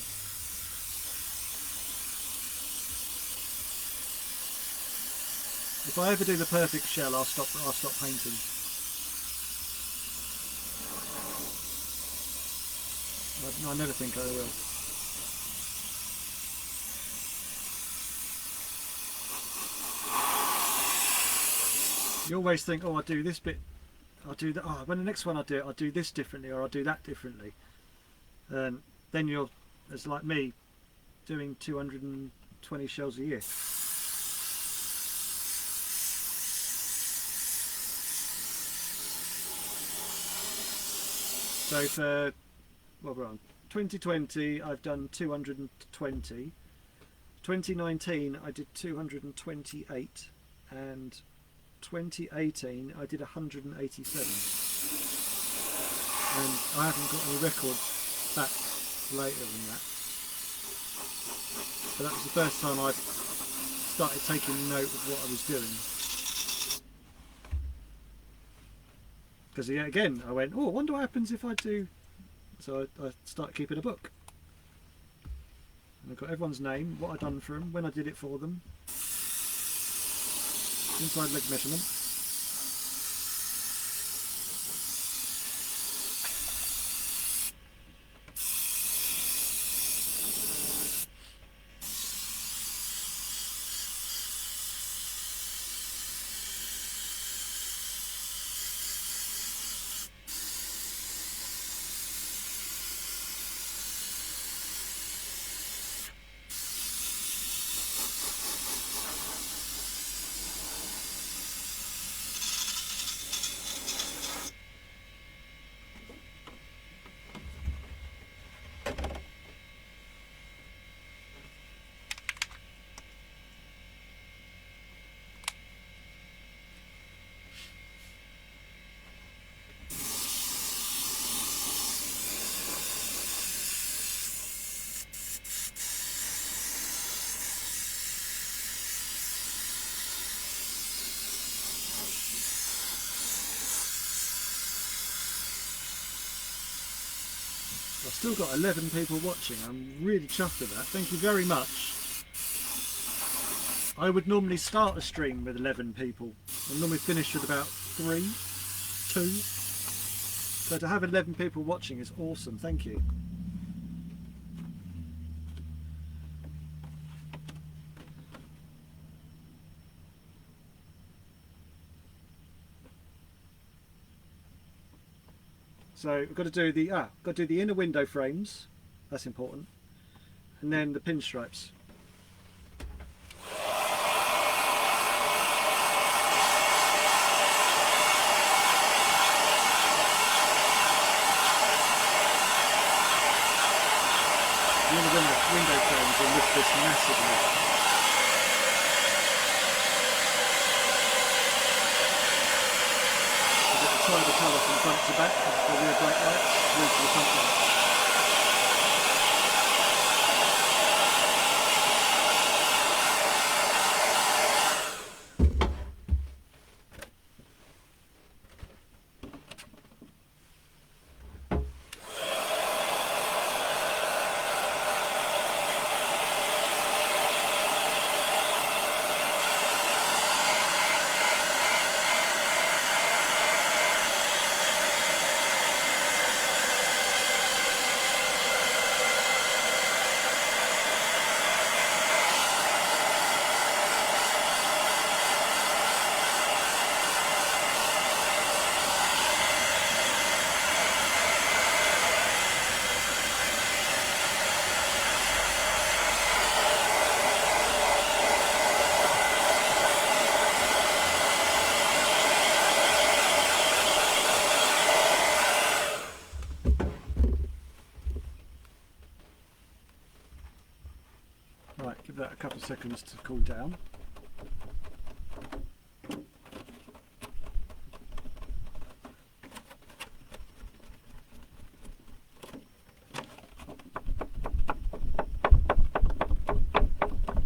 If I ever do the perfect shell, I'll stop painting. I never think I will. You always think, oh, I'll do this bit, I'll do that. Oh, when the next one I do it, I'll do this differently, or I'll do that differently. And then you're, it's like me, doing 220 shells a year. So for, well, we're on 2020, I've done 220. 2019, I did 228, and 2018 I did 187, and I haven't got any records back later than that, but that was the first time I started taking note of what I was doing, because again I went, oh, I wonder what happens if I do, so I started keeping a book, and I've got everyone's name, what I've done for them, when I did it for them, inside leg measurement. I've still got 11 people watching. I'm really chuffed with that. Thank you very much. I would normally start a stream with 11 people. I normally finish with about 3, 2. So to have 11 people watching is awesome. Thank you. So we've got to do the inner window frames. That's important, and then the pinstripes. The inner window frames will lift this massively. Try the colour from front to back, the rear brake lights, through to the front lights. Right, give that a couple of seconds to cool down.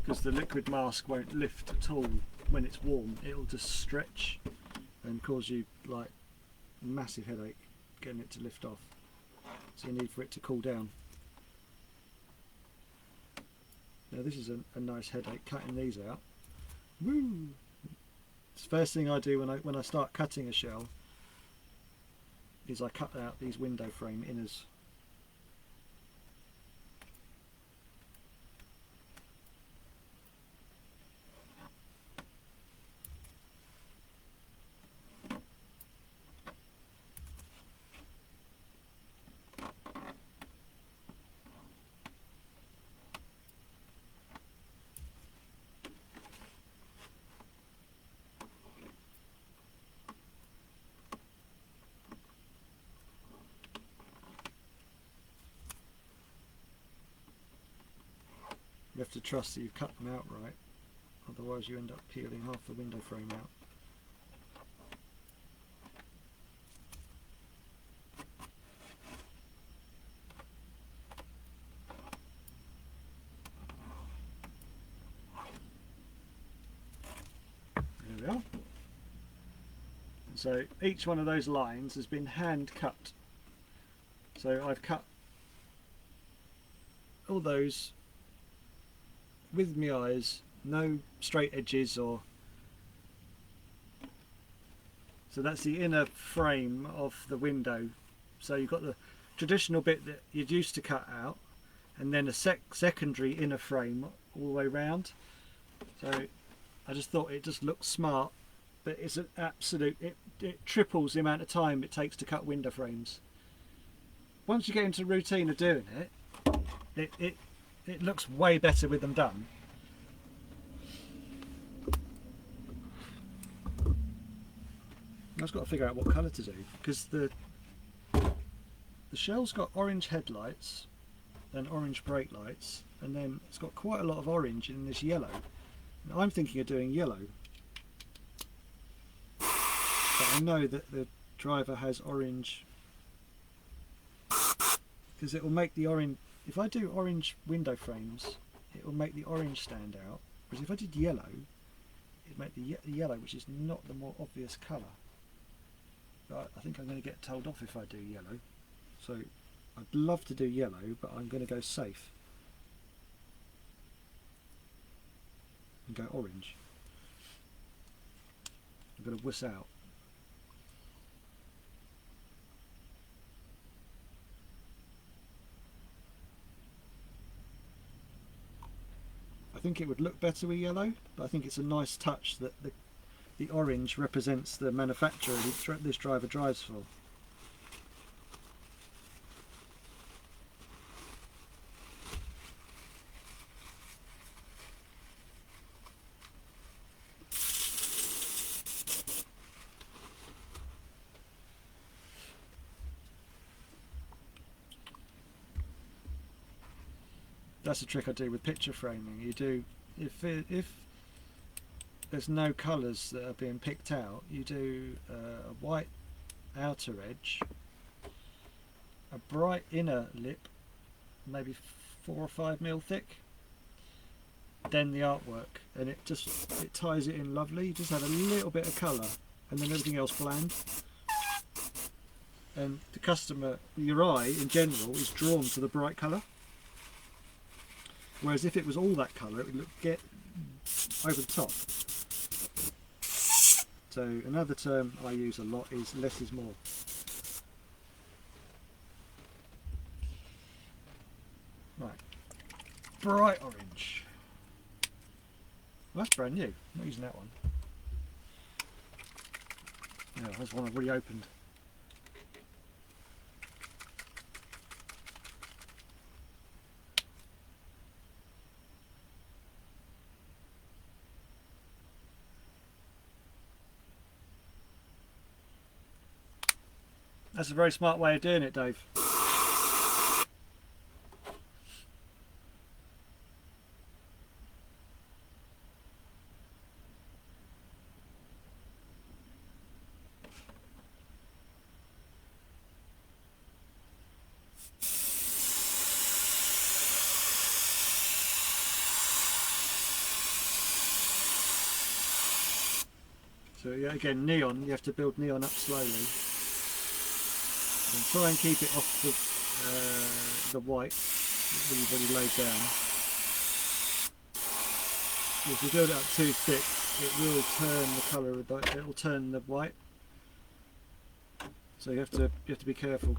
Because the liquid mask won't lift at all when it's warm, it'll just stretch and cause you like massive headache getting it to lift off. So you need for it to cool down. Now this is a nice headache, cutting these out. Woo! It's the first thing I do when I start cutting a shell is I cut out these window frame inners. You have to trust that you've cut them out right, otherwise you end up peeling half the window frame out. There we are. So each one of those lines has been hand cut. So I've cut all those with my eyes, no straight edges or... So that's the inner frame of the window. So you've got the traditional bit that you'd used to cut out, and then a secondary inner frame all the way round. So I just thought it just looked smart, but it's an absolute, it triples the amount of time it takes to cut window frames. Once you get into the routine of doing it, it looks way better with them done. I've just got to figure out what colour to do, because the shell's got orange headlights and orange brake lights, and then it's got quite a lot of orange in this yellow. And I'm thinking of doing yellow, but I know that the driver has orange, because it will make the orange. If I do orange window frames, it will make the orange stand out. Whereas if I did yellow, it'd make the yellow, which is not the more obvious colour. But I think I'm going to get told off if I do yellow. So I'd love to do yellow, but I'm going to go safe and go orange. I'm going to wuss out. I think it would look better with yellow, but I think it's a nice touch that the orange represents the manufacturer this driver drives for. That's a trick I do with picture framing. You do, if there's no colours that are being picked out, you do a white outer edge, a bright inner lip, maybe 4 or 5 mil thick, then the artwork, and it ties it in lovely. You just have a little bit of colour and then everything else bland. And the customer, your eye in general, is drawn to the bright colour. Whereas if it was all that colour, it would look over the top. So another term I use a lot is less is more. Right, bright orange. Well, that's brand new. I'm not using that one. Yeah, that's one I've already opened. That's a very smart way of doing it, Dave. So yeah, again, neon, you have to build neon up slowly. And try and keep it off the white that you've already laid down. If you build it up too thick, it will turn the colour of the, it will turn the white. So you have to be careful.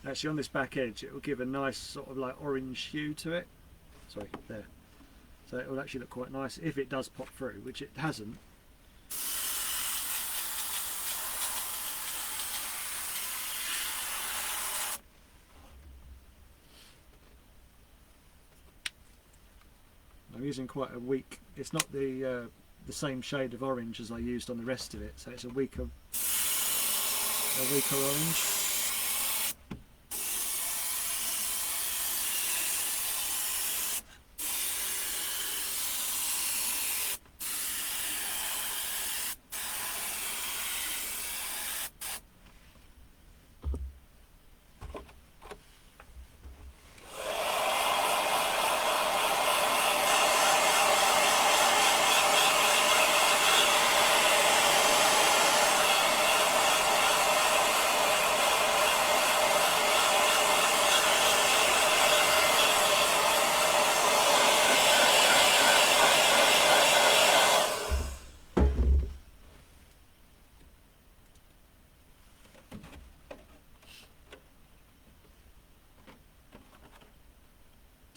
Actually, on this back edge, it will give a nice sort of like orange hue to it. Sorry, there. So it will actually look quite nice if it does pop through, which it hasn't. I'm using quite a weak. It's not the same shade of orange as I used on the rest of it, so it's a weaker orange.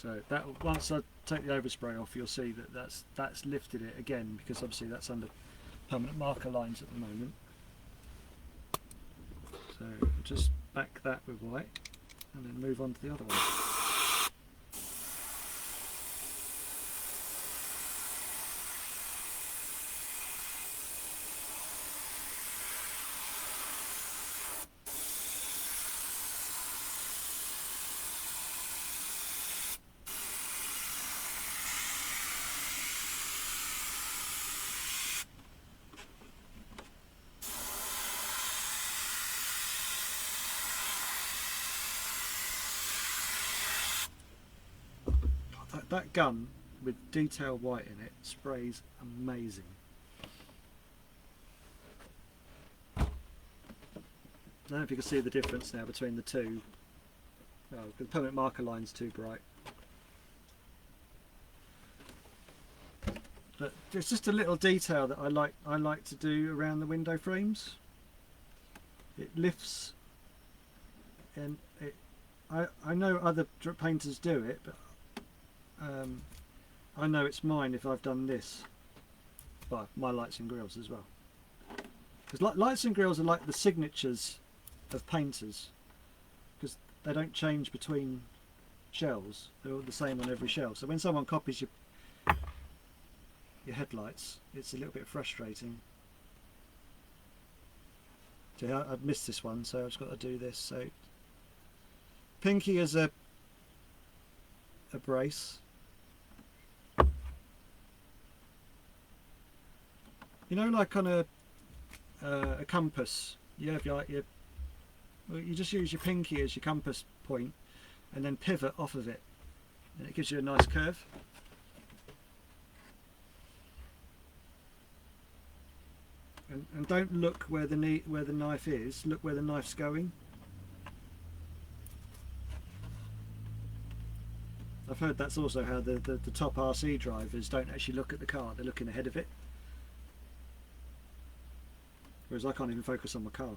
So that once I take the overspray off, you'll see that that's lifted it again, because obviously that's under permanent marker lines at the moment. So just back that with white and then move on to the other one. That gun with detail white in it sprays amazing. I don't know if you can see the difference now between the two. Oh, the permanent marker line's too bright. But it's just a little detail that I like to do around the window frames. It lifts, and I know other painters do it, but I know it's mine if I've done this. Well, my lights and grills as well. Because lights and grills are like the signatures of painters, because they don't change between shells. They're all the same on every shelf. So when someone copies your headlights, it's a little bit frustrating. So I've missed this one, so I've just got to do this. So pinky as a brace. You know, like on a compass, you have well, you just use your pinky as your compass point and then pivot off of it, and it gives you a nice curve. And don't look where the knife is, look where the knife's going. I've heard that's also how the top RC drivers don't actually look at the car, they're looking ahead of it. Whereas I can't even focus on my car.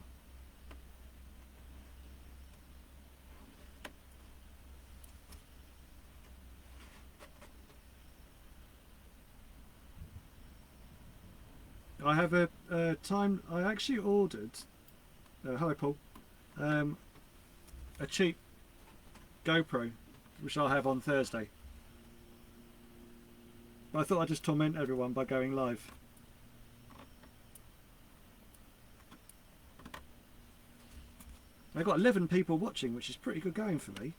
I have a time, I actually ordered, hi Paul, a cheap GoPro, which I'll have on Thursday. But I thought I'd just torment everyone by going live. I've got 11 people watching, which is pretty good going for me.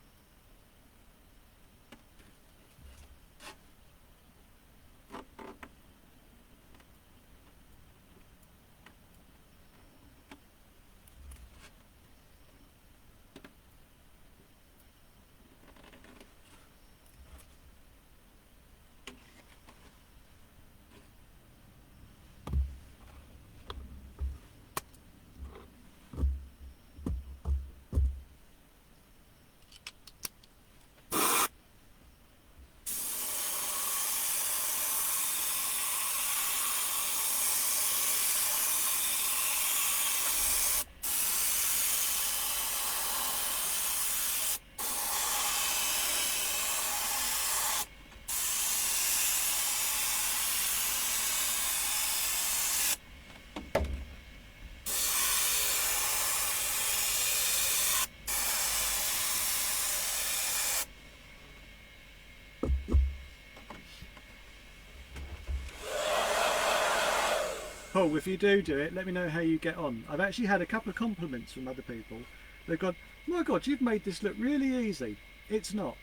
Paul, if you do it, let me know how you get on. I've actually had a couple of compliments from other people. They've gone, my God, you've made this look really easy. It's not.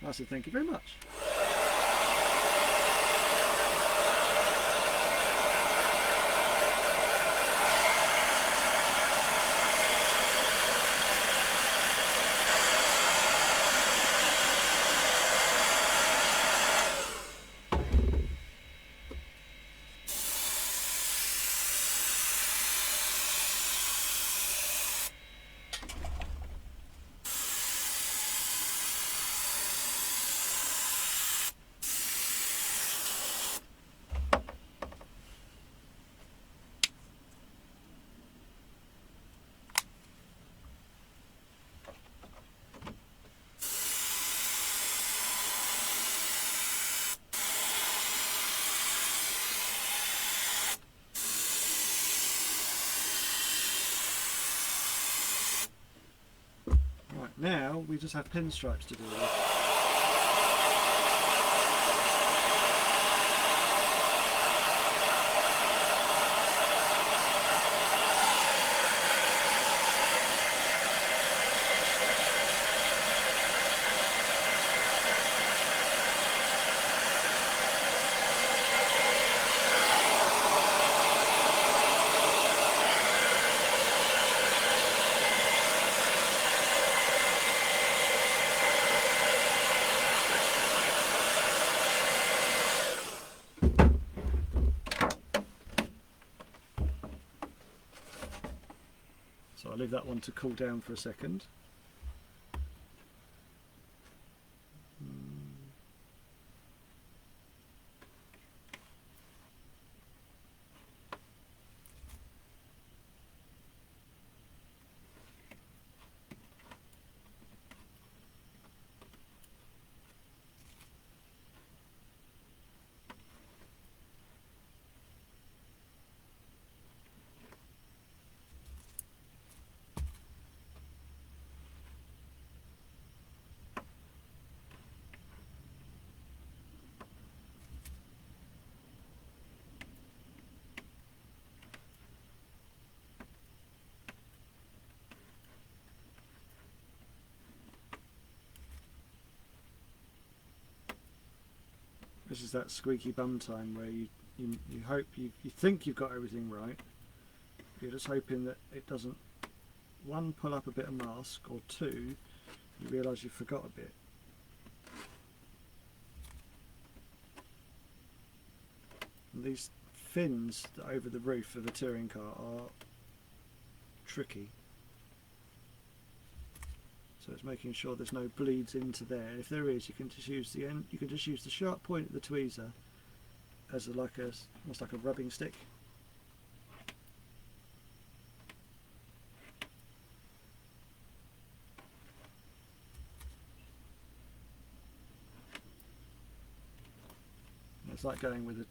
I said, thank you very much. Right, now we just have pinstripes to deal with. So I'll leave that one to cool down for a second. This is that squeaky bum time where you hope you think you've got everything right. You're just hoping that it doesn't, one, pull up a bit of mask, or two, you realise you forgot a bit. And these fins that are over the roof of the touring car are tricky. So it's making sure there's no bleeds into there. If there is, you can just use the end. You can just use the sharp point of the tweezer as almost like a rubbing stick. It's like going with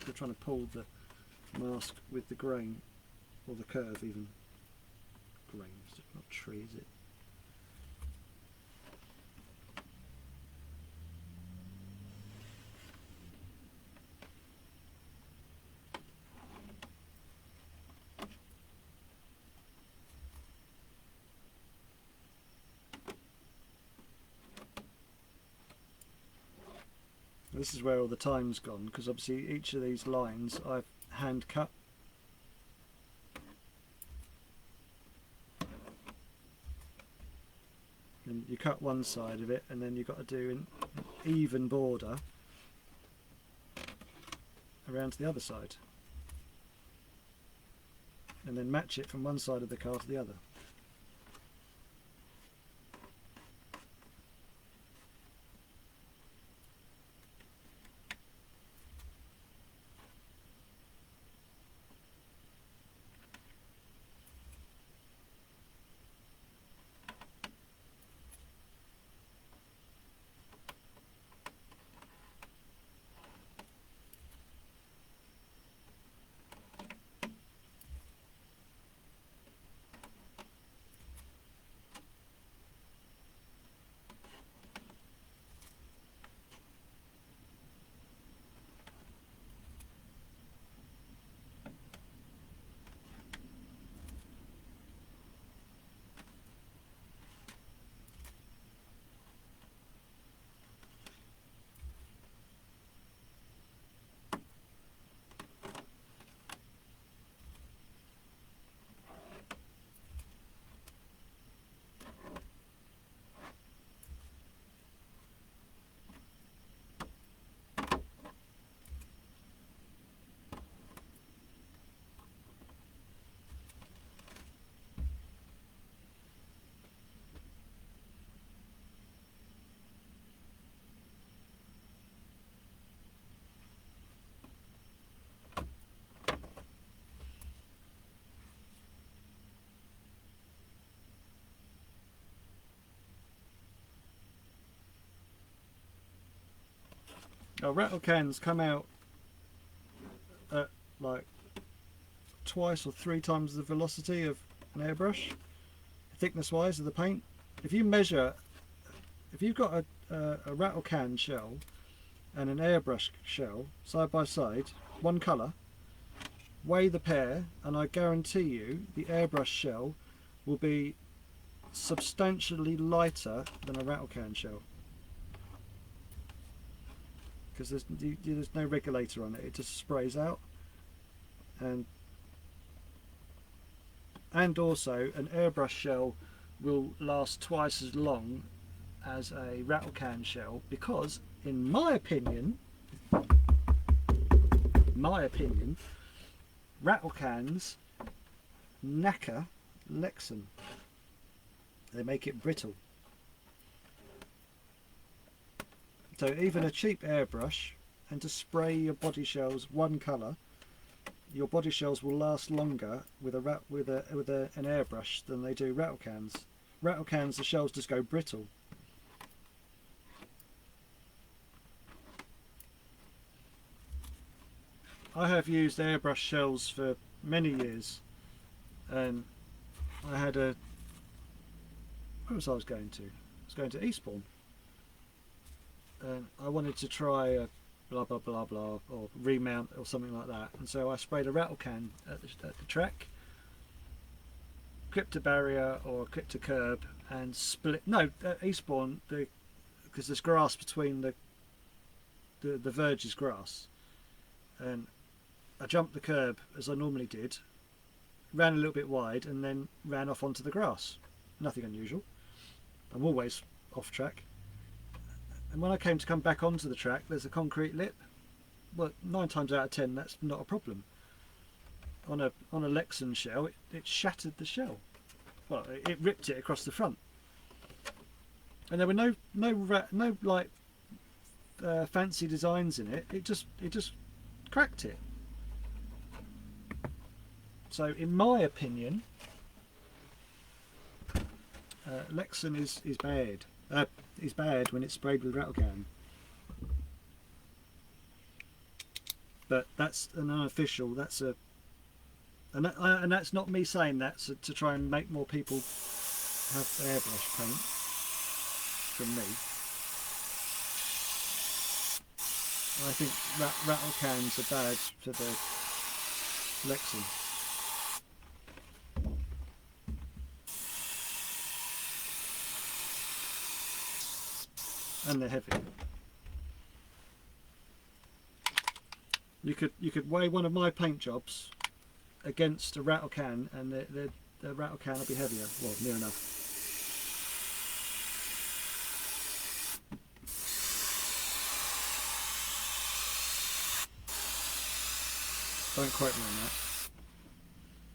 you're trying to pull the mask with the grain, or the curve even. Grain, not tree, is it? This is where all the time's gone, because obviously each of these lines I've hand cut. And you cut one side of it, and then you've got to do an even border around to the other side, and then match it from one side of the car to the other. Now, rattle cans come out at like twice or three times the velocity of an airbrush, thickness wise of the paint. If you measure, if you've got a rattle can shell and an airbrush shell side by side, one colour, weigh the pair, and I guarantee you the airbrush shell will be substantially lighter than a rattle can shell, because there's no regulator on it, it just sprays out. And also an airbrush shell will last twice as long as a rattle can shell, because in my opinion rattle cans knacker Lexan. They make it brittle. So even a cheap airbrush, and to spray your body shells one colour, your body shells will last longer with an airbrush than they do rattle cans. Rattle cans, the shells just go brittle. I have used airbrush shells for many years, and I had a, where was I going to? I was going to Eastbourne, and I wanted to try a blah blah blah blah or remount or something like that, and so I sprayed a rattle can at the track, clipped a barrier or clipped a curb and split. No, at Eastbourne, because there's grass between the verge is grass, and I jumped the curb as I normally did, ran a little bit wide, and then ran off onto the grass. Nothing unusual. I'm always off track. And when I came to come back onto the track, there's a concrete lip. Well, 9 times out of 10, that's not a problem. On a Lexan shell, it shattered the shell. Well, it ripped it across the front. And there were no like fancy designs in it. It just cracked it. So, in my opinion, Lexan is bad. Is bad when it's sprayed with rattle can. But that's an unofficial. That's a, and that's not me saying that to try and make more people have airbrush paint from me. I think rattle cans are bad for the Lexan. And they're heavy. You could weigh one of my paint jobs against a rattle can, and the rattle can will be heavier. Well, near enough. Don't quote me on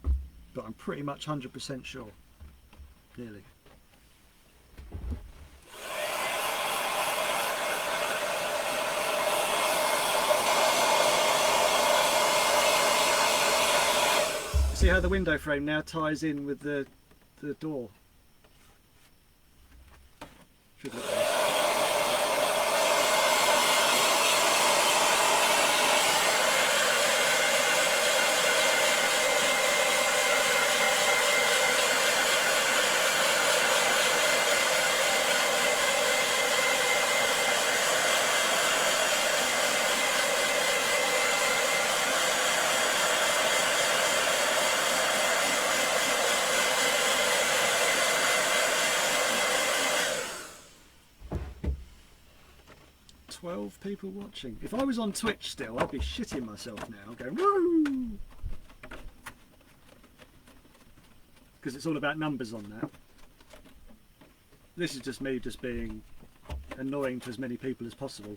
that, but I'm pretty much 100% sure. Nearly. See how the window frame now ties in with the door? Should look nice. People watching. If I was on Twitch still, I'd be shitting myself now, going woo, because it's all about numbers on that. This is just me just being annoying to as many people as possible.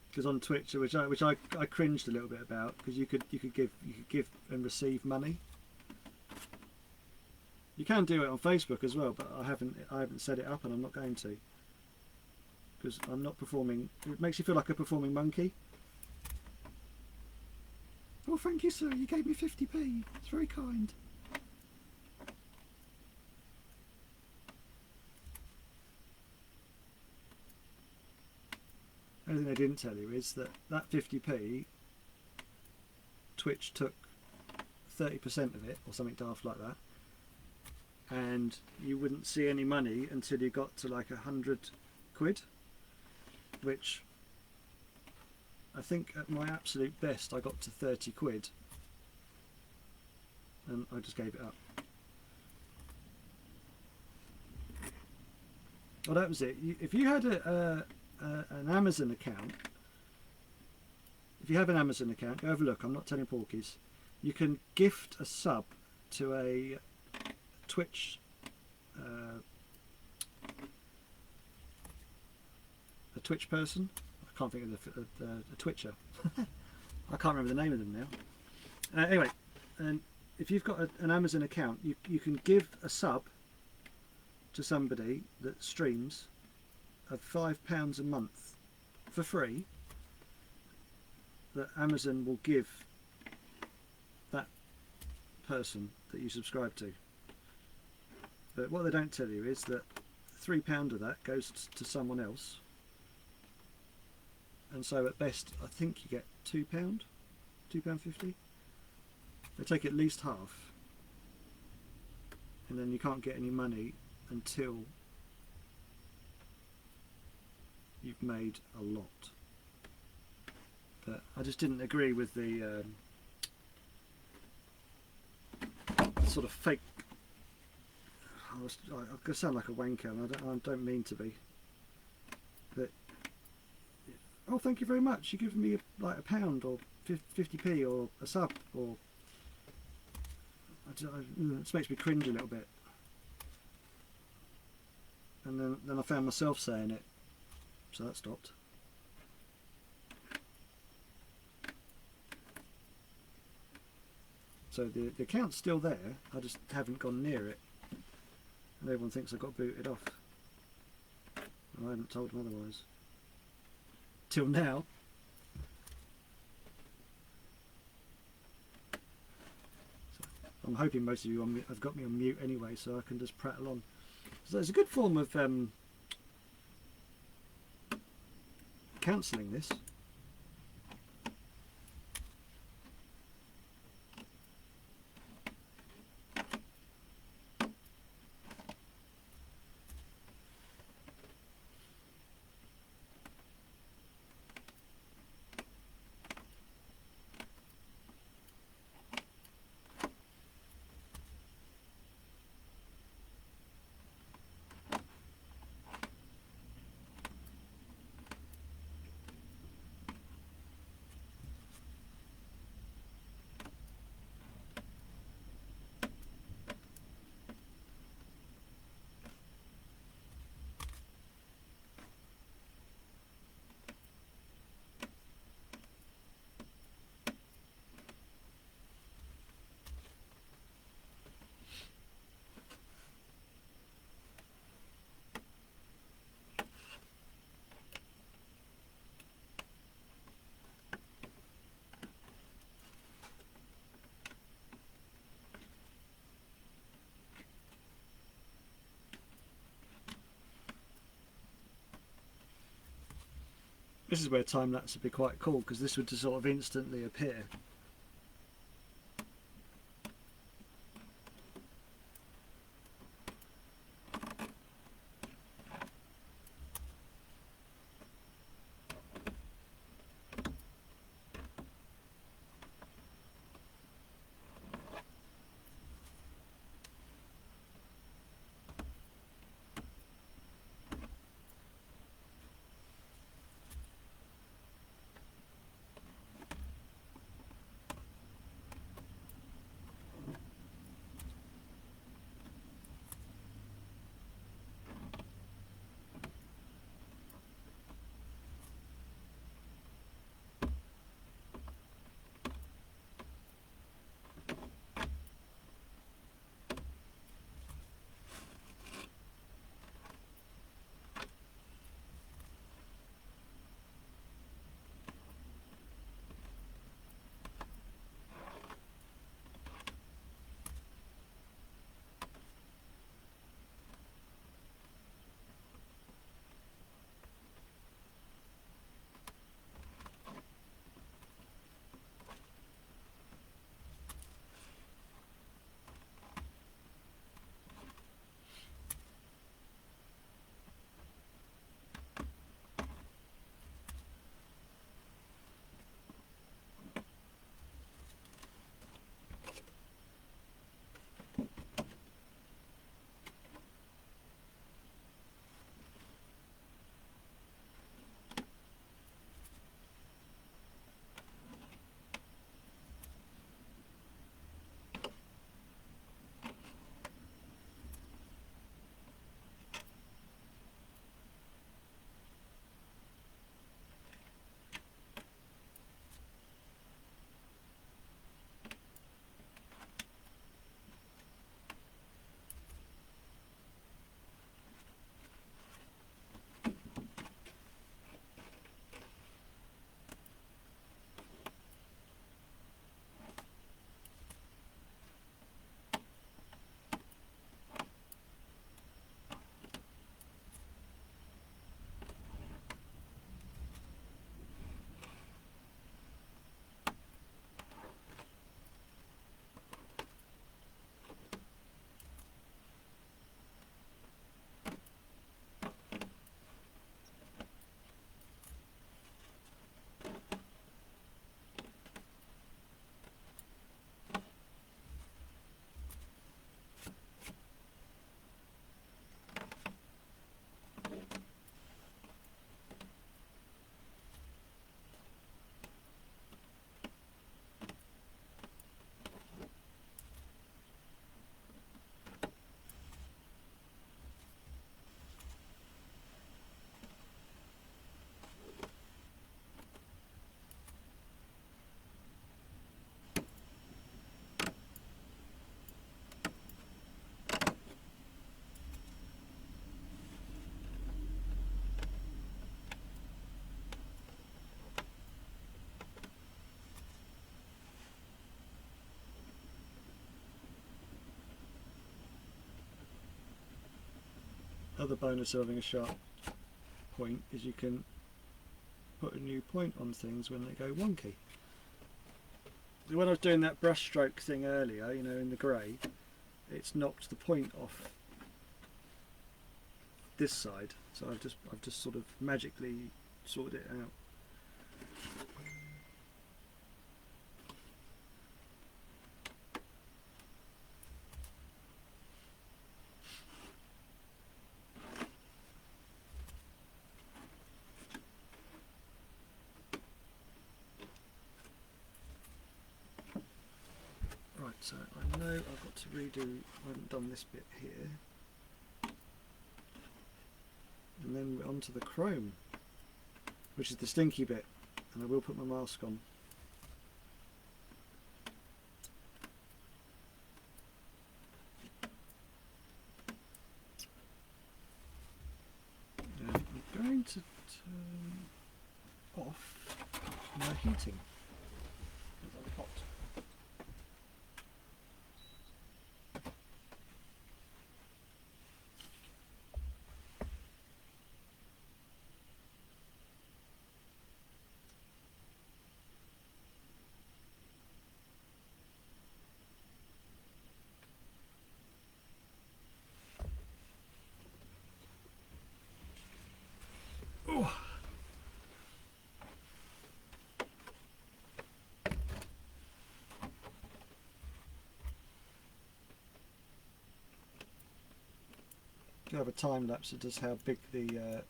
Because on Twitch, which I cringed a little bit about, because you could give and receive money. You can do it on Facebook as well, but I haven't set it up, and I'm not going to, because I'm not performing. It makes you feel like a performing monkey. Oh, thank you, sir. You gave me 50p. It's very kind. The only thing they didn't tell you is that 50p, Twitch took 30% of it, or something daft like that. And you wouldn't see any money until you got to like 100 quid, which I think at my absolute best I got to 30 quid, and I just gave it up. Well, that was it. If you had an Amazon account, if you have an Amazon account, go have a look. I'm not telling porkies. You can gift a sub to a Twitch, a Twitch person. I can't think of a Twitcher. I can't remember the name of them now. Anyway, and if you've got an Amazon account, you can give a sub to somebody that streams of £5 a month for free, that Amazon will give that person that you subscribe to. But what they don't tell you is that £3 of that goes to someone else, and so at best I think you get £2, £2.50. They take at least half, and then you can't get any money until you've made a lot. But I just didn't agree with the sort of fake. I'm going to sound like a wanker, and I don't mean to be. But oh, thank you very much. You're giving me like £1 or 50p or a sub, or it just makes me cringe a little bit. And then I found myself saying it, so that stopped. So the account's still there. I just haven't gone near it. And everyone thinks I got booted off. I haven't told them otherwise. Till now. So I'm hoping most of you have got me on mute anyway, so I can just prattle on. So it's a good form of cancelling this. This is where time lapse would be quite cool, because this would just sort of instantly appear. Other bonus of having a sharp point is you can put a new point on things when they go wonky. When I was doing that brush stroke thing earlier, you know, in the grey, it's knocked the point off this side, so I've just sort of magically sorted it out. Right, so I know I've got to redo, I haven't done this bit here. And then we're on to the chrome, which is the stinky bit, and I will put my mask on. Now I'm going to turn off my heating because I'm hot. do have a time lapse that does how big the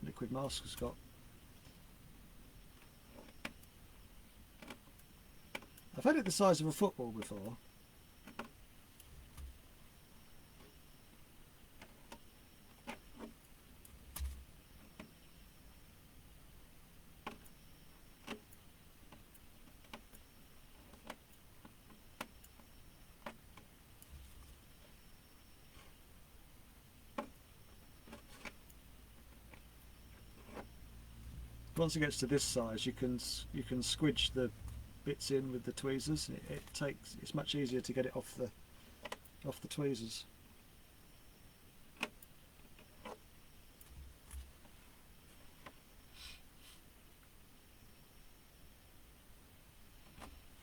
liquid mask has got. I've had it the size of a football before. Once it gets to this size, you can squidge the bits in with the tweezers. It's much easier to get it off the tweezers.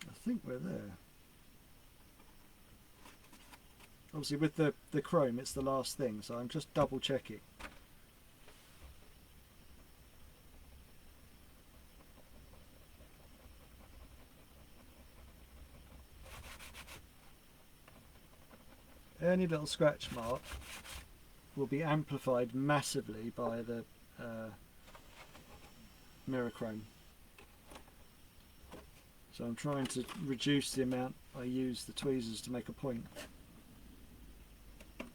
I think we're there. Obviously with the chrome it's the last thing, so I'm just double checking. Any little scratch mark will be amplified massively by the mirror chrome. So I'm trying to reduce the amount I use the tweezers to make a point. I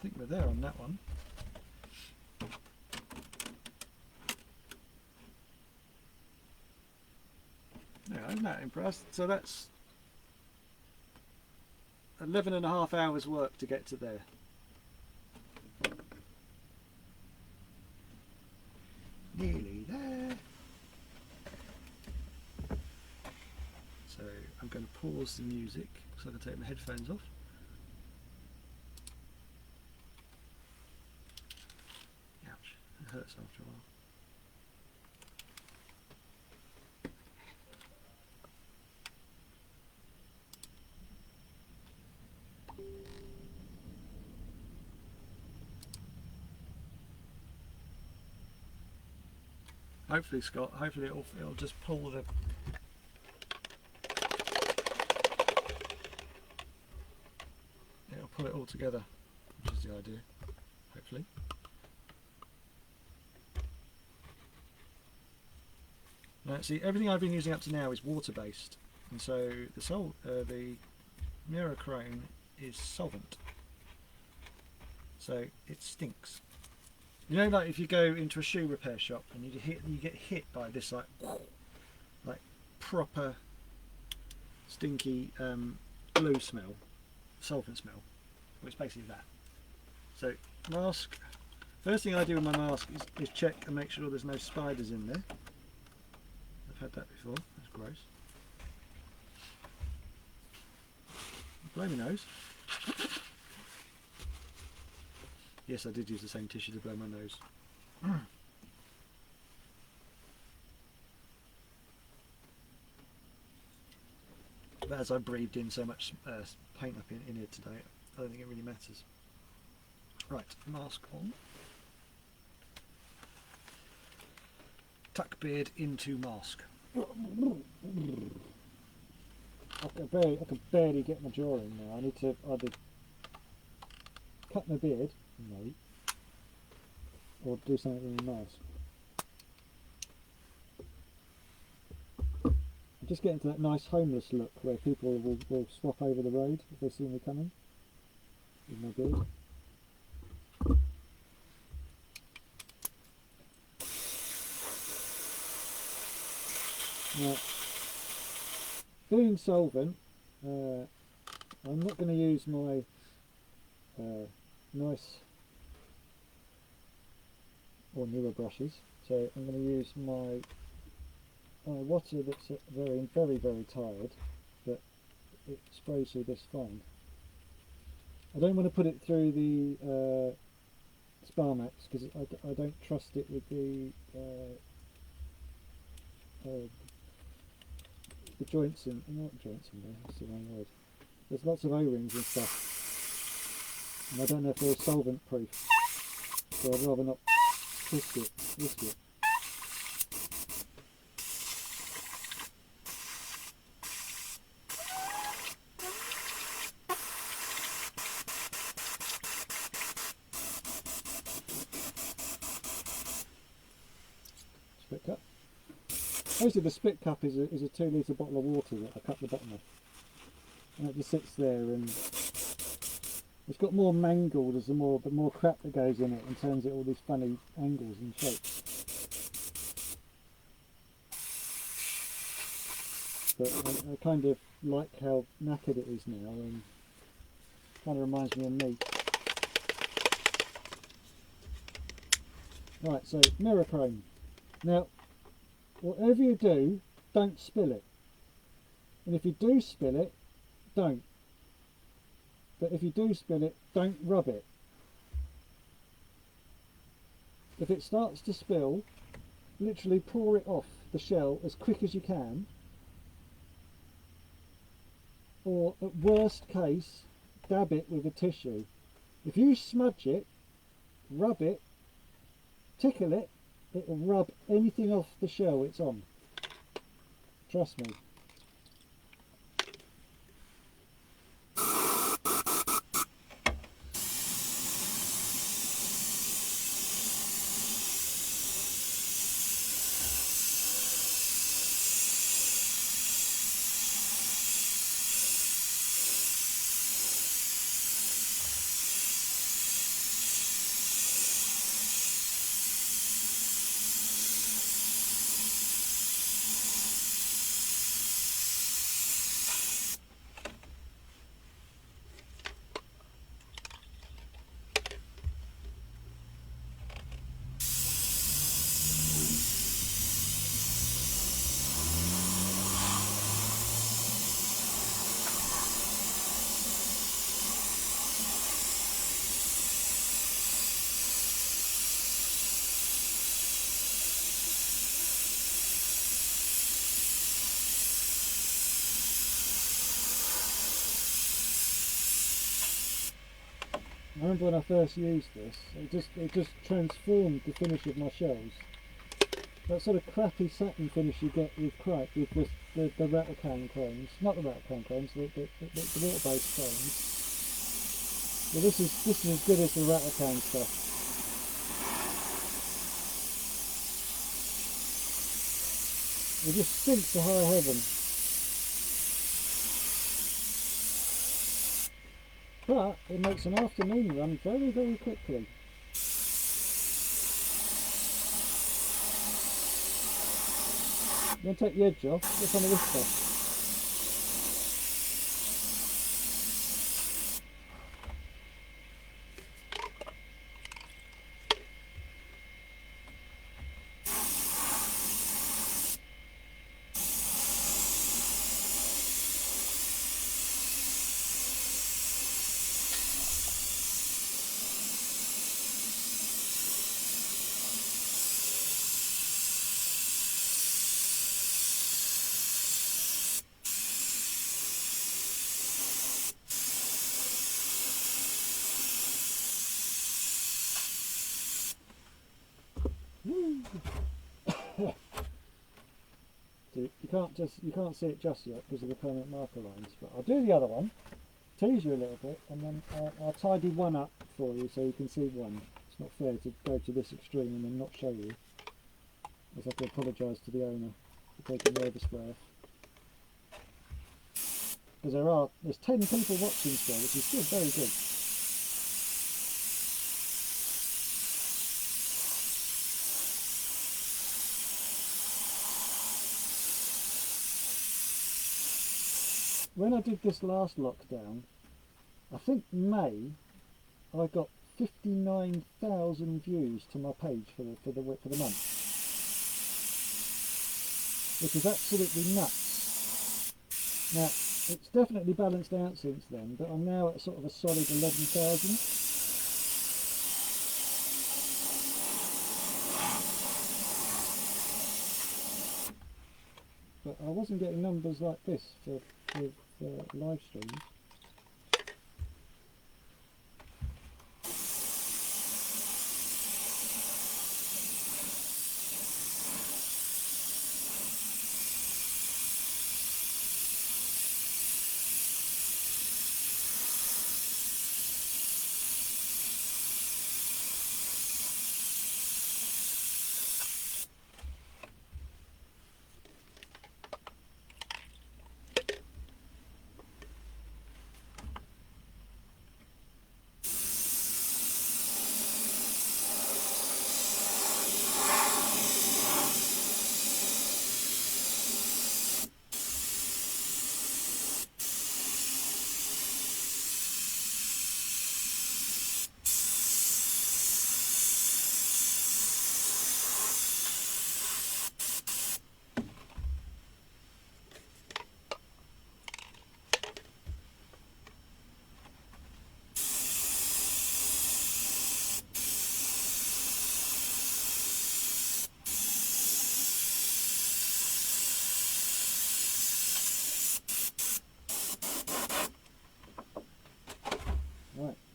think we're there on that one. Yeah, I'm not impressed. So that's 11.5 hours work to get to there. Nearly there. So I'm going to pause the music so I can take my headphones off. Ouch, it hurts after a while. Hopefully, Scott, hopefully it'll just pull the... It'll pull it all together, which is the idea, hopefully. Now, see, everything I've been using up to now is water-based, and so the mirror chrome is solvent, so it stinks. You know, like if you go into a shoe repair shop and you get hit by this like proper stinky glue smell, solvent smell. Well, it's basically that. So mask. First thing I do with my mask is check and make sure there's no spiders in there. I've had that before. That's gross. Blow my nose. Yes, I did use the same tissue to blow my nose. But as I breathed in so much paint up in here today, I don't think it really matters. Right, mask on. Tuck beard into mask. I can barely get my jaw in now. I need to either cut my beard, no, or do something with my mask. I'm just getting to that nice homeless look where people will swap over the road if they see me coming with my beard. Now, doing solvent, I'm not going to use my nice or newer brushes, so I'm going to use my iwata that's very tired, but it sprays through this fine. I don't want to put it through the Sparmax because I don't trust it with the joints in, not joints in there, that's the wrong word. There's lots of O-rings and stuff, and I don't know if they're solvent proof, so I'd rather not risk it. spit cup. Basically the spit cup is a 2 litre bottle of water that I cut the bottom of. And it just sits there, and it's got more mangled as the more crap that goes in it and turns it all these funny angles and shapes. But I kind of like how knackered it is now, and kind of reminds me of me. Right, so mirror chrome. Now, whatever you do, don't spill it. And if you do spill it, don't. But if you do spill it, don't rub it. If it starts to spill, literally pour it off the shell as quick as you can. Or at worst case, dab it with a tissue. If you smudge it, rub it, tickle it, it will rub anything off the shell it's on. Trust me. I remember when I first used this, it just transformed the finish of my shells. That sort of crappy satin finish you get with the rattle can chromes, not the rattle can chromes, the water-based chromes. But this is as good as the rattle can stuff. It just stinks to high heaven. But it makes an afternoon run very, very quickly. I'm going to take the edge off. What's on this stuff? You can't see it just yet because of the permanent marker lines, but I'll do the other one, tease you a little bit, and then I'll tidy one up for you so you can see one. It's not fair to go to this extreme and then not show you. I have to apologise to the owner for taking the overspray off. Because there's 10 people watching still, which is still very good. When I did this last lockdown, I think May, I got 59,000 views to my page for the month, which is absolutely nuts. Now it's definitely balanced out since then, but I'm now at sort of a solid 11,000. But I wasn't getting numbers like this for live streams.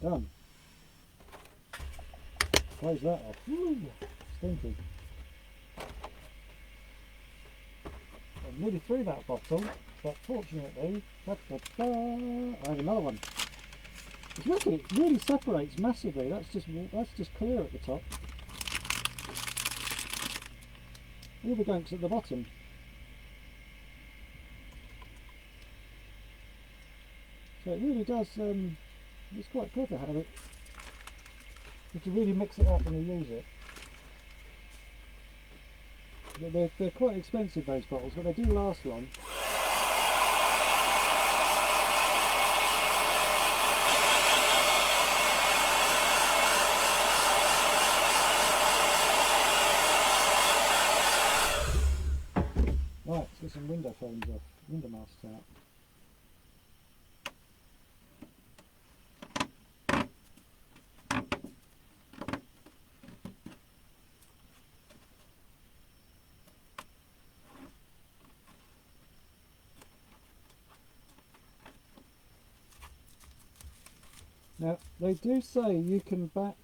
Done. Close that off. Woo, stinky. I'm nearly through that bottle, but fortunately, I have another one. It's wicked, it really separates massively. That's just clear at the top. All the gunks at the bottom. So it really does, it's quite clever how it, if you really mix it up and you use it. They're quite expensive, those bottles, but they do last long. Right, let's get some window frames off, window masks out. Now, they do say you can back...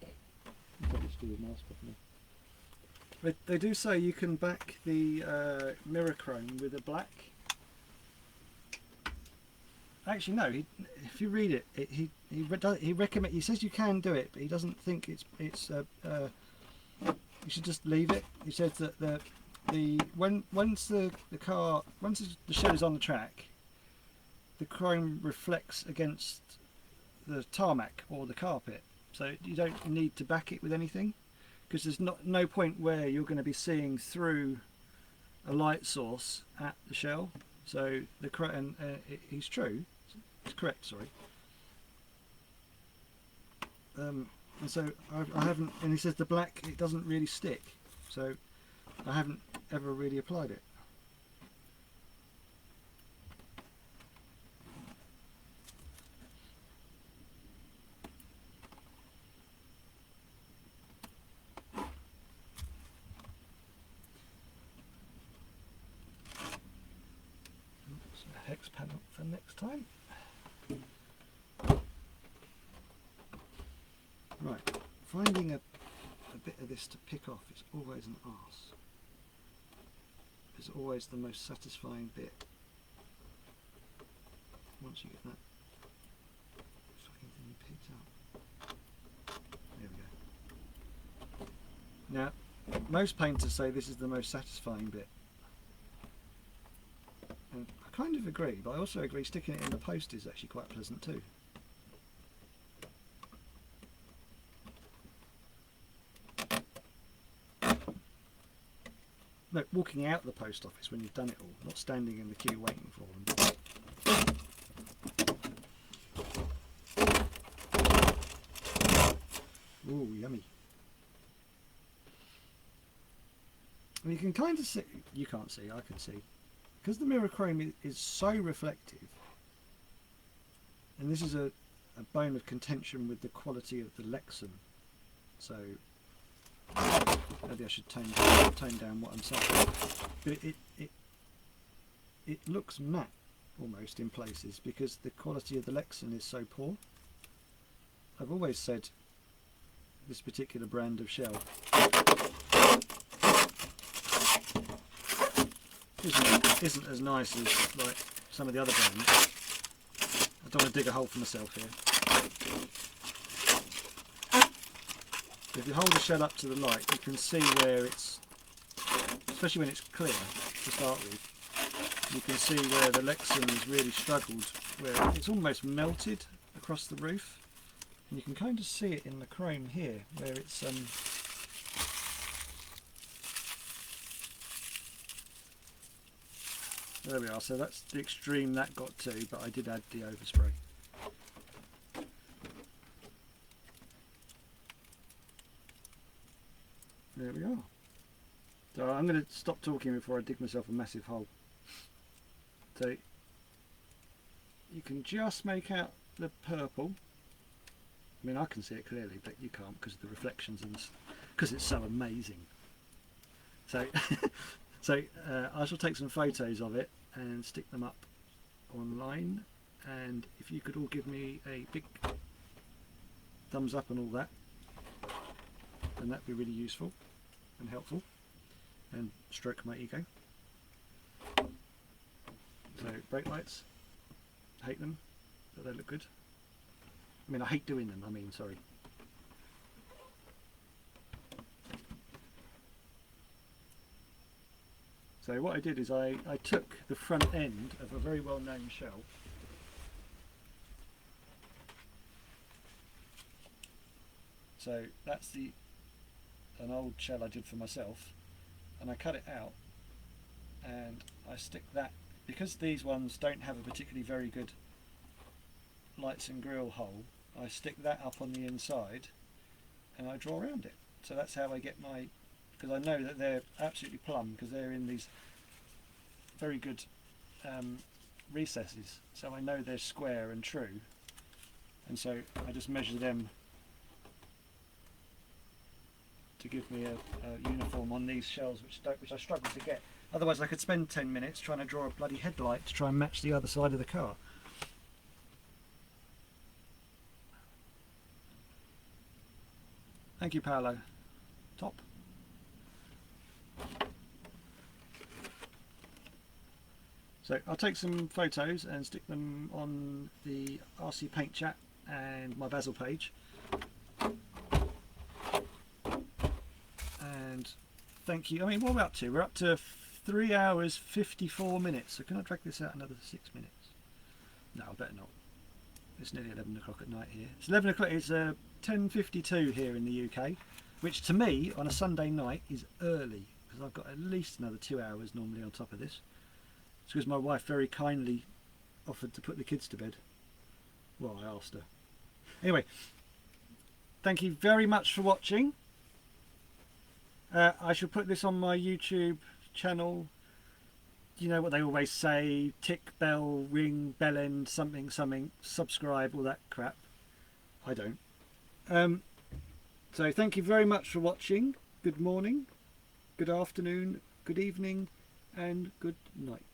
They do say you can back the mirror chrome with a black. Actually, no. If you read it, he recommend. He says you can do it, but he doesn't think it's. You should just leave it. He says that once the shell is on the track, the chrome reflects against the tarmac or the carpet, so you don't need to back it with anything, because there's no point where you're going to be seeing through a light source at the shell. So he's true, it's correct, sorry. And so I haven't, and he says the black, it doesn't really stick, so I haven't ever really applied it. Hex panel for next time. Right, finding a bit of this to pick off is always an arse. It's always the most satisfying bit. Once you get that fucking thing picked up. There we go. Now, most painters say this is the most satisfying bit. And I kind of agree, but I also agree sticking it in the post is actually quite pleasant too. No, walking out the post office when you've done it all, not standing in the queue waiting for them. Ooh, yummy. And you can kind of see, you can't see, I can see. Because the mirror chrome is so reflective, and this is a bone of contention with the quality of the Lexan, so maybe I should tone down what I'm saying. But it looks matte almost in places because the quality of the Lexan is so poor. I've always said this particular brand of shell isn't as nice as like some of the other brands. I don't want to dig a hole for myself here. If you hold the shell up to the light, you can see where it's, especially when it's clear to start with, you can see where the Lexan has really struggled, where it's almost melted across the roof. And you can kind of see it in the chrome here, where it's there we are, so that's the extreme that got to, but I did add the overspray. There we are. So I'm going to stop talking before I dig myself a massive hole. So you can just make out the purple. I mean, I can see it clearly, but you can't because of the reflections and because it's so amazing. So I shall take some photos of it and stick them up online, and if you could all give me a big thumbs up and all that, and that'd be really useful and helpful and stroke my ego. So brake lights, hate them, but they look good. I mean, I hate doing them, sorry. So what I did is I took the front end of a very well-known shell, so that's an old shell I did for myself, and I cut it out and I stick that, because these ones don't have a particularly very good lights and grill hole, I stick that up on the inside and I draw around it. So that's how I get my, because I know that they're absolutely plumb because they're in these very good recesses, so I know they're square and true, and so I just measure them to give me a uniform on these shells, which I struggle to get. Otherwise I could spend 10 minutes trying to draw a bloody headlight to try and match the other side of the car. Thank you, Paolo. Top. So I'll take some photos and stick them on the RC Paint Chat and my Basil page. And thank you. What are we up to? We're up to 3 hours 54 minutes. So can I drag this out another 6 minutes? No, I better not. It's nearly 11 o'clock at night here. It's 11 o'clock. It's 10:52 here in the UK, which to me on a Sunday night is early, because I've got at least another 2 hours normally on top of this. It's because my wife very kindly offered to put the kids to bed. Well, I asked her. Anyway, thank you very much for watching. I shall put this on my YouTube channel. You know what they always say, tick, bell, ring, bell end, something, something, subscribe, all that crap. I don't. So thank you very much for watching. Good morning, good afternoon, good evening, and good night.